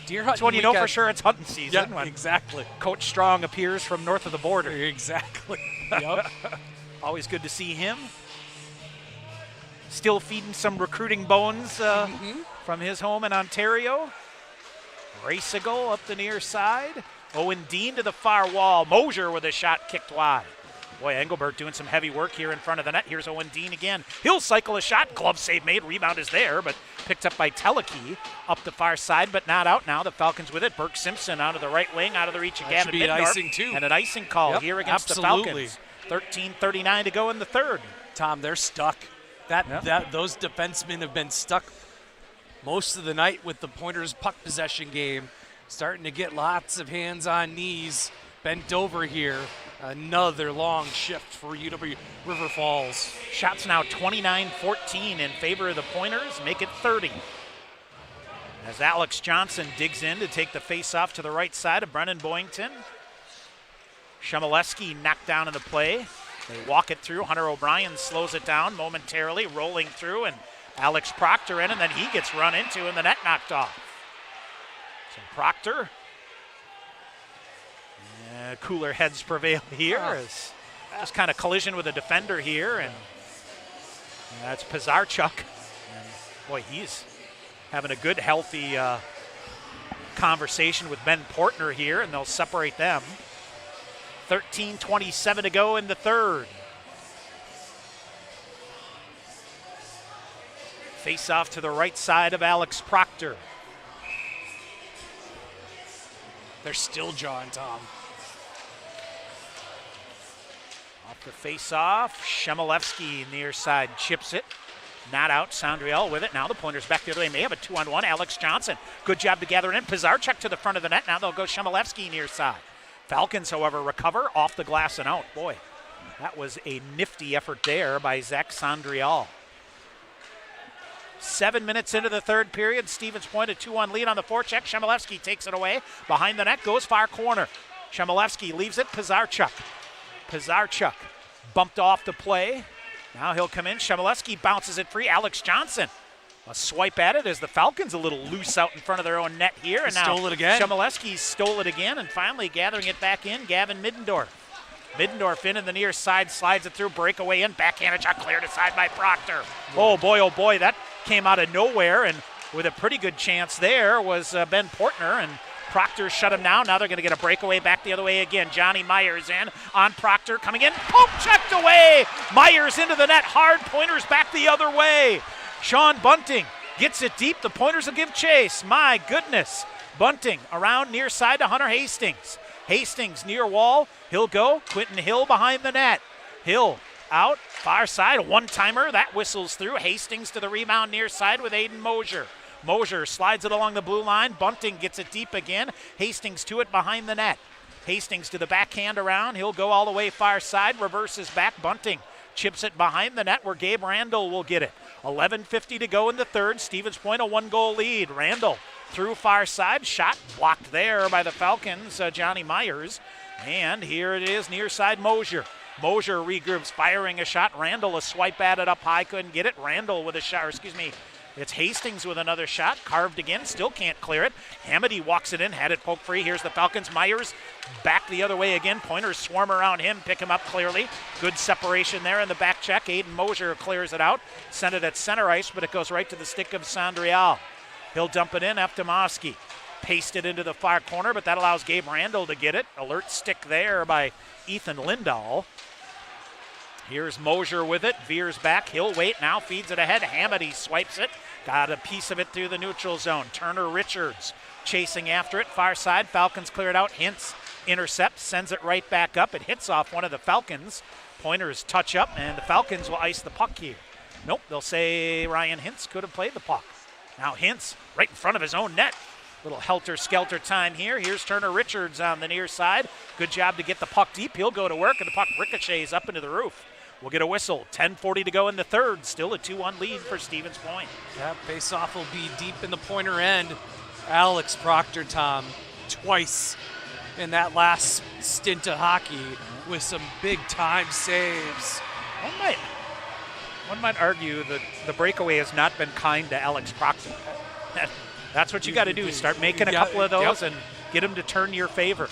Deer That's when you know for sure it's hunting season. Yeah, exactly. Coach Strong appears from north of the border. Exactly. Yep. Always good to see him. Still feeding some recruiting bones from his home in Ontario. Racigal up the near side. Owen Dean to the far wall. Mosier with a shot kicked wide. Boy, Engelbert doing some heavy work here in front of the net. Here's Owen Dean again. He'll cycle a shot. Glove save made. Rebound is there, but picked up by Teleki up the far side, but not out now. The Falcons with it. Burke Simpson out of the right wing, out of the reach of Gavin Middendorf. Icing too. And an icing call here against the Falcons. 13:39 to go in the third. Tom, they're stuck. Those defensemen have been stuck most of the night with the Pointers puck possession game. Starting to get lots of hands on knees. Bent over here. Another long shift for UW River Falls. Shots now 29-14 in favor of the Pointers. Make it 30. As Alex Johnson digs in to take the face-off to the right side of Brennan Boynton. Shemileski knocked down in the play. They walk it through. Hunter O'Brien slows it down momentarily, rolling through, and Alex Proctor in, and then he gets run into and the net knocked off. So Proctor. Cooler heads prevail here. As just kind of collision with a defender here, and that's Pizarchuk. And boy, he's having a good, healthy conversation with Ben Portner here, and they'll separate them. 13:27 to go in the third. Face off to the right side of Alex Proctor. They're still jawing, Tom. Off the face-off, Shemilevsky near side chips it. Not out, Sandriel with it. Now the Pointers back the other way. May have a 2-on-1. Alex Johnson, good job to gather it in. Pizarchuk to the front of the net. Now they'll go Shemilevsky near side. Falcons, however, recover off the glass and out. Boy, that was a nifty effort there by Zach Sandriel. 7 minutes into the third period. Stevens Point a 2-1 lead on the forecheck. Shemilevsky takes it away. Behind the net goes far corner. Shemilevsky leaves it. Pizarchuk bumped off the play. Now he'll come in. Shemilevsky bounces it free. Alex Johnson, a swipe at it as the Falcons a little loose out in front of their own net here. And now stole it again. Shemilevsky stole it again, and finally gathering it back in, Gavin Middendorf. Middendorf in the near side, slides it through, breakaway in, backhanded shot cleared aside by Proctor. Oh boy, that came out of nowhere, and with a pretty good chance there was Ben Portner, and Proctor shut him down. Now they're going to get a breakaway back the other way again. Johnny Myers in on Proctor, coming in, poke checked away. Myers into the net, hard. Pointers back the other way. Sean Bunting gets it deep. The Pointers will give chase. My goodness. Bunting around near side to Hunter Hastings. Hastings near wall. He'll go. Quentin Hill behind the net. Hill out, far side, a one-timer. That whistles through. Hastings to the rebound near side with Aiden Mosier. Mosier slides it along the blue line. Bunting gets it deep again. Hastings to it behind the net. Hastings to the backhand around. He'll go all the way far side, reverses back. Bunting chips it behind the net where Gabe Randall will get it. 11:50 to go in the third. Stevens Point a 1-goal lead. Randall through far side. Shot blocked there by the Falcons, Johnny Myers. And here it is near side Mosier. Mosier regroups, firing a shot. Randall a swipe at it up high, couldn't get it. Randall with a shot, it's Hastings with another shot, carved again, still can't clear it. Hamady walks it in, had it poked free. Here's the Falcons. Myers back the other way again. Pointers swarm around him, pick him up clearly. Good separation there in the back check. Aiden Mosier clears it out, sent it at center ice, but it goes right to the stick of Sandrial. He'll dump it in, Eftimowski. Paste it into the far corner, but that allows Gabe Randall to get it. Alert stick there by Ethan Lindahl. Here's Mosier with it, veers back, he'll wait, now feeds it ahead. Hamady swipes it, got a piece of it through the neutral zone. Turner Richards chasing after it, far side, Falcons clear it out. Hintz intercepts, sends it right back up. It hits off one of the Falcons. Pointers touch up, and the Falcons will ice the puck here. Nope, they'll say Ryan Hintz could have played the puck. Now Hintz right in front of his own net. Little helter-skelter time here. Here's Turner Richards on the near side. Good job to get the puck deep. He'll go to work, and the puck ricochets up into the roof. We'll get a whistle. 10:40 to go in the third. Still a 2-1 lead for Stevens Point. Yeah, face-off will be deep in the Pointer end. Alex Proctor, Tom, twice in that last stint of hockey with some big-time saves. One might argue that the breakaway has not been kind to Alex Proctor. That's what you got to do. Start making a couple of those and get him to turn your favor.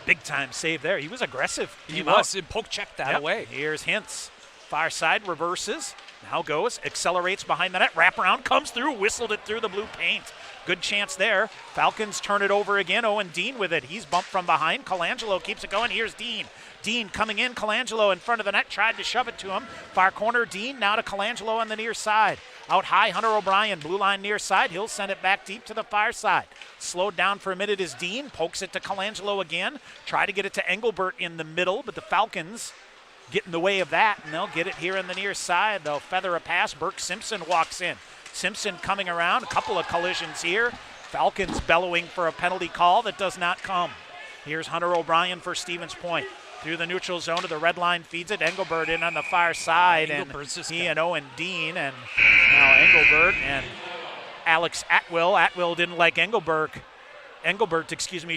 Big time save there. He was aggressive. He was. And poke checked that away. Here's Hintz. Far side reverses. Now goes. Accelerates behind the net. Wraparound. Comes through. Whistled it through the blue paint. Good chance there. Falcons turn it over again. Owen Dean with it. He's bumped from behind. Colangelo keeps it going. Here's Dean. Dean coming in. Colangelo in front of the net. Tried to shove it to him. Far corner. Dean now to Colangelo on the near side. Out high, Hunter O'Brien. Blue line near side. He'll send it back deep to the far side. Slowed down for a minute is Dean. Pokes it to Colangelo again. Try to get it to Engelbert in the middle, but the Falcons get in the way of that, and they'll get it here on the near side. They'll feather a pass. Burke Simpson walks in. Simpson coming around. A couple of collisions here. Falcons bellowing for a penalty call that does not come. Here's Hunter O'Brien for Stevens Point. Through the neutral zone to the red line, feeds it. Engelbert in on the far side, and he and Owen Dean, and now Engelbert and Alex Atwill. Atwill didn't like Engelbert,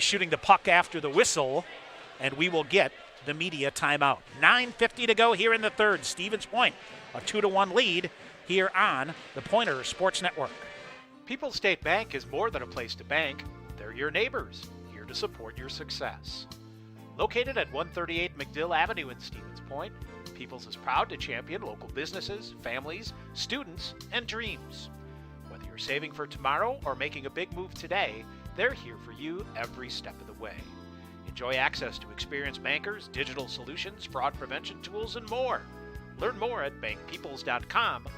shooting the puck after the whistle, and we will get the media timeout. 9:50 to go here in the third. Stevens Point, a 2-1 lead here on the Pointer Sports Network. People's State Bank is more than a place to bank. They're your neighbors, here to support your success. Located at 138 McDill Avenue in Stevens Point, People's is proud to champion local businesses, families, students, and dreams. Whether you're saving for tomorrow or making a big move today, they're here for you every step of the way. Enjoy access to experienced bankers, digital solutions, fraud prevention tools, and more. Learn more at bankpeoples.com.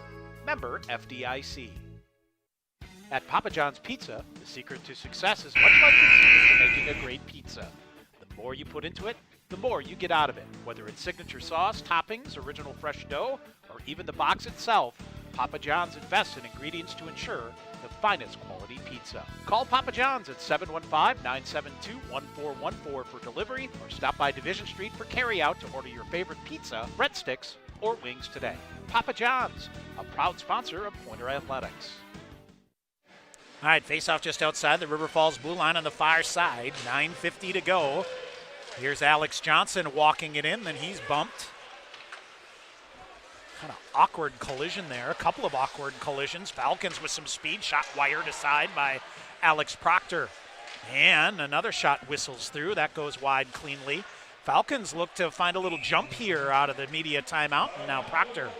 Member FDIC. At Papa John's Pizza, the secret to success is much like the secret to making a great pizza. The more you put into it, the more you get out of it. Whether it's signature sauce, toppings, original fresh dough, or even the box itself, Papa John's invests in ingredients to ensure the finest quality pizza. Call Papa John's at 715-972-1414 for delivery, or stop by Division Street for carryout to order your favorite pizza, breadsticks, or wings today. Papa John's, a proud sponsor of Pointer Athletics. All right, face-off just outside the River Falls blue line on the far side. 9:50 to go. Here's Alex Johnson walking it in, then he's bumped. Kind of awkward collision there. A couple of awkward collisions. Falcons with some speed. Shot wired aside by Alex Proctor. And another shot whistles through. That goes wide cleanly. Falcons look to find a little jump here out of the media timeout. And now Proctor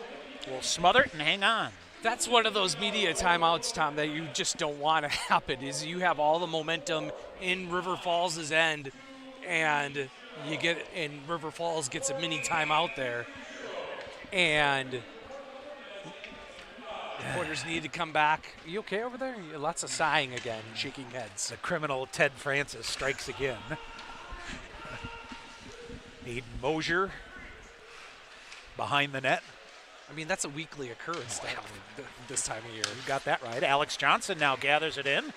will smother it and hang on. That's one of those media timeouts, Tom, that you just don't want to happen. Is you have all the momentum in River Falls' end, and River Falls gets a mini timeout there, and the Pointers need to come back. Are you okay over there? Lots of sighing again, shaking heads. The criminal Ted Francis strikes again. Aiden Mosier behind the net. I mean, that's a weekly occurrence this time of year. You got that right. Alex Johnson now gathers it in,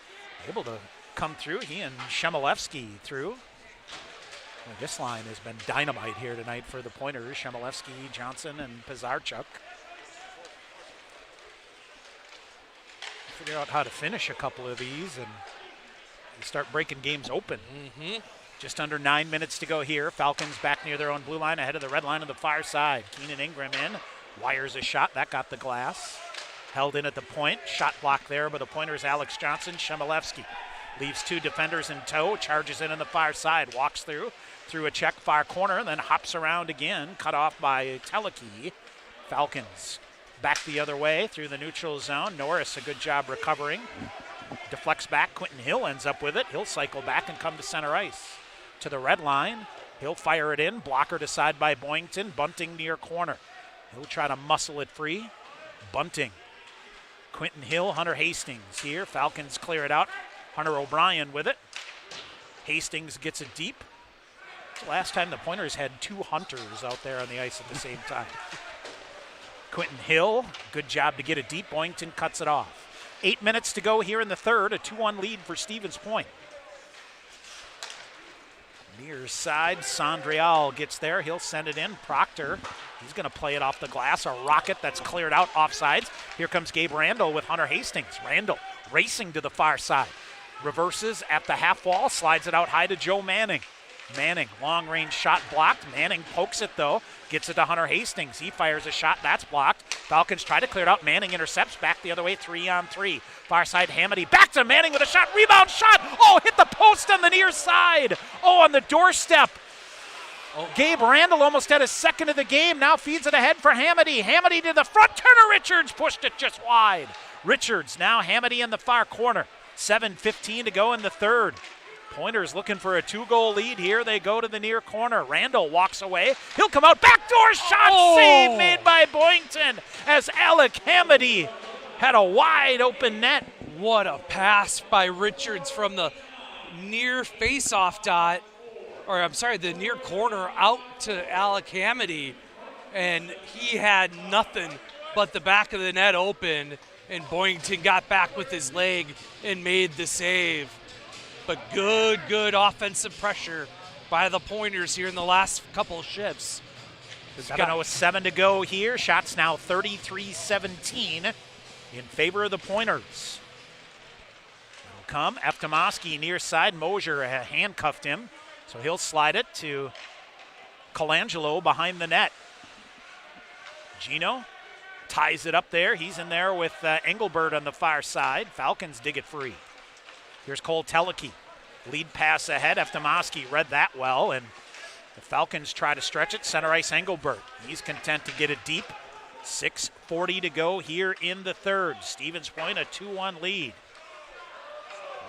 able to come through. He and Shemilevsky through. Well, this line has been dynamite here tonight for the Pointers. Shemilevsky, Johnson, and Pizarchuk. Figure out how to finish a couple of these and start breaking games open. Just under 9 minutes to go here. Falcons back near their own blue line, ahead of the red line on the far side. Keenan Ingram in, wires a shot. That got the glass. Held in at the point. Shot blocked there by the Pointers' Alex Johnson. Shemilevsky leaves two defenders in tow, charges in on the far side, walks through a check far corner, then hops around again, cut off by Teleki. Falcons back the other way through the neutral zone. Norris, a good job recovering. Deflects back. Quentin Hill ends up with it. He'll cycle back and come to center ice. To the red line. He'll fire it in. Blocker to side by Boynton. Bunting near corner. He'll try to muscle it free. Bunting. Quentin Hill, Hunter Hastings here. Falcons clear it out. Hunter O'Brien with it. Hastings gets it deep. It's the last time the Pointers had two Hunters out there on the ice at the same time. Quentin Hill, good job to get it deep. Boynton cuts it off. 8 minutes to go here in the third. A 2-1 lead for Stevens Point. Near side, Sandrial gets there. He'll send it in. Proctor, he's going to play it off the glass. A rocket that's cleared out offsides. Here comes Gabe Randall with Hunter Hastings. Randall racing to the far side. Reverses at the half wall, slides it out high to Joe Manning. Manning, long range shot blocked. Manning pokes it though, gets it to Hunter Hastings. He fires a shot, that's blocked. Falcons try to clear it out. Manning intercepts, back the other way, 3-on-3. Far side, Hamady back to Manning with a shot, rebound shot. Oh, hit the post on the near side. Oh, on the doorstep. Gabe Randall almost had his second of the game. Now feeds it ahead for Hamady. Hamady to the front. Turner Richards pushed it just wide. Richards, now Hamady in the far corner. 7:15 to go in the third. Pointers looking for a 2-goal lead here. They go to the near corner. Randall walks away. He'll come out. Backdoor shot save made by Boynton as Alec Hamady had a wide open net. What a pass by Richards from the near face-off dot, or I'm sorry, the near corner out to Alec Hamady. And he had nothing but the back of the net open, and Boynton got back with his leg and made the save. But good offensive pressure by the Pointers here in the last couple of shifts. 7:07 to go here. Shots now 33-17 in favor of the Pointers. It'll come. Eftemoski near side. Mosier handcuffed him, so he'll slide it to Colangelo behind the net. Gino ties it up there. He's in there with Engelbert on the far side. Falcons dig it free. Here's Cole Teleki. Lead pass ahead. Eftemoski read that well, and the Falcons try to stretch it. Center ice, Engelbert. He's content to get it deep. 6:40 to go here in the third. Stevens Point, a 2-1 lead.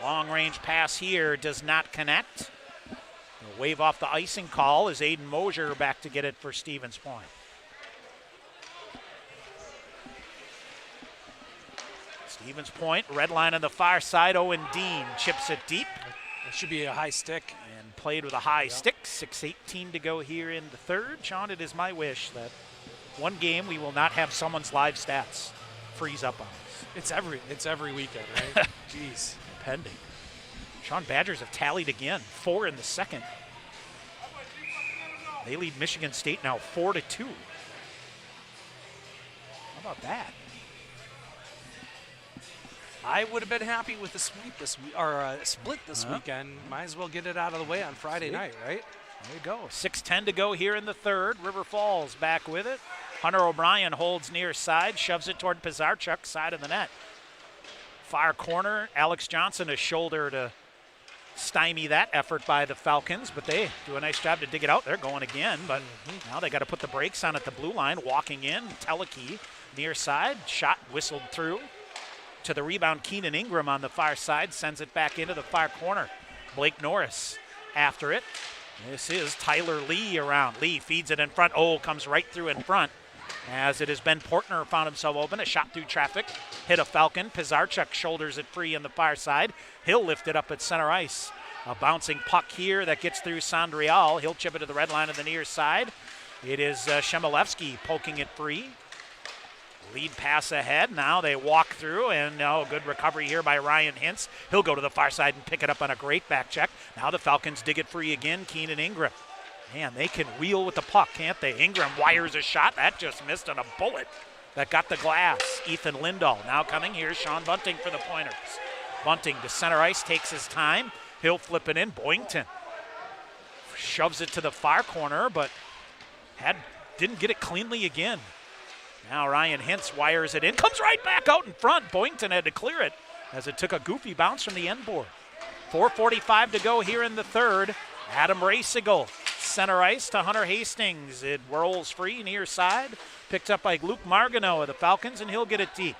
Long range pass here does not connect. A wave off the icing call is Aiden Mosier back to get it for Stevens Point. Stevens Point, red line on the far side. Owen Dean chips it deep. It should be a high stick. And played with a high stick. 6:18 to go here in the third. Sean, it is my wish that one game we will not have someone's live stats freeze up on us. It's every weekend, right? Jeez. Pending. Sean, Badgers have tallied again. 4 in the second. They lead Michigan State now 4-2. How about that? I would have been happy with a sweep this week, or a split this weekend. Might as well get it out of the way on Friday night, right? There you go. 6:10 to go here in the third. River Falls back with it. Hunter O'Brien holds near side, shoves it toward Pizarchuk, side of the net. Far corner, Alex Johnson a shoulder to stymie that effort by the Falcons, but they do a nice job to dig it out. They're going again, but now they got to put the brakes on at the blue line. Walking in, Teleki near side, shot whistled through. To the rebound, Keenan Ingram on the far side sends it back into the far corner. Blake Norris after it. This is Tyler Lee around. Lee feeds it in front. Oh, comes right through in front. As it is Ben Portner found himself open. A shot through traffic. Hit a Falcon. Pizarchuk shoulders it free on the far side. He'll lift it up at center ice. A bouncing puck here that gets through Sandrial. He'll chip it to the red line on the near side. It is Shemilevsky poking it free. Lead pass ahead. Now they walk through, and good recovery here by Ryan Hintz. He'll go to the far side and pick it up on a great back check. Now the Falcons dig it free again. Keenan Ingram. Man, they can wheel with the puck, can't they? Ingram wires a shot. That just missed on a bullet that got the glass. Ethan Lindahl now coming. Here's Sean Bunting for the Pointers. Bunting to center ice, takes his time. He'll flip it in. Boynton shoves it to the far corner, but didn't get it cleanly again. Now Ryan Hintz wires it in. Comes right back out in front. Boynton had to clear it as it took a goofy bounce from the end board. 4:45 to go here in the third. Adam Racigel, center ice to Hunter Hastings. It whirls free near side. Picked up by Luke Margano of the Falcons, and he'll get it deep.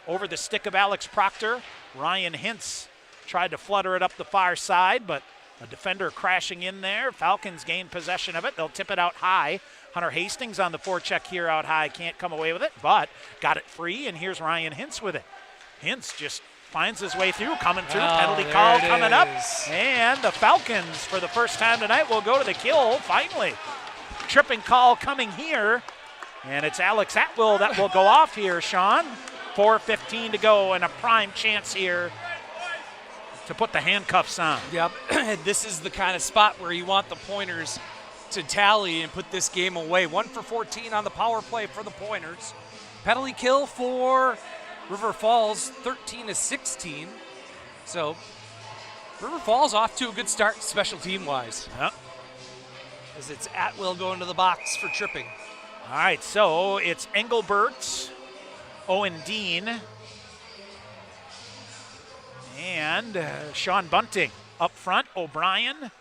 Over the stick of Alex Proctor. Ryan Hintz tried to flutter it up the far side, but a defender crashing in there. Falcons gain possession of it. They'll tip it out high. Hunter Hastings on the forecheck here out high. Can't come away with it, but got it free, and here's Ryan Hintz with it. Hintz just finds his way through, coming through. Penalty call coming up. And the Falcons, for the first time tonight, will go to the kill, finally. Tripping call coming here, and it's Alex Atwill that will go off here, Sean. 4:15 to go, and a prime chance here to put the handcuffs on. Yep, this is the kind of spot where you want the Pointers to tally and put this game away. 1 for 14 on the power play for the Pointers. Penalty kill for River Falls, 13-16. So River Falls off to a good start special team-wise. Yep. As it's Atwill going to the box for tripping. All right, so it's Engelbert, Owen Dean, and Sean Bunting. Up front, O'Brien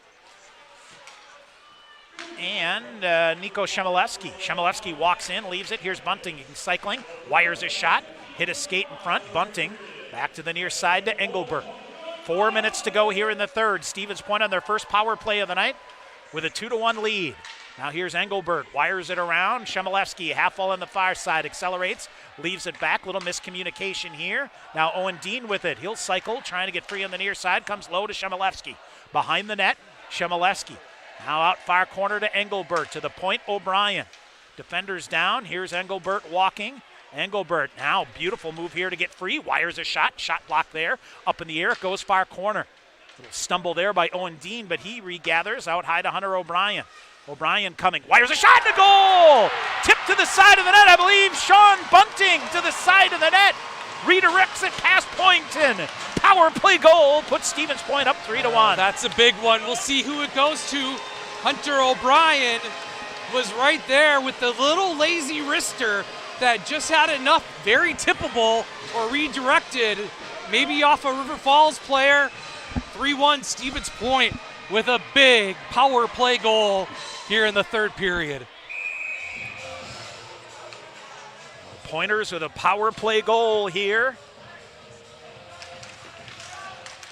and Nico Shemilevsky. Shemilevsky walks in, leaves it. Here's Bunting cycling, wires a shot, hit a skate in front. Bunting back to the near side to Engelbert. 4 minutes to go here in the third. Stevens Point on their first power play of the night with a 2-1 lead. Now here's Engelbert, wires it around. Shemilevsky, half wall on the far side, accelerates, leaves it back. Little miscommunication here. Now Owen Dean with it. He'll cycle, trying to get free on the near side. Comes low to Shemilevsky. Behind the net, Shemilevsky. Now out far corner to Engelbert, to the point O'Brien. Defenders down, here's Engelbert walking. Engelbert, now beautiful move here to get free. Wires a shot block there. Up in the air, it goes far corner. Little stumble there by Owen Dean, but he regathers out high to Hunter O'Brien. O'Brien coming, wires a shot and a goal! Tip to the side of the net, I believe. Sean Bunting to the side of the net. Redirects it past Boynton. Power play goal puts Stevens Point up 3-1. That's a big one. We'll see who it goes to. Hunter O'Brien was right there with the little lazy wrister that just had enough, very tippable or redirected, maybe off a River Falls player. 3-1 Stevens Point with a big power play goal here in the third period. Pointers with a power play goal here.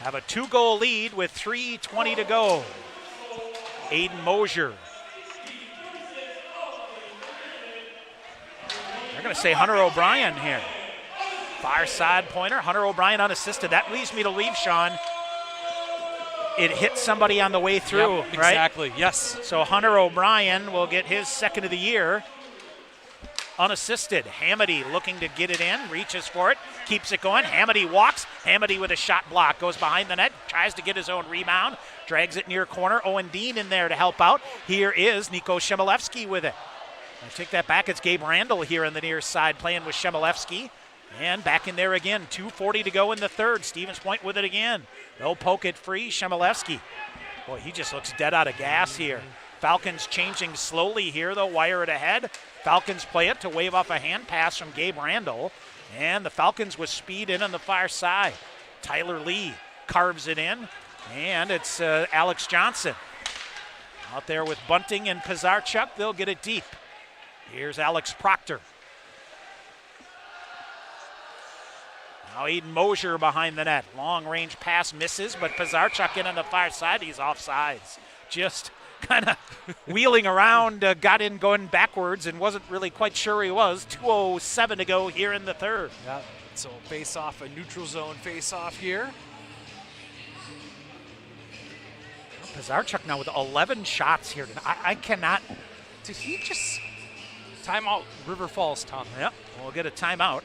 Have a 2-goal lead with 3:20 to go. Aiden Mosier. They're going to say Hunter O'Brien here. Far side pointer, Hunter O'Brien unassisted. That leads me to believe, Sean, it hit somebody on the way through, yep, right? Exactly, yes. So Hunter O'Brien will get his second of the year. Unassisted. Hamady looking to get it in, reaches for it, keeps it going. Hamady walks. Hamady with a shot block, goes behind the net, tries to get his own rebound, drags it near corner. Owen Dean in there to help out. Here is Nico Shemilevsky with it. I take that back. It's Gabe Randall here on the near side playing with Shemilevsky. And back in there again. 2:40 to go in the third. Stevens Point with it again. They'll poke it free. Shemilevsky. Boy, he just looks dead out of gas here. Falcons changing slowly here. They'll wire it ahead. Falcons play it to wave off a hand pass from Gabe Randall. And the Falcons with speed in on the far side. Tyler Lee carves it in. And it's Alex Johnson. Out there with Bunting and Pizarchuk. They'll get it deep. Here's Alex Proctor. Now Aiden Mosier behind the net. Long range pass misses, but Pizarchuk in on the far side. He's offsides. Just kind of wheeling around, got in going backwards and wasn't really quite sure he was. 2:07 to go here in the third. Yeah, so face off, a neutral zone face off here. Pizarchuk now with 11 shots here. I cannot Did he just timeout River Falls, Tom? Yep, we'll get a timeout.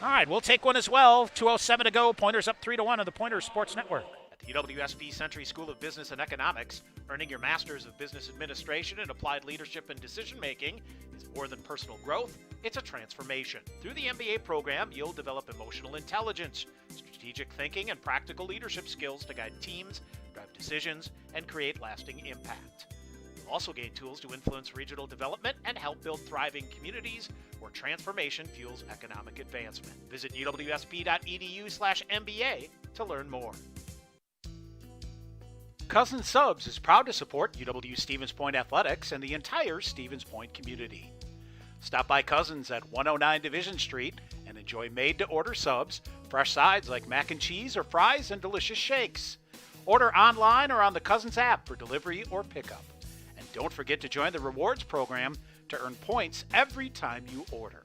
All right, we'll take one as well. 2:07 to go. Pointers up 3-1 on the Pointers Sports Network. At the UWSP Century School of Business and Economics, earning your Master's of Business Administration and Applied Leadership and Decision Making is more than personal growth, it's a transformation. Through the MBA program, you'll develop emotional intelligence, strategic thinking, and practical leadership skills to guide teams, drive decisions, and create lasting impact. You'll also gain tools to influence regional development and help build thriving communities where transformation fuels economic advancement. Visit uwsp.edu/MBA to learn more. Cousins Subs is proud to support UW Stevens Point Athletics and the entire Stevens Point community. Stop by Cousins at 109 Division Street and enjoy made-to-order subs, fresh sides like mac and cheese or fries, and delicious shakes. Order online or on the Cousins app for delivery or pickup. And don't forget to join the rewards program to earn points every time you order.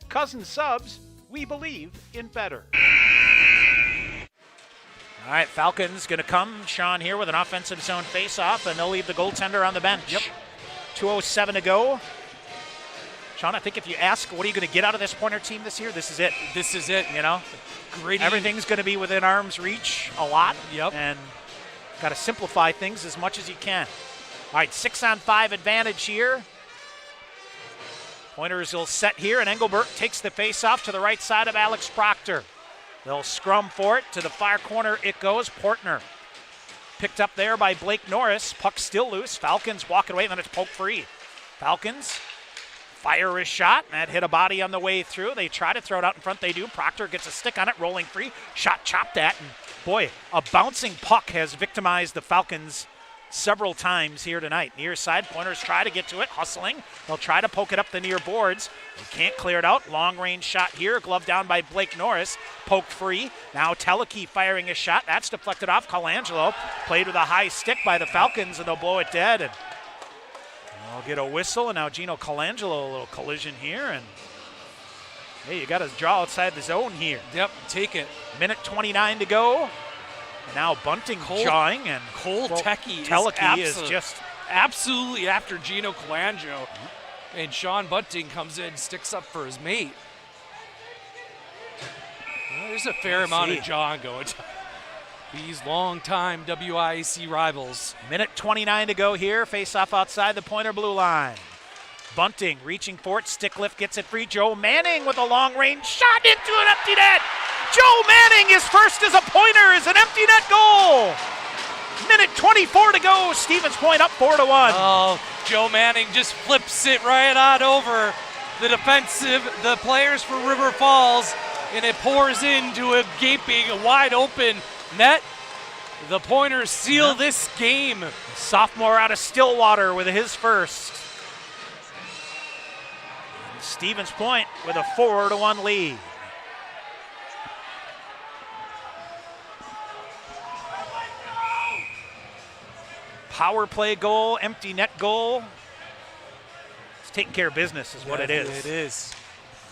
Cousins Subs, we believe in better. All right, Falcons going to come. Sean here with an offensive zone face-off, and they'll leave the goaltender on the bench. Yep. 2:07 to go. Sean, I think if you ask, what are you going to get out of this Pointer team this year? This is it. This is it. You know? Gritty. Everything's going to be within arm's reach a lot. Yep. And got to simplify things as much as you can. All right, 6-on-5 advantage here. Pointers will set here, and Engelbert takes the face-off to the right side of Alex Proctor. They'll scrum for it. To the far corner it goes. Portner picked up there by Blake Norris. Puck still loose. Falcons walking away, and then it's poked free. Falcons fire a shot. That hit a body on the way through. They try to throw it out in front. They do. Proctor gets a stick on it, rolling free. Shot chopped at, and boy, a bouncing puck has victimized the Falcons several times here tonight. Near side, Pointers try to get to it, hustling. They'll try to poke it up the near boards. They can't clear it out. Long range shot here, gloved down by Blake Norris. Poked free. Now Teleke firing a shot. That's deflected off. Colangelo played with a high stick by the Falcons, and they'll blow it dead. And they'll get a whistle, and now Gino Colangelo, a little collision here. And hey, you got to draw outside the zone here. Yep, take it. Minute 29 to go. And now Bunting jawing, and Cole Teleke is just absolutely after Gino Colangelo. And Sean Bunting comes in, sticks up for his mate. Well, there's a fair amount of jawing going on. These long-time WIAC rivals. Minute 29 to go here. Face-off outside the Pointer blue line. Bunting reaching for it. Stick lift gets it free. Joe Manning with a long-range shot into an empty net. Joe Manning, his first as a Pointer, is an empty net goal. Minute 24 to go. Stevens Point up 4-1. Oh, Joe Manning just flips it right on over the players for River Falls, and it pours into a gaping, wide open net. The Pointers seal this game. Sophomore out of Stillwater with his first. Stevens Point with a 4-1 lead. Power play goal, empty net goal. It's taking care of business is what it is. It is.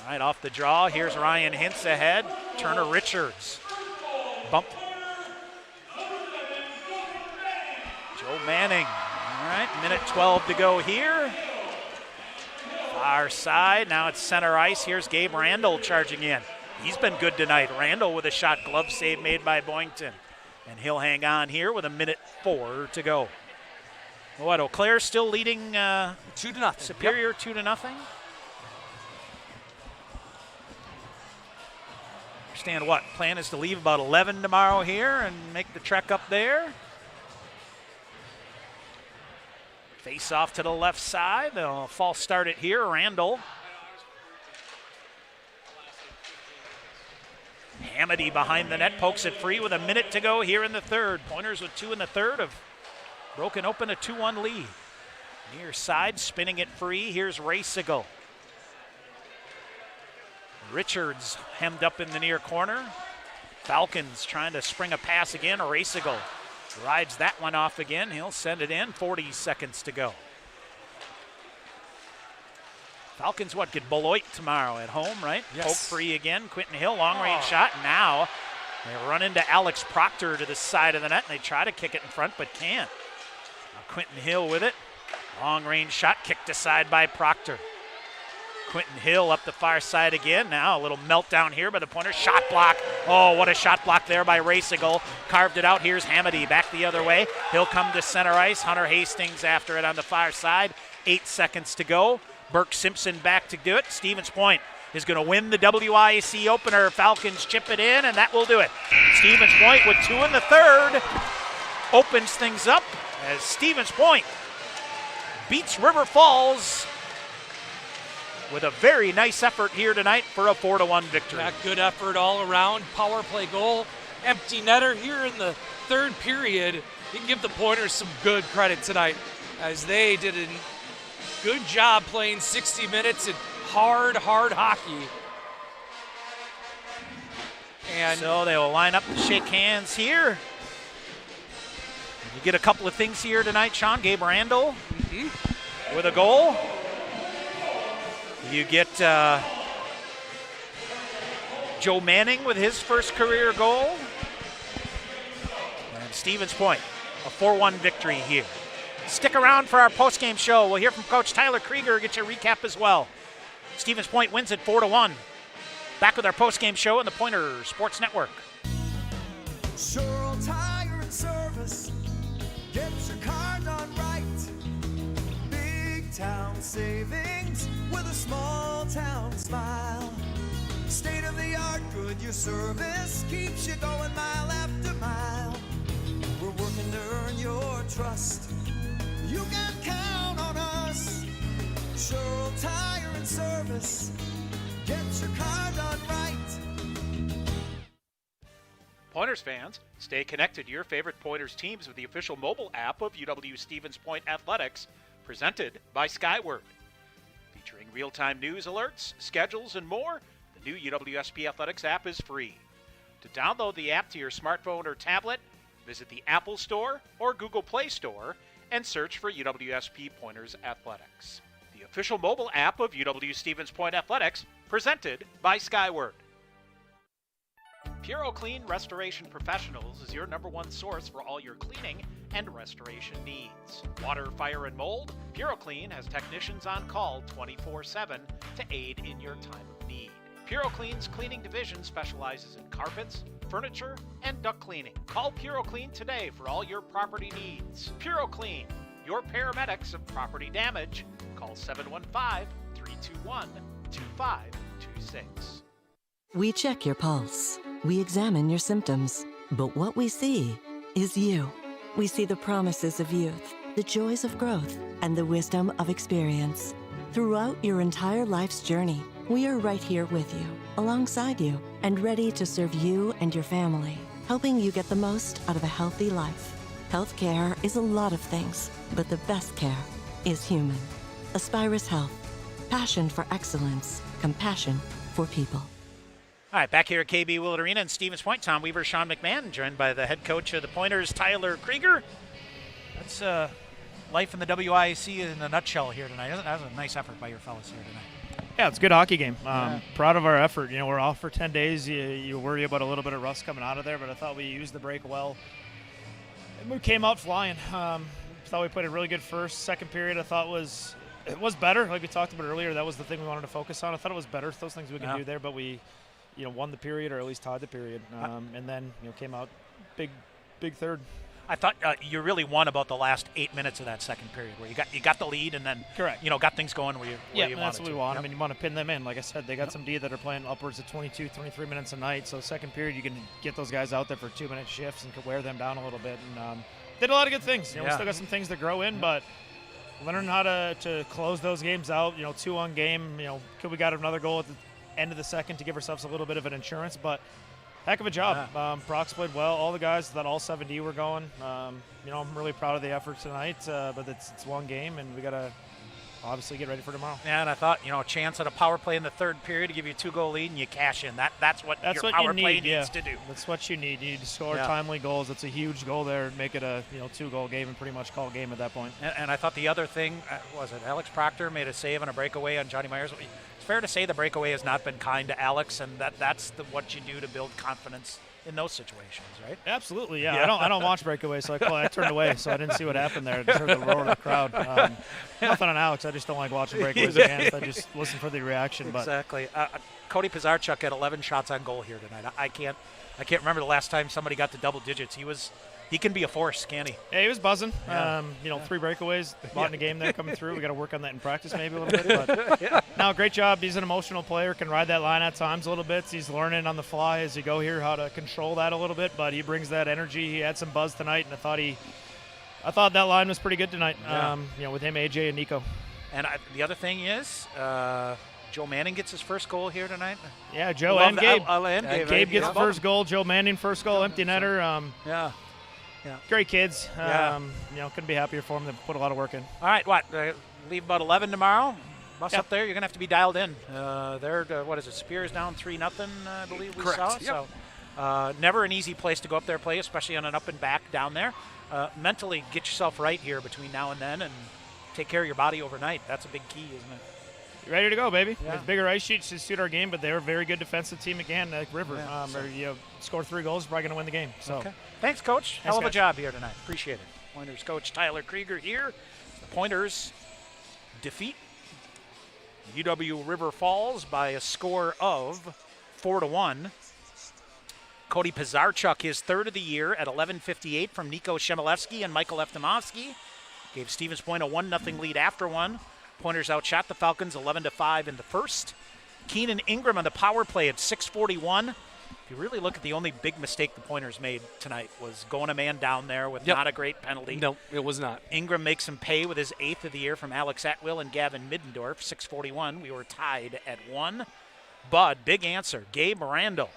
All right, off the draw. Here's Ryan Hintz ahead. Turner Richards. Bump. Joe Manning. All right, minute 12 to go here. Far side. Now it's center ice. Here's Gabe Randall charging in. He's been good tonight. Randall with a shot glove save made by Boynton. And he'll hang on here with a minute 4 to go. What, Eau Claire still leading 2-0. Superior 2-0? Understand what? Plan is to leave about 11 tomorrow here and make the trek up there. Face off to the left side. They'll false start it here. Randall. Hamady behind the net, pokes it free with a minute to go here in the third. Pointers with 2 in the third have broken open a 2-1 lead. Near side, spinning it free. Here's Racigel. Richards hemmed up in the near corner. Falcons trying to spring a pass again. Racigel rides that one off again. He'll send it in. 40 seconds to go. Falcons, get Beloit tomorrow at home, right? Yes. Poke free again. Quentin Hill, long-range shot. Now they run into Alex Proctor to the side of the net, and they try to kick it in front, but can't. Now Quentin Hill with it. Long-range shot kicked aside by Proctor. Quentin Hill up the far side again. Now a little meltdown here by the Pointers. Shot block. Oh, what a shot block there by Racegel. Carved it out. Here's Hamady back the other way. He'll come to center ice. Hunter Hastings after it on the far side. 8 seconds to go. Burke Simpson back to do it. Stevens Point is going to win the WIAC opener. Falcons chip it in, and that will do it. Stevens Point with 2 in the third opens things up as Stevens Point beats River Falls with a very nice effort here tonight for a 4-1 victory. Yeah, good effort all around. Power play goal. Empty netter here in the third period. You can give the Pointers some good credit tonight as they did a good job playing 60 minutes in hard hockey. And so they will line up to shake hands here. You get a couple of things here tonight, Sean. Gabe Randall with a goal. You get Joe Manning with his first career goal. And Stevens Point, a 4-1 victory here. Stick around for our postgame show. We'll hear from Coach Tyler Krieger, get your recap as well. Stevens Point wins it 4-1. Back with our postgame show on the Pointer Sports Network. Sure Tire and Service. Get your car done right. Big town savings with a small town smile. State of the art Goodyear service keeps you going mile after mile. We're working to earn your trust. You can count on us. Sure Tire and Service. Get your car done right. Pointers fans, stay connected to your favorite Pointers teams with the official mobile app of UW Stevens Point Athletics, presented by Skyward. Featuring real-time news alerts, schedules, and more, the new UWSP Athletics app is free. To download the app to your smartphone or tablet, visit the Apple Store or Google Play Store and search for UWSP Pointers Athletics. The official mobile app of UW Stevens Point Athletics, presented by Skyward. Puro Clean Restoration Professionals is your #1 source for all your cleaning and restoration needs. Water, fire, and mold, Puro Clean has technicians on call 24/7 to aid in your time of need. Puro Clean's cleaning division specializes in carpets, furniture, and duct cleaning. Call Puro Clean today for all your property needs. Puro Clean, your paramedics of property damage. Call 715-321-2526. We check your pulse. We examine your symptoms. But what we see is you. We see the promises of youth, the joys of growth, and the wisdom of experience. Throughout your entire life's journey, we are right here with you, alongside you, and ready to serve you and your family, helping you get the most out of a healthy life. Healthcare is a lot of things, but the best care is human. Aspirus Health. Passion for excellence. Compassion for people. All right, back here at KB Willett Arena in Stevens Point. Tom Weaver, Sean McMahon, joined by the head coach of the Pointers, Tyler Krieger. That's life in the WIAC in a nutshell here tonight. That was a nice effort by your fellas here tonight. Yeah, it's a good hockey game. Proud of our effort. You know, we're off for 10 days. You worry about a little bit of rust coming out of there, but I thought we used the break well. And we came out flying. Thought we played a really good first. Second period I thought was better. Like we talked about earlier, that was the thing we wanted to focus on. I thought it was better. Those things we could do there, but we won the period, or at least tied the period, and then came out big third. I thought you really won about the last 8 minutes of that second period, where you got the lead and then got things going where you wanted that's what we want. Yep. I mean, you want to pin them in. Like I said, they got some D that are playing upwards of 22, 23 minutes a night. So second period, you can get those guys out there for 2-minute shifts and could wear them down a little bit. And did a lot of good things. We still got some things to grow in, but learning how to close those games out. 2-1 game. Could we got another goal at the end of the second to give ourselves a little bit of an insurance, but heck of a job. Prox played well. All the guys that all 7D were going. I'm really proud of the effort tonight, but it's one game, and we got to obviously get ready for tomorrow. Yeah, and I thought, a chance at a power play in the third period to give you a 2-goal lead, and you cash in. That's what your power play needs to do. That's what you need. You need to score timely goals. That's a huge goal there. Make it a 2-goal game and pretty much call a game at that point. And I thought the other thing, was it Alex Proctor made a save on a breakaway on Johnny Myers. It's fair to say the breakaway has not been kind to Alex, and that's what you do to build confidence in those situations, right? Absolutely, yeah. I don't watch breakaways, so I turned away, so I didn't see what happened there. I just heard the roar of the crowd. Nothing on Alex. I just don't like watching breakaways again. I just listen for the reaction. Exactly. Cody Pizarchuk had 11 shots on goal here tonight. I can't remember the last time somebody got to double digits. He can be a force, can he? Yeah, he was buzzing. Yeah. 3 breakaways, bought in the game there coming through. We got to work on that in practice maybe a little bit. But no, great job. He's an emotional player, can ride that line at times a little bit. He's learning on the fly as you go here how to control that a little bit. But he brings that energy. He had some buzz tonight, and I thought that line was pretty good tonight. Yeah. With him, AJ, and Nico. And the other thing is, Joe Manning gets his first goal here tonight. Yeah, Joe and Gabe. Gabe gets the first goal. Joe Manning first goal, empty netter. Yeah. Great kids. Couldn't be happier for them. They put a lot of work in. All right, leave about 11 tomorrow. Bus up there, you're going to have to be dialed in. What is it, Spears down 3-0, I believe we saw. Yep. So never an easy place to go up there play, especially on an up and back down there. Mentally, get yourself right here between now and then and take care of your body overnight. That's a big key, isn't it? You're ready to go, baby. Yeah. There's bigger ice sheets to suit our game, but they're a very good defensive team again, like River. Score 3 goals, probably going to win the game. So. Okay. Thanks, Coach. Hell of a job here tonight. Appreciate it. Pointers coach Tyler Krieger here. The Pointers defeat UW River Falls by a score of 4-1. Cody Pizarchuk, his third of the year at 11:58 from Nico Shemilevsky and Michael Eftimovsky. Gave Stevens Point a 1-0 lead after one. Pointers outshot the Falcons 11-5 in the first. Keenan Ingram on the power play at 6:41. If you really look at the only big mistake the Pointers made tonight was going a man down there with not a great penalty. No, it was not. Ingram makes him pay with his 8th of the year from Alex Atwill and Gavin Middendorf, 6:41. We were tied at 1. Bud, big answer, Gabe Randall,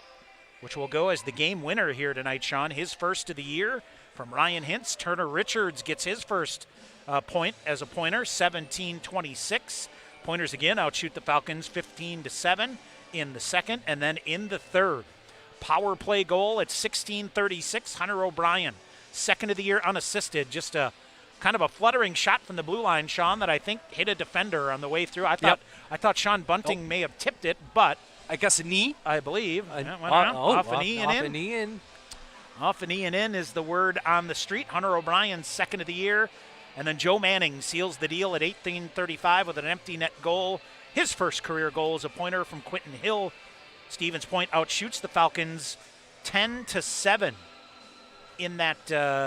which will go as the game winner here tonight, Sean. His first of the year from Ryan Hintz. Turner Richards gets his first point as a Pointer, 17-26. Pointers again outshoot the Falcons 15-7 in the second, and then in the third. Power play goal at 16:36, Hunter O'Brien. Second of the year unassisted, just a kind of a fluttering shot from the blue line, Sean, that I think hit a defender on the way through. I thought Sean Bunting may have tipped it, but I guess a knee, I believe. Off a knee and in. Off a knee and in is the word on the street. Hunter O'Brien, second of the year. And then Joe Manning seals the deal at 18:35 with an empty net goal. His first career goal is a Pointer from Quentin Hill. Stevens Point outshoots the Falcons 10-7 in that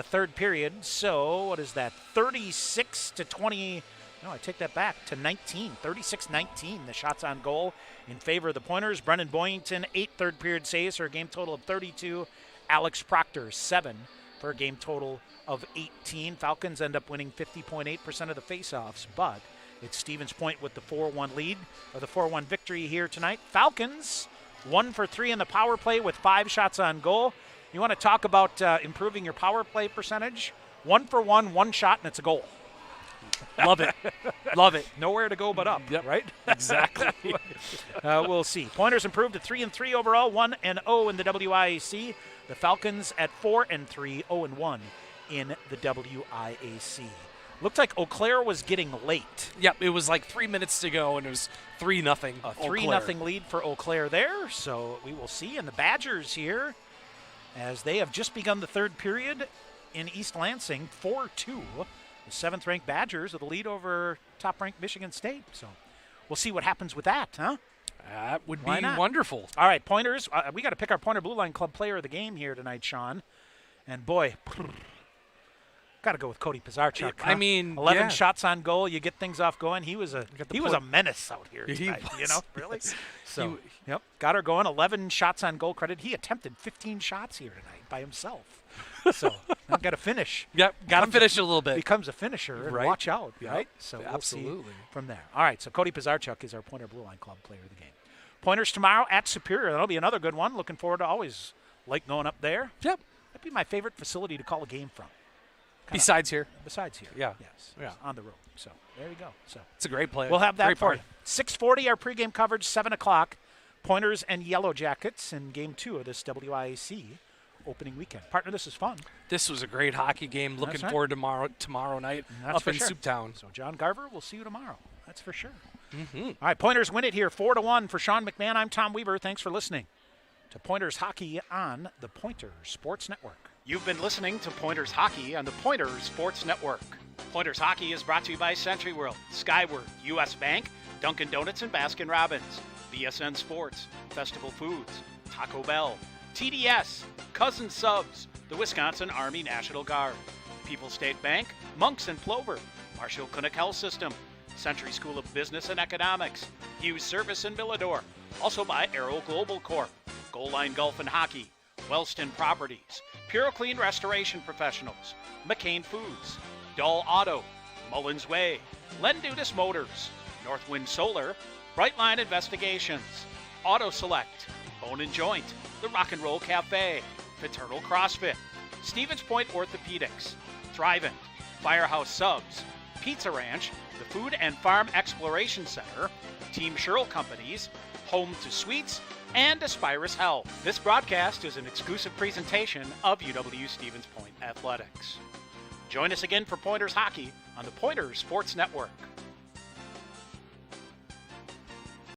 third period. So what is that? 36-20. No, I take that back to 19. 36-19. The shots on goal in favor of the Pointers. Brendan Boyington, 8 third period saves for a game total of 32. Alex Proctor, 7 for a game total of 18. Falcons end up winning 50.8% of the faceoffs, but it's Stevens Point with the 4-1 lead, or the 4-1 victory here tonight. Falcons 1 for 3 in the power play with 5 shots on goal. You want to talk about improving your power play percentage? 1 for 1, 1 shot, and it's a goal. Love it. Love it. Nowhere to go but up, right? Exactly. We'll see. Pointers improved to 3-3 overall, 1-0 in the WIAC. The Falcons at 4-3, 0-1 in the WIAC. Looked like Eau Claire was getting late. Yep, it was like 3 minutes to go, and it was 3-0. A 3-0 lead for Eau Claire there, so we will see. And the Badgers here, as they have just begun the third period in East Lansing, 4-2. The 7th-ranked Badgers with a lead over top-ranked Michigan State. So we'll see what happens with that, huh? That would be wonderful. All right, Pointers. We got to pick our Pointer Blue Line Club player of the game here tonight, Sean. And boy, got to go with Cody Pizarchuk. Huh? I mean, 11 shots on goal. You get things off going. He was a menace out here tonight. Really. So, got her going. 11 shots on goal credit. He attempted 15 shots here tonight by himself. So I've got to finish. Yep, got to finish a little bit. Becomes a finisher. Right. Watch out, yep. right? So absolutely. We'll see from there. All right, so Cody Pizarchuk is our Pointer Blue Line Club player of the game. Pointers tomorrow at Superior. That'll be another good one. Looking forward to always like going up there. Yep. That'd be my favorite facility to call a game from. Besides here. Besides here. Yeah. Yes. Yeah. On the road. So there you go. So it's a great play. We'll have that great for party. you. 6:40 our pregame coverage. 7 o'clock. Pointers and Yellow Jackets in Game 2 of this WIAC opening weekend. Partner, this is fun. This was a great hockey game. Looking forward to tomorrow night up in Souptown. So John Garver, we'll see you tomorrow. That's for sure. Mm-hmm. All right, Pointers win it here 4-1 for Sean McMahon. I'm Tom Weaver. Thanks for listening. to Pointers Hockey on the Pointers Sports Network. You've been listening to Pointers Hockey on the Pointers Sports Network. Pointers Hockey is brought to you by Century World, Skyward, U.S. Bank, Dunkin' Donuts and Baskin Robbins, BSN Sports, Festival Foods, Taco Bell, TDS, Cousin Subs, the Wisconsin Army National Guard, People's State Bank, Monks and Plover, Marshall Clinic Health System, Century School of Business and Economics, Hughes Service in Millador, also by Aero Global Corp, Goal Line Golf and Hockey, Wellston Properties, Pure Clean Restoration Professionals, McCain Foods, Dull Auto, Mullins Way, Lendutis Motors, Northwind Solar, Brightline Investigations, Auto Select, Bone and Joint, The Rock and Roll Cafe, Fraternal CrossFit, Stevens Point Orthopedics, Thrivent, Firehouse Subs, Pizza Ranch, the Food and Farm Exploration Center, Team Sherrill Companies, Home to Suites, and Aspirus Health. This broadcast is an exclusive presentation of UW Stevens Point Athletics. Join us again for Pointers Hockey on the Pointers Sports Network.